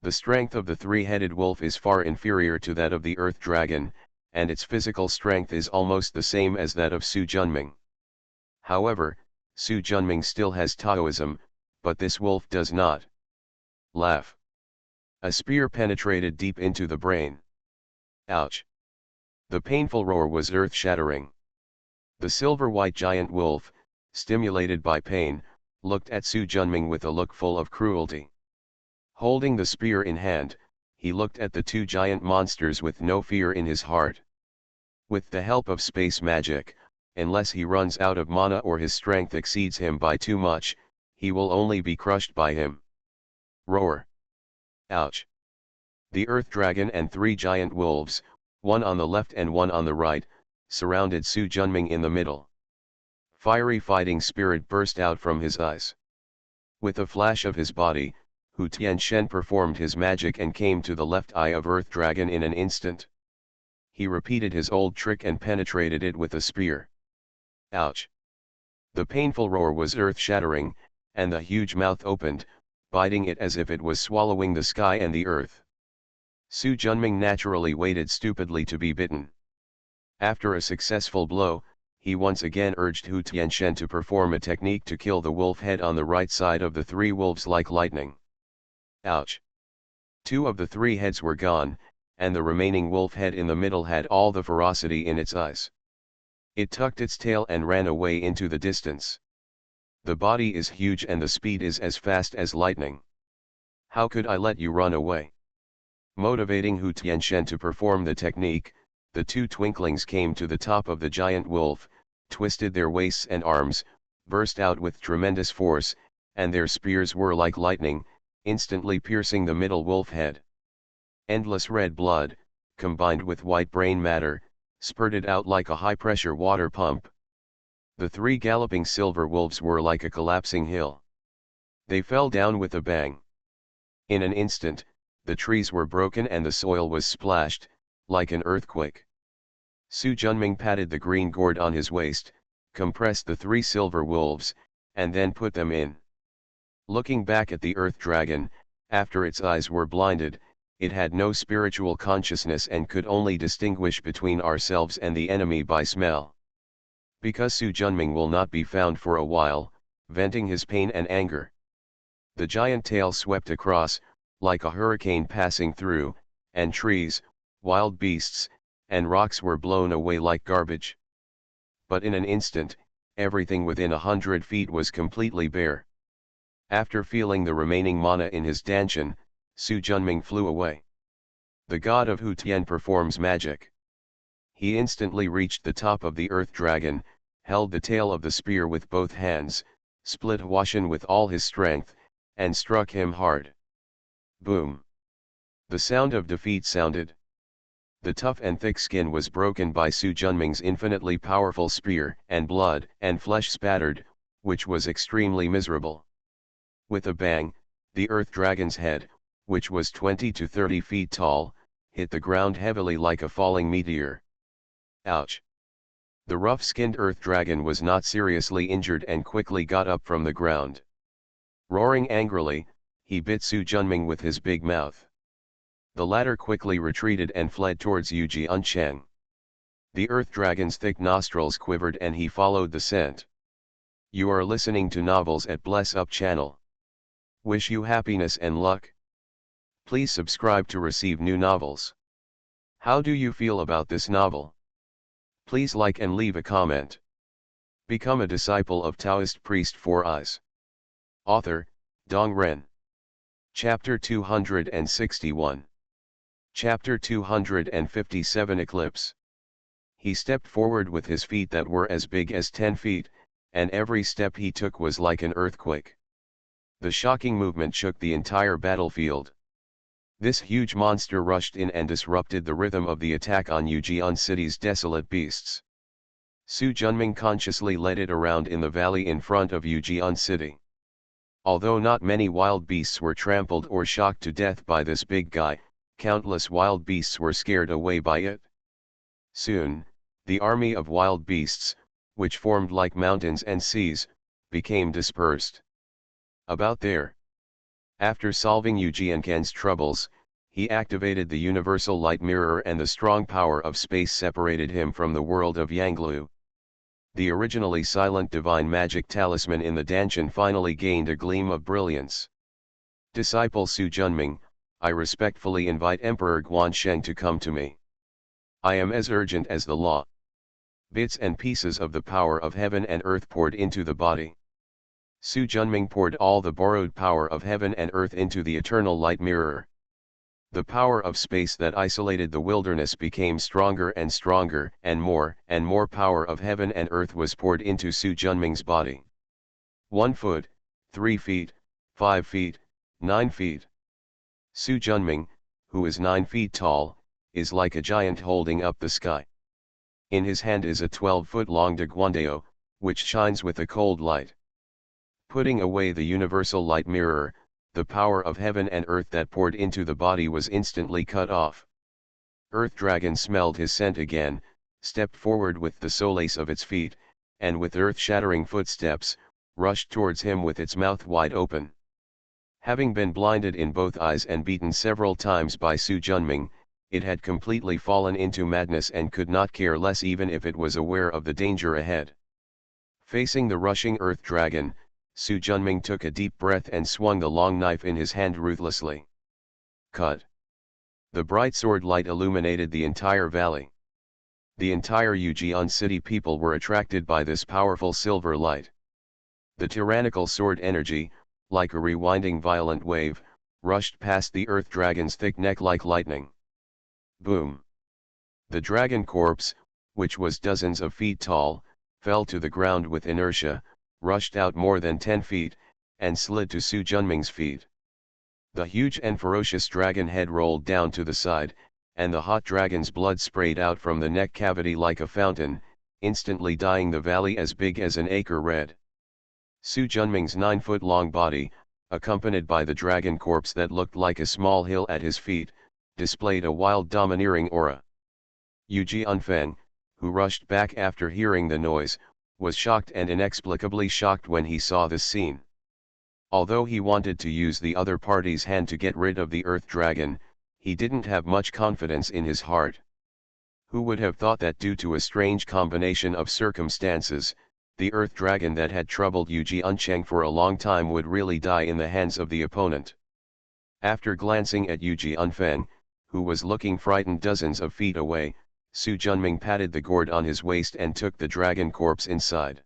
The strength of the 3-headed wolf is far inferior to that of the earth dragon, and its physical strength is almost the same as that of Su Junming. However, Su Junming still has Taoism, but this wolf does not. Laugh. A spear penetrated deep into the brain. Ouch. The painful roar was earth-shattering. The silver-white giant wolf, stimulated by pain, looked at Su Junming with a look full of cruelty. Holding the spear in hand, he looked at the 2 giant monsters with no fear in his heart. With the help of space magic, unless he runs out of mana or his strength exceeds him by too much, he will only be crushed by him. Roar! Ouch! The earth dragon and 3 giant wolves, one on the left and one on the right, surrounded Su Junming in the middle. Fiery fighting spirit burst out from his eyes. With a flash of his body, Hu Tianchen performed his magic and came to the left eye of earth dragon in an instant. He repeated his old trick and penetrated it with a spear. Ouch! The painful roar was earth-shattering, and the huge mouth opened, biting it as if it was swallowing the sky and the earth. Su Junming naturally waited stupidly to be bitten. After a successful blow, he once again urged Hu Tianchen to perform a technique to kill the wolf head on the right side of the 3 wolves like lightning. Ouch! 2 of the 3 heads were gone, and the remaining wolf head in the middle had all the ferocity in its eyes. It tucked its tail and ran away into the distance. The body is huge and the speed is as fast as lightning. How could I let you run away? Motivating Hu Tianchen to perform the technique, the 2 twinklings came to the top of the giant wolf, twisted their waists and arms, burst out with tremendous force, and their spears were like lightning, instantly piercing the middle wolf head. Endless red blood, combined with white brain matter, spurted out like a high-pressure water pump. The three galloping silver wolves were like a collapsing hill. They fell down with a bang. In an instant, the trees were broken and the soil was splashed, like an earthquake. Su Junming patted the green gourd on his waist, compressed the three silver wolves, and then put them in. Looking back at the earth dragon, after its eyes were blinded, it had no spiritual consciousness and could only distinguish between ourselves and the enemy by smell. Because Su Junming will not be found for a while, venting his pain and anger. The giant tail swept across, like a hurricane passing through, and trees, wild beasts, and rocks were blown away like garbage. But in an instant, everything within 100 feet was completely bare. After feeling the remaining mana in his dantian, Su Junming flew away. The god of Hu Tian performs magic. He instantly reached the top of the earth dragon, held the tail of the spear with both hands, split Huashan with all his strength, and struck him hard. Boom! The sound of defeat sounded. The tough and thick skin was broken by Su Junming's infinitely powerful spear, and blood and flesh spattered, which was extremely miserable. With a bang, the earth dragon's head, which was 20 to 30 feet tall, hit the ground heavily like a falling meteor. Ouch! The rough-skinned earth dragon was not seriously injured and quickly got up from the ground. Roaring angrily, he bit Su Junming with his big mouth. The latter quickly retreated and fled towards Yu Jiancheng. The earth dragon's thick nostrils quivered and he followed the scent. You are listening to Novels at Bless Up channel. Wish you happiness and luck. Please subscribe to receive new novels. How do you feel about this novel? Please like and leave a comment. Become a disciple of Taoist priest 4 Eyes. Author, Dong Ren. Chapter 261. Chapter 257 Eclipse. He stepped forward with his feet that were as big as 10 feet, and every step he took was like an earthquake. The shocking movement shook the entire battlefield. This huge monster rushed in and disrupted the rhythm of the attack on Yujian City's desolate beasts. Su Junming consciously led it around in the valley in front of Yujian City. Although not many wild beasts were trampled or shocked to death by this big guy, countless wild beasts were scared away by it. Soon, the army of wild beasts, which formed like mountains and seas, became dispersed. About there. After solving Yu Jianquan's troubles, he activated the universal light mirror and the strong power of space separated him from the world of Yanglu. The originally silent divine magic talisman in the dantian finally gained a gleam of brilliance. Disciple Su Junming, I respectfully invite Emperor Guansheng to come to me. I am as urgent as the law. Bits and pieces of the power of heaven and earth poured into the body. Su Junming poured all the borrowed power of heaven and earth into the eternal light mirror. The power of space that isolated the wilderness became stronger and stronger, and more power of heaven and earth was poured into Su Junming's body. 1 foot, 3 feet, 5 feet, 9 feet. Su Junming, who is 9 feet tall, is like a giant holding up the sky. In his hand is a 12-foot-long daguandao, which shines with a cold light. Putting away the universal light mirror, the power of heaven and earth that poured into the body was instantly cut off. Earth Dragon smelled his scent again, stepped forward with the solace of its feet, and with earth-shattering footsteps, rushed towards him with its mouth wide open. Having been blinded in both eyes and beaten several times by Su Junming, it had completely fallen into madness and could not care less even if it was aware of the danger ahead. Facing the rushing Earth Dragon, Su Junming took a deep breath and swung the long knife in his hand ruthlessly. Cut. The bright sword light illuminated the entire valley. The entire Yujian city people were attracted by this powerful silver light. The tyrannical sword energy, like a rewinding violent wave, rushed past the Earth Dragon's thick neck like lightning. Boom! The dragon corpse, which was dozens of feet tall, fell to the ground with inertia, rushed out more than 10 feet, and slid to Su Junming's feet. The huge and ferocious dragon head rolled down to the side, and the hot dragon's blood sprayed out from the neck cavity like a fountain, instantly dyeing the valley as big as an acre red. Su Junming's 9-foot-long body, accompanied by the dragon corpse that looked like a small hill at his feet, displayed a wild domineering aura. Yuji Unfen, who rushed back after hearing the noise, was shocked and inexplicably shocked when he saw this scene. Although he wanted to use the other party's hand to get rid of the Earth Dragon, he didn't have much confidence in his heart. Who would have thought that due to a strange combination of circumstances, the Earth Dragon that had troubled Yuji Uncheng for a long time would really die in the hands of the opponent? After glancing at Yuji Unfen, who was looking frightened dozens of feet away, Su Junming patted the gourd on his waist and took the dragon corpse inside.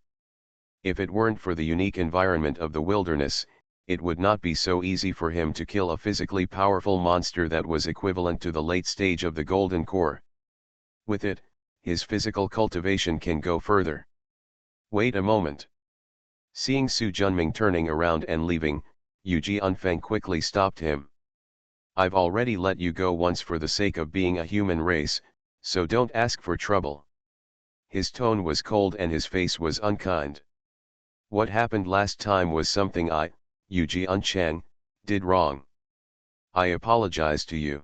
If it weren't for the unique environment of the wilderness, it would not be so easy for him to kill a physically powerful monster that was equivalent to the late stage of the Golden Core. With it, his physical cultivation can go further. Wait a moment. Seeing Su Junming turning around and leaving, Yuji Unfeng quickly stopped him. I've already let you go once for the sake of being a human race, so don't ask for trouble. His tone was cold and his face was unkind. What happened last time was something I, Yuji Uncheng, did wrong. I apologize to you.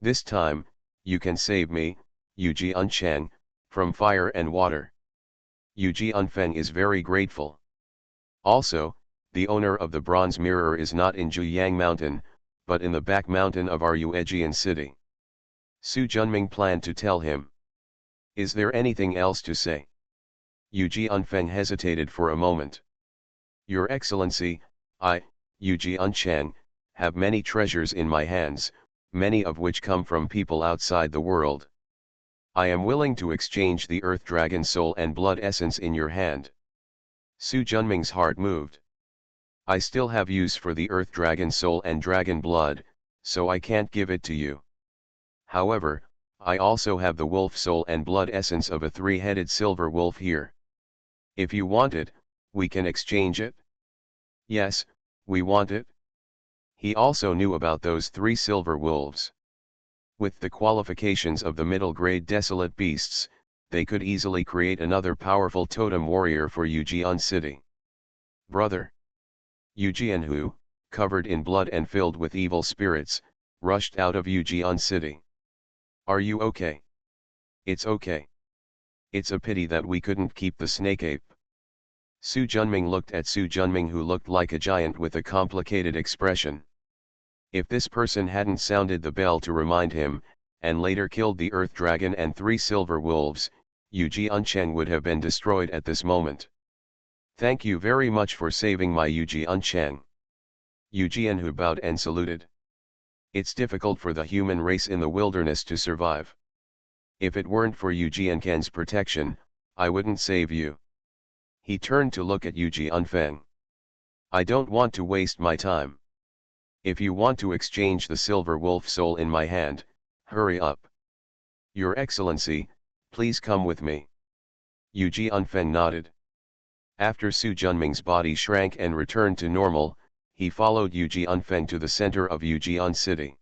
This time, you can save me, Yuji Uncheng, from fire and water. Yuji Unfeng is very grateful. Also, the owner of the bronze mirror is not in Juyang Mountain, but in the back mountain of our Yuejian city. Su Junming planned to tell him. Is there anything else to say? Yuji Unfeng hesitated for a moment. Your Excellency, I, Yuji Uncheng, have many treasures in my hands, many of which come from people outside the world. I am willing to exchange the Earth Dragon soul and blood essence in your hand. Su Junming's heart moved. I still have use for the Earth Dragon soul and dragon blood, so I can't give it to you. However, I also have the wolf soul and blood essence of a 3-headed silver wolf here. If you want it, we can exchange it. Yes, we want it. He also knew about those 3 silver wolves. With the qualifications of the middle-grade desolate beasts, they could easily create another powerful totem warrior for Yujian City. Brother. Yujian, who, covered in blood and filled with evil spirits, rushed out of Yujian City. Are you okay? It's okay. It's a pity that we couldn't keep the snake ape. Su Junming looked at Su Junming, who looked like a giant with a complicated expression. If this person hadn't sounded the bell to remind him, and later killed the Earth Dragon and 3 silver wolves, Yuji Uncheng would have been destroyed at this moment. Thank you very much for saving my Yuji Uncheng. Yuji Enhu bowed and saluted. It's difficult for the human race in the wilderness to survive. If it weren't for Yuji Unken's protection, I wouldn't save you. He turned to look at Yuji Unfeng. I don't want to waste my time. If you want to exchange the silver wolf soul in my hand, hurry up. Your Excellency, please come with me. Yuji Unfeng nodded. After Su Junming's body shrank and returned to normal, he followed Yuji Unfeng to the center of Yujian City.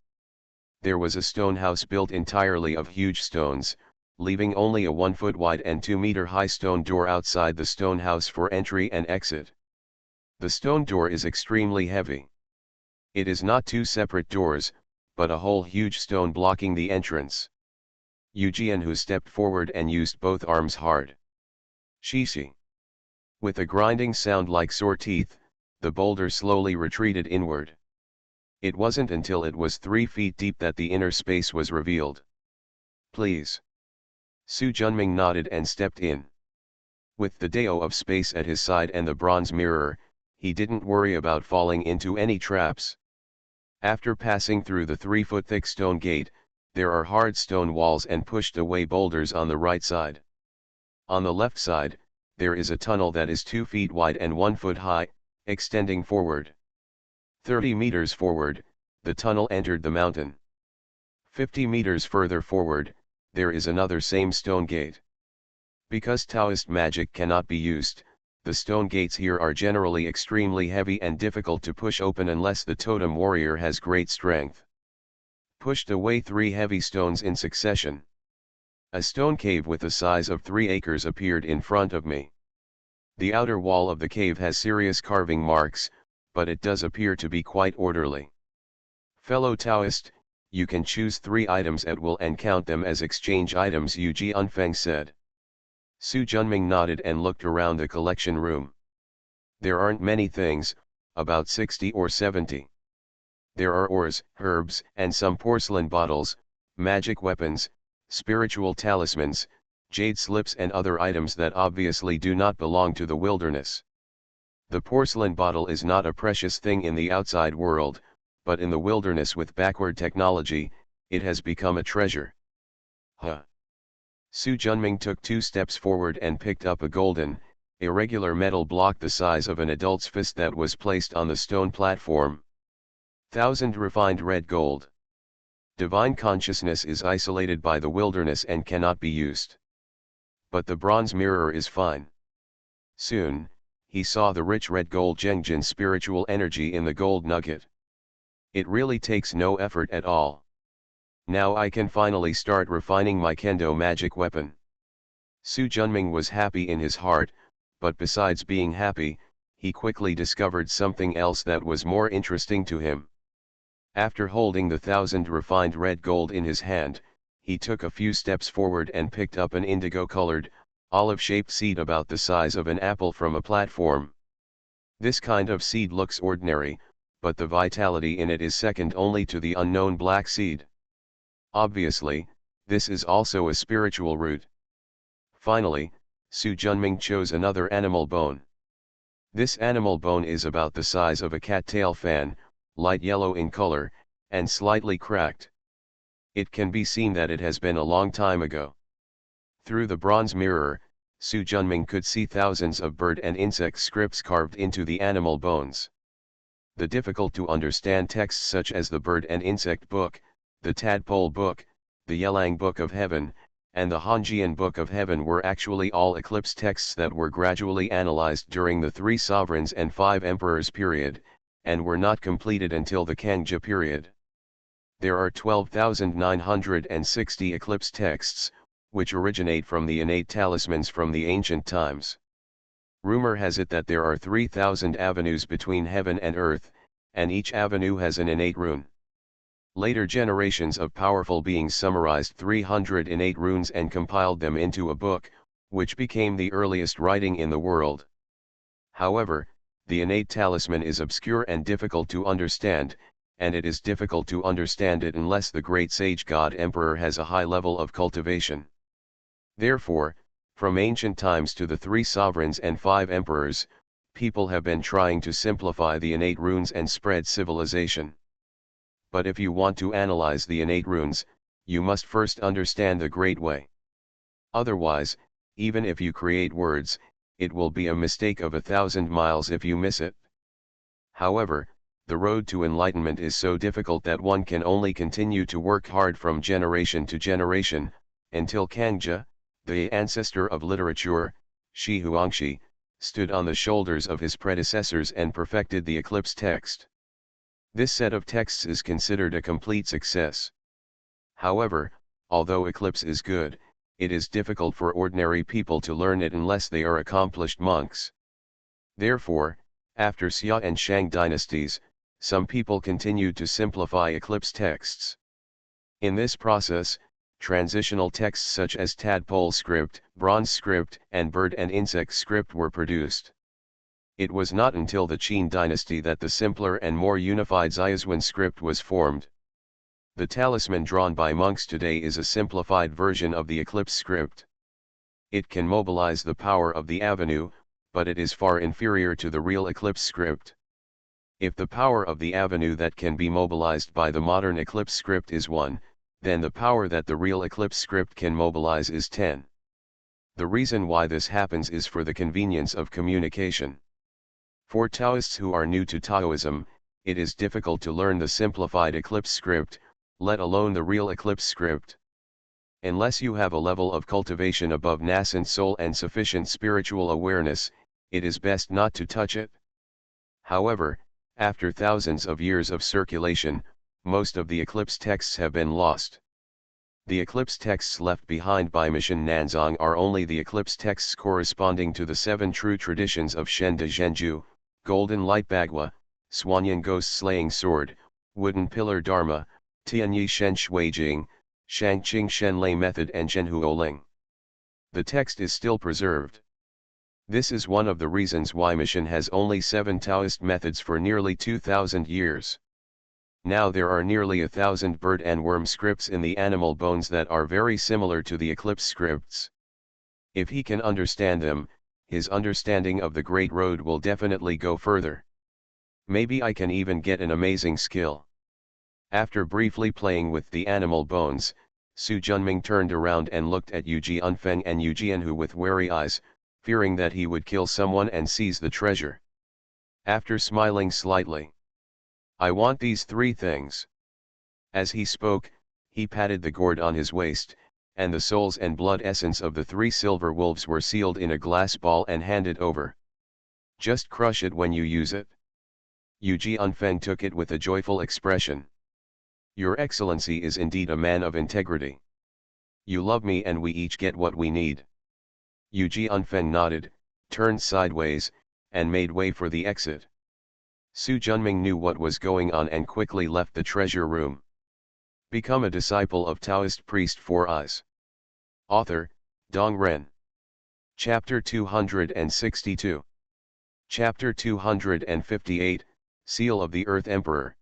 There was a stone house built entirely of huge stones, leaving only a 1-foot wide and 2-meter high stone door outside the stone house for entry and exit. The stone door is extremely heavy. It is not 2 separate doors, but a whole huge stone blocking the entrance. Yuji Enhu stepped forward and used both arms hard. Shishi. With a grinding sound like sore teeth, the boulder slowly retreated inward. It wasn't until it was 3 feet deep that the inner space was revealed. Please. Su Junming nodded and stepped in. With the Dao of space at his side and the bronze mirror, he didn't worry about falling into any traps. After passing through the 3-foot-thick stone gate, there are hard stone walls and pushed-away boulders on the right side. On the left side, there is a tunnel that is 2 feet wide and 1 foot high, extending forward. 30 meters forward, the tunnel entered the mountain. 50 meters further forward, there is another same stone gate. Because Taoist magic cannot be used, the stone gates here are generally extremely heavy and difficult to push open unless the totem warrior has great strength. Pushed away 3 heavy stones in succession. A stone cave with the size of 3 acres appeared in front of me. The outer wall of the cave has serious carving marks, but it does appear to be quite orderly. Fellow Taoist, you can choose 3 items at will and count them as exchange items, Yu Jianfeng said. Su Junming nodded and looked around the collection room. There aren't many things, about 60 or 70. There are ores, herbs, and some porcelain bottles, magic weapons, spiritual talismans, jade slips and other items that obviously do not belong to the wilderness. The porcelain bottle is not a precious thing in the outside world, but in the wilderness with backward technology, it has become a treasure. Huh. Su Junming took 2 steps forward and picked up a golden, irregular metal block the size of an adult's fist that was placed on the stone platform. 1,000 refined red gold. Divine consciousness is isolated by the wilderness and cannot be used. But the bronze mirror is fine. Soon, he saw the rich red gold Zhengjin spiritual energy in the gold nugget. It really takes no effort at all. Now I can finally start refining my kendo magic weapon. Su Junming was happy in his heart, but besides being happy, he quickly discovered something else that was more interesting to him. After holding the 1,000 refined red gold in his hand, he took a few steps forward and picked up an indigo-colored, olive-shaped seed about the size of an apple from a platform. This kind of seed looks ordinary, but the vitality in it is second only to the unknown black seed. Obviously, this is also a spiritual root. Finally, Su Junming chose another animal bone. This animal bone is about the size of a cattail fan, light yellow in color, and slightly cracked. It can be seen that it has been a long time ago. Through the bronze mirror, Su Junming could see thousands of bird and insect scripts carved into the animal bones. The difficult to understand texts such as the Bird and Insect Book, the Tadpole Book, the Yelang Book of Heaven, and the Honjian Book of Heaven were actually all eclipse texts that were gradually analyzed during the 3 sovereigns and 5 emperors period, and were not completed until the Kangxia period. There are 12,960 eclipse texts, which originate from the innate talismans from the ancient times. Rumor has it that there are 3,000 avenues between heaven and earth, and each avenue has an innate rune. Later generations of powerful beings summarized 300 innate runes and compiled them into a book, which became the earliest writing in the world. However, the innate talisman is obscure and difficult to understand, and it is difficult to understand it unless the great sage god emperor has a high level of cultivation. Therefore, from ancient times to the 3 sovereigns and 5 emperors, people have been trying to simplify the innate runes and spread civilization. But if you want to analyze the innate runes, you must first understand the Great Way. Otherwise, even if you create words, it will be a mistake of 1,000 miles if you miss it. However, the road to enlightenment is so difficult that one can only continue to work hard from generation to generation, until Kangxia, the ancestor of literature, Shi Huangshi, stood on the shoulders of his predecessors and perfected the eclipse text. This set of texts is considered a complete success. However, although eclipse is good, it is difficult for ordinary people to learn it unless they are accomplished monks. Therefore, after Xia and Shang dynasties, some people continued to simplify eclipse texts. In this process, transitional texts such as tadpole script, bronze script, and bird and insect script were produced. It was not until the Qin dynasty that the simpler and more unified Xiaozuan script was formed. The talisman drawn by monks today is a simplified version of the eclipse script. It can mobilize the power of the avenue, but it is far inferior to the real eclipse script. If the power of the avenue that can be mobilized by the modern eclipse script is 1, then the power that the real eclipse script can mobilize is 10. The reason why this happens is for the convenience of communication. For Taoists who are new to Taoism, it is difficult to learn the simplified eclipse script, let alone the real eclipse script. Unless you have a level of cultivation above nascent soul and sufficient spiritual awareness, it is best not to touch it. However, after thousands of years of circulation, most of the eclipse texts have been lost. The eclipse texts left behind by Mission Nanzong are only the eclipse texts corresponding to the 7 true traditions of Shen de Zhenju, Golden Light Bagua, Swanyan Ghost Slaying Sword, Wooden Pillar Dharma, Tianyi Shen Shui Jing, Shangqing Shen Lei Method and Zhenhuo Ling. The text is still preserved. This is one of the reasons why Mission has only 7 Taoist methods for nearly 2,000 years. Now there are nearly 1,000 bird and worm scripts in the animal bones that are very similar to the eclipse scripts. If he can understand them, his understanding of the Great Road will definitely go further. Maybe I can even get an amazing skill. After briefly playing with the animal bones, Su Junming turned around and looked at Yu Jianfeng and Yu Jianhu with wary eyes, fearing that he would kill someone and seize the treasure. After smiling slightly, "I want these 3 things." As he spoke, he patted the gourd on his waist, and the souls and blood essence of the 3 silver wolves were sealed in a glass ball and handed over. "Just crush it when you use it." Yu Jianfeng took it with a joyful expression. "Your Excellency is indeed a man of integrity. You love me and we each get what we need." Yu Jianfeng nodded, turned sideways, and made way for the exit. Su Junming knew what was going on and quickly left the treasure room. Become a disciple of Taoist priest 4 Eyes. Author, Dong Ren. Chapter 262. Chapter 258, Seal of the Earth Emperor.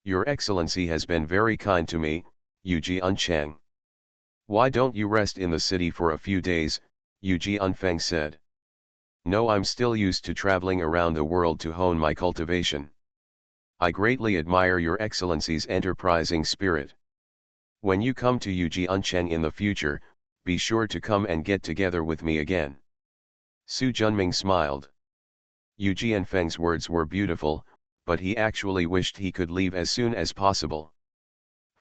Your Excellency has been very kind to me, Yu Jiancheng. Why don't you rest in the city for a few days, Yu Jianfeng said. No, I'm still used to traveling around the world to hone my cultivation. I greatly admire your Excellency's enterprising spirit. When you come to Yu Jiancheng in the future, be sure to come and get together with me again. Su Junming smiled. Yu Jianfeng's words were beautiful, but he actually wished he could leave as soon as possible.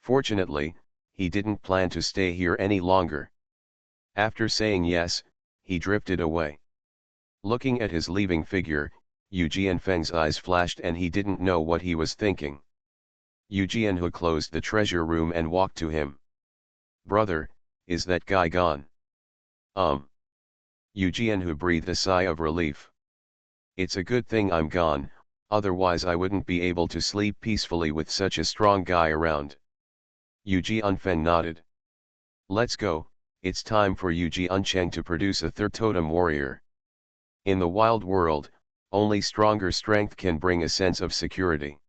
Fortunately, he didn't plan to stay here any longer. After saying yes, he drifted away. Looking at his leaving figure, Yu Jianfeng's eyes flashed and he didn't know what he was thinking. Yu Jianhu closed the treasure room and walked to him. Brother, is that guy gone? Yu Jianhu breathed a sigh of relief. It's a good thing I'm gone, otherwise I wouldn't be able to sleep peacefully with such a strong guy around. Yu Jianfeng nodded. Let's go, it's time for Yu Jiancheng to produce a 3rd totem warrior. In the wild world, only stronger strength can bring a sense of security.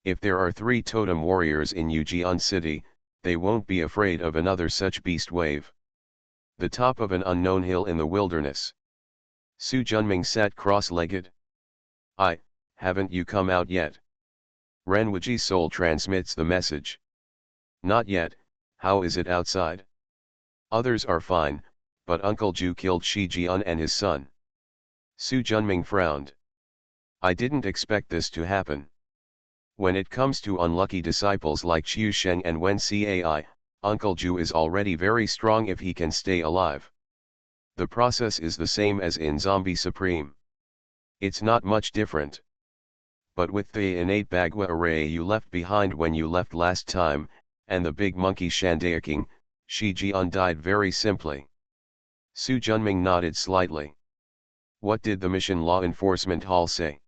If there are 3 totem warriors in Yujian City, they won't be afraid of another such beast wave. The top of an unknown hill in the wilderness. Su Junming sat cross-legged. Haven't you come out yet? Renwuji's soul transmits the message. Not yet, how is it outside? Others are fine, but Uncle Ju killed Shi Jian and his son. Su Junming frowned. I didn't expect this to happen. When it comes to unlucky disciples like Qiu Sheng and Wen Cai, Uncle Ju is already very strong if he can stay alive. The process is the same as in Zombie Supreme. It's not much different. But with the innate Bagua array you left behind when you left last time, and the big monkey Shandaking, Shi Jian died very simply. Su Junming nodded slightly. What did the Mission Law Enforcement Hall say?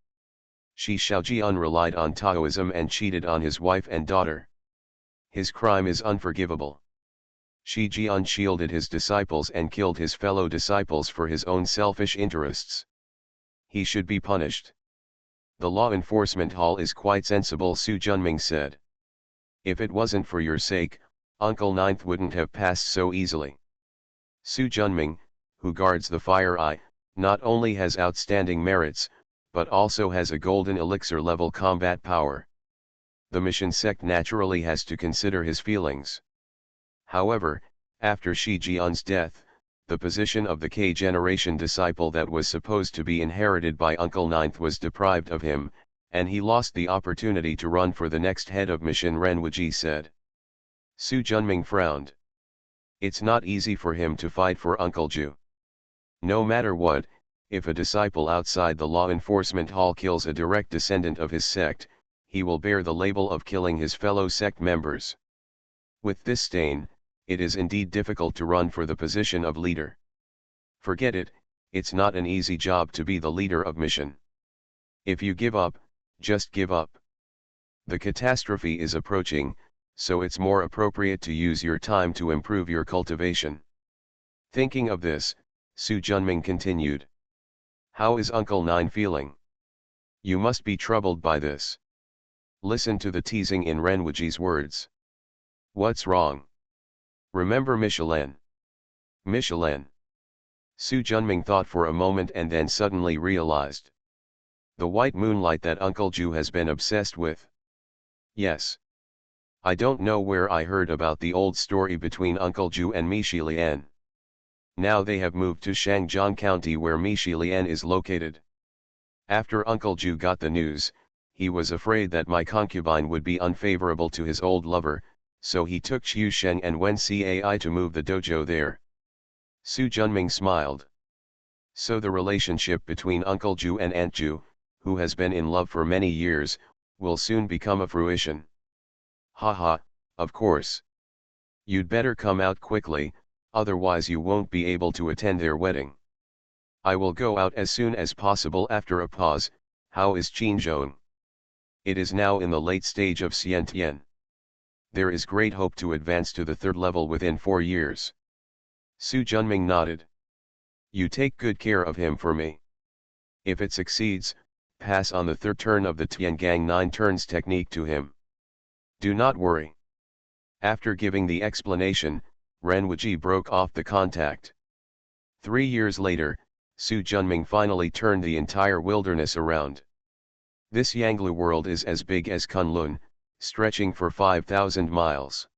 Shi Xiaojian relied on Taoism and cheated on his wife and daughter. His crime is unforgivable. Shi Jian shielded his disciples and killed his fellow disciples for his own selfish interests. He should be punished. The Law Enforcement Hall is quite sensible, Su Junming said. If it wasn't for your sake, Uncle Ninth wouldn't have passed so easily. Su Junming, who guards the Fire Eye, not only has outstanding merits, but also has a golden elixir level combat power. The mission sect naturally has to consider his feelings. However, after Shi Jian's death, the position of the K-generation disciple that was supposed to be inherited by Uncle Ninth was deprived of him, and he lost the opportunity to run for the next head of mission, Renwuji said. Su Junming frowned. It's not easy for him to fight for Uncle Ju. No matter what, if a disciple outside the law enforcement hall kills a direct descendant of his sect, he will bear the label of killing his fellow sect members. With this stain, it is indeed difficult to run for the position of leader. Forget it, it's not an easy job to be the leader of mission. If you give up, just give up. The catastrophe is approaching, so it's more appropriate to use your time to improve your cultivation. Thinking of this, Su Junming continued. How is Uncle Nine feeling? You must be troubled by this. Listen to the teasing in Renwuji's words. What's wrong? Remember Michelin. Michelin. Su Junming thought for a moment and then suddenly realized. The white moonlight that Uncle Ju has been obsessed with. Yes. I don't know where I heard about the old story between Uncle Ju and Michelin. Now they have moved to Shangjiang County where Michelin is located. After Uncle Ju got the news, he was afraid that my concubine would be unfavorable to his old lover, so he took Qiu Sheng and Wen Cai to move the dojo there. Su Junming smiled. So the relationship between Uncle Ju and Aunt Ju, who has been in love for many years, will soon become a fruition. Haha, of course. You'd better come out quickly, otherwise you won't be able to attend their wedding. I will go out as soon as possible. After a pause. How is Qinzhong? It is now in the late stage of Xiantian. There is great hope to advance to the third level within 4 years. Su Junming nodded. You take good care of him for me. If it succeeds, pass on the third turn of the Tiangang 9 turns technique to him. Do not worry. After giving the explanation, Renwuji broke off the contact. 3 years later, Su Junming finally turned the entire wilderness around. This Yanglu world is as big as Kunlun, stretching for 5,000 miles.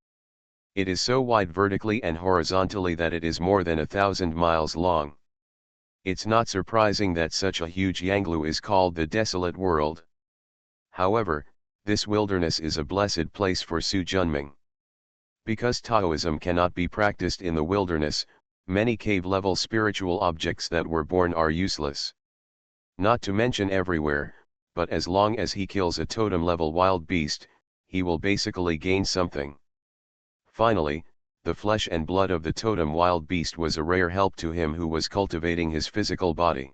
It is so wide vertically and horizontally that it is more than 1,000 miles long. It's not surprising that such a huge Yanglu is called the desolate world. However, this wilderness is a blessed place for Su Junming. Because Taoism cannot be practiced in the wilderness, many cave-level spiritual objects that were born are useless. Not to mention everywhere, but as long as he kills a totem-level wild beast, he will basically gain something. Finally, the flesh and blood of the totem wild beast was a rare help to him who was cultivating his physical body.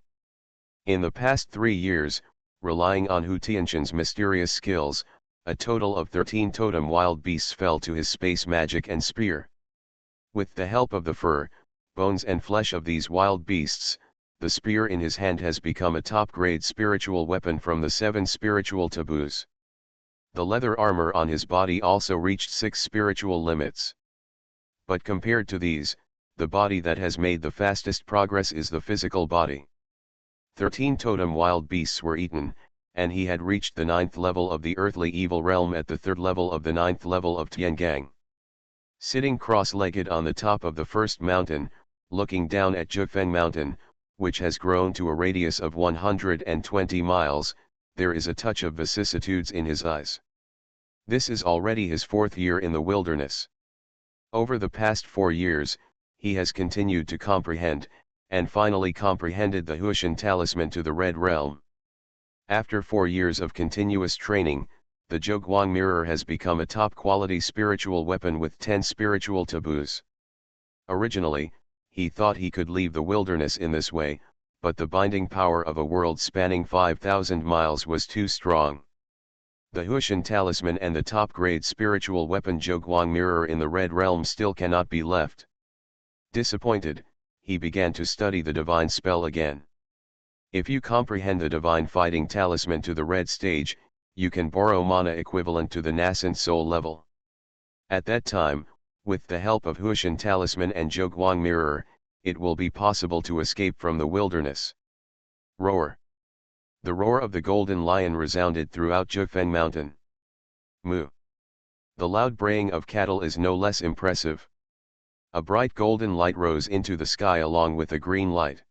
In the past 3 years, relying on Hu Tianqian's mysterious skills, a total of 13 totem wild beasts fell to his space magic and spear. With the help of the fur, bones and flesh of these wild beasts, the spear in his hand has become a top-grade spiritual weapon from the 7 spiritual taboos. The leather armor on his body also reached 6 spiritual limits. But compared to these, the body that has made the fastest progress is the physical body. 13 totem wild beasts were eaten, and he had reached the 9th level of the earthly evil realm at the 3rd level of the 9th level of Tiangang. Sitting cross-legged on the top of the first mountain, looking down at Zhifeng Mountain, which has grown to a radius of 120 miles, there is a touch of vicissitudes in his eyes. This is already his 4th year in the wilderness. Over the past 4 years, he has continued to comprehend, and finally comprehended the Huishan talisman to the Red Realm. After 4 years of continuous training, the Zhoguang mirror has become a top-quality spiritual weapon with 10 spiritual taboos. Originally, he thought he could leave the wilderness in this way, but the binding power of a world spanning 5,000 miles was too strong. The Huishan talisman and the top-grade spiritual weapon Zhoguang mirror in the Red Realm still cannot be left. Disappointed, he began to study the divine spell again. If you comprehend the divine fighting talisman to the red stage, you can borrow mana equivalent to the nascent soul level. At that time, with the help of Huishan talisman and Zhoguang mirror, it will be possible to escape from the wilderness. Roar. The roar of the golden lion resounded throughout Zhifeng Mountain. Moo. The loud braying of cattle is no less impressive. A bright golden light rose into the sky along with a green light.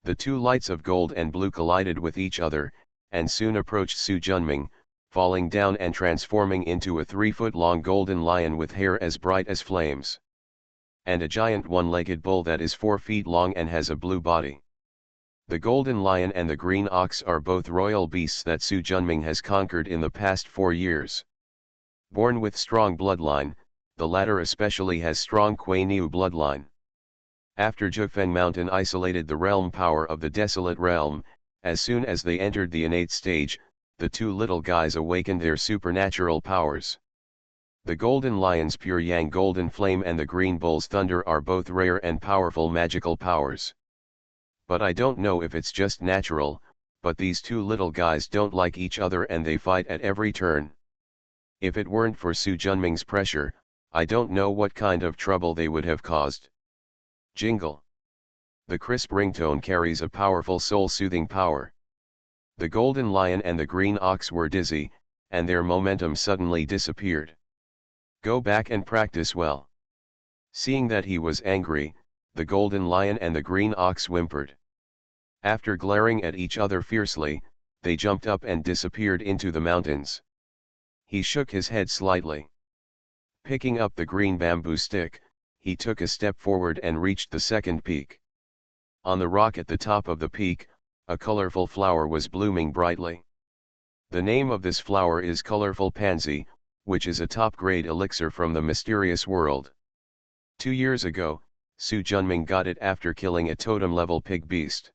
The 2 lights of gold and blue collided with each other, and soon approached Su Junming, falling down and transforming into a 3-foot-long golden lion with hair as bright as flames. And a giant 1-legged bull that is 4 feet long and has a blue body. The golden lion and the green ox are both royal beasts that Su Junming has conquered in the past 4 years. Born with strong bloodline, the latter especially has strong Kuei Niu bloodline. After Zhufeng Mountain isolated the realm power of the Desolate Realm, as soon as they entered the innate stage, the two little guys awakened their supernatural powers. The Golden Lion's Pure Yang Golden Flame and the Green Bull's Thunder are both rare and powerful magical powers. But I don't know if it's just natural, but these two little guys don't like each other and they fight at every turn. If it weren't for Su Junming's pressure, I don't know what kind of trouble they would have caused. Jingle. The crisp ringtone carries a powerful soul-soothing power. The Golden Lion and the Green Ox were dizzy, and their momentum suddenly disappeared. Go back and practice well. Seeing that he was angry, the Golden Lion and the Green Ox whimpered. After glaring at each other fiercely, they jumped up and disappeared into the mountains. He shook his head slightly. Picking up the green bamboo stick, he took a step forward and reached the second peak. On the rock at the top of the peak, a colorful flower was blooming brightly. The name of this flower is Colorful Pansy, which is a top-grade elixir from the mysterious world. 2 years ago, Su Junming got it after killing a totem-level pig beast.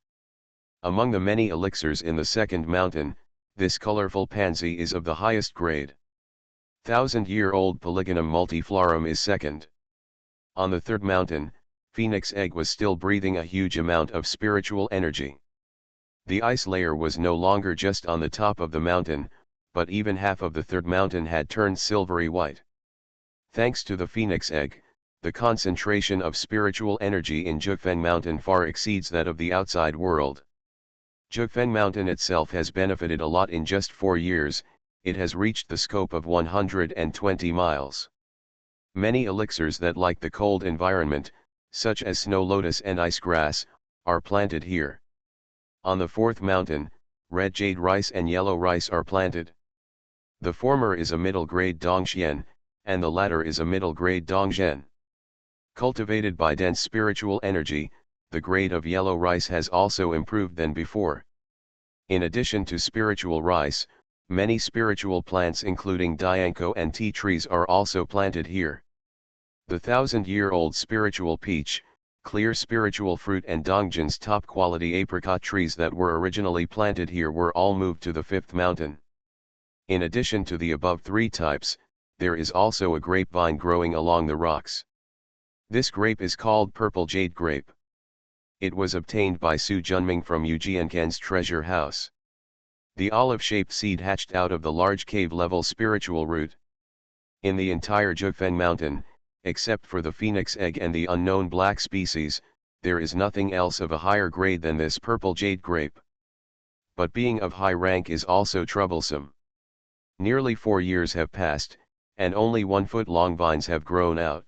Among the many elixirs in the second mountain, this colorful pansy is of the highest grade. 1,000-year-old Polygonum multiflorum is second. On the third mountain, Phoenix Egg was still breathing a huge amount of spiritual energy. The ice layer was no longer just on the top of the mountain, but even half of the third mountain had turned silvery white. Thanks to the Phoenix Egg, the concentration of spiritual energy in Zhufeng Mountain far exceeds that of the outside world. Zhufeng Mountain itself has benefited a lot in just 4 years. It has reached the scope of 120 miles. Many elixirs that like the cold environment, such as snow lotus and ice grass, are planted here. On the fourth mountain, red jade rice and yellow rice are planted. The former is a middle-grade Dongxian, and the latter is a middle-grade Dongzhen. Cultivated by dense spiritual energy, the grade of yellow rice has also improved than before. In addition to spiritual rice, many spiritual plants including Dianko and tea trees are also planted here. The 1,000-year-old spiritual peach, clear spiritual fruit and Dongzhen's top-quality apricot trees that were originally planted here were all moved to the fifth mountain. In addition to the above 3 types, there is also a grapevine growing along the rocks. This grape is called purple jade grape. It was obtained by Su Junming from Yu Jianquan's treasure house. The olive-shaped seed hatched out of the large cave-level spiritual root. In the entire Zhufeng Mountain, except for the phoenix egg and the unknown black species, there is nothing else of a higher grade than this purple jade grape. But being of high rank is also troublesome. Nearly 4 years have passed, and only 1-foot-long vines have grown out.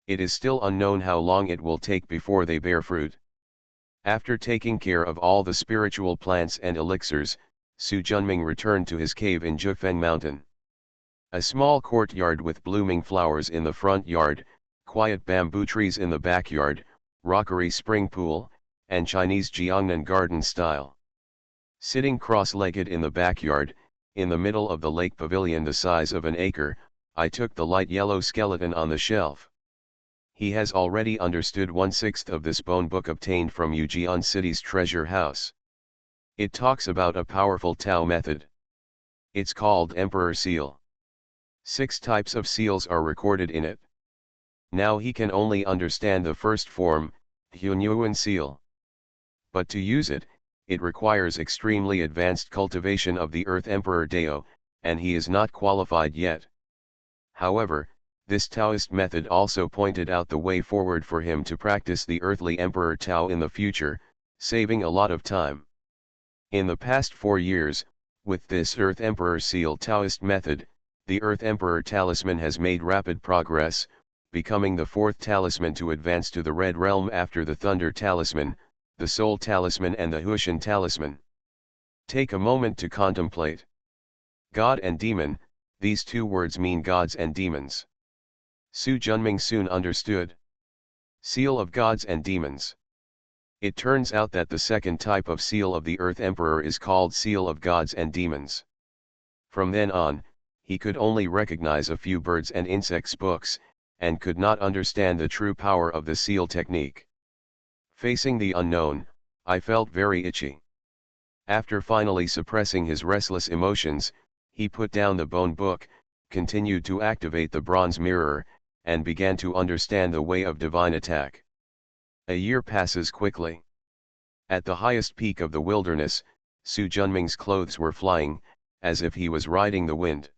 It is still unknown how long it will take before they bear fruit. After taking care of all the spiritual plants and elixirs, Su Junming returned to his cave in Zhufeng Mountain. A small courtyard with blooming flowers in the front yard, quiet bamboo trees in the backyard, rockery spring pool, and Chinese Jiangnan garden style. Sitting cross-legged in the backyard, in the middle of the lake pavilion the size of an acre, I took the light yellow skeleton on the shelf. He has already understood 1/6 of this bone book obtained from Yujian City's treasure house. It talks about a powerful Tao method. It's called Emperor Seal. 6 types of seals are recorded in it. Now he can only understand the first form, Hunyuan seal. But to use it, it requires extremely advanced cultivation of the Earth Emperor Dao, and he is not qualified yet. However, this Taoist method also pointed out the way forward for him to practice the earthly Emperor Tao in the future, saving a lot of time. In the past 4 years, with this Earth Emperor Seal Taoist method, the Earth Emperor Talisman has made rapid progress, becoming the 4th talisman to advance to the Red Realm after the Thunder Talisman, the Soul Talisman and the Hushan Talisman. Take a moment to contemplate. God and demon, these 2 words mean gods and demons. Su Junming soon understood. Seal of gods and demons. It turns out that the second type of seal of the Earth Emperor is called Seal of Gods and Demons. From then on, he could only recognize a few birds and insects books, and could not understand the true power of the seal technique. Facing the unknown, I felt very itchy. After finally suppressing his restless emotions, he put down the bone book, continued to activate the bronze mirror, and began to understand the way of divine attack. A year passes quickly. At the highest peak of the wilderness, Su Junming's clothes were flying, as if he was riding the wind.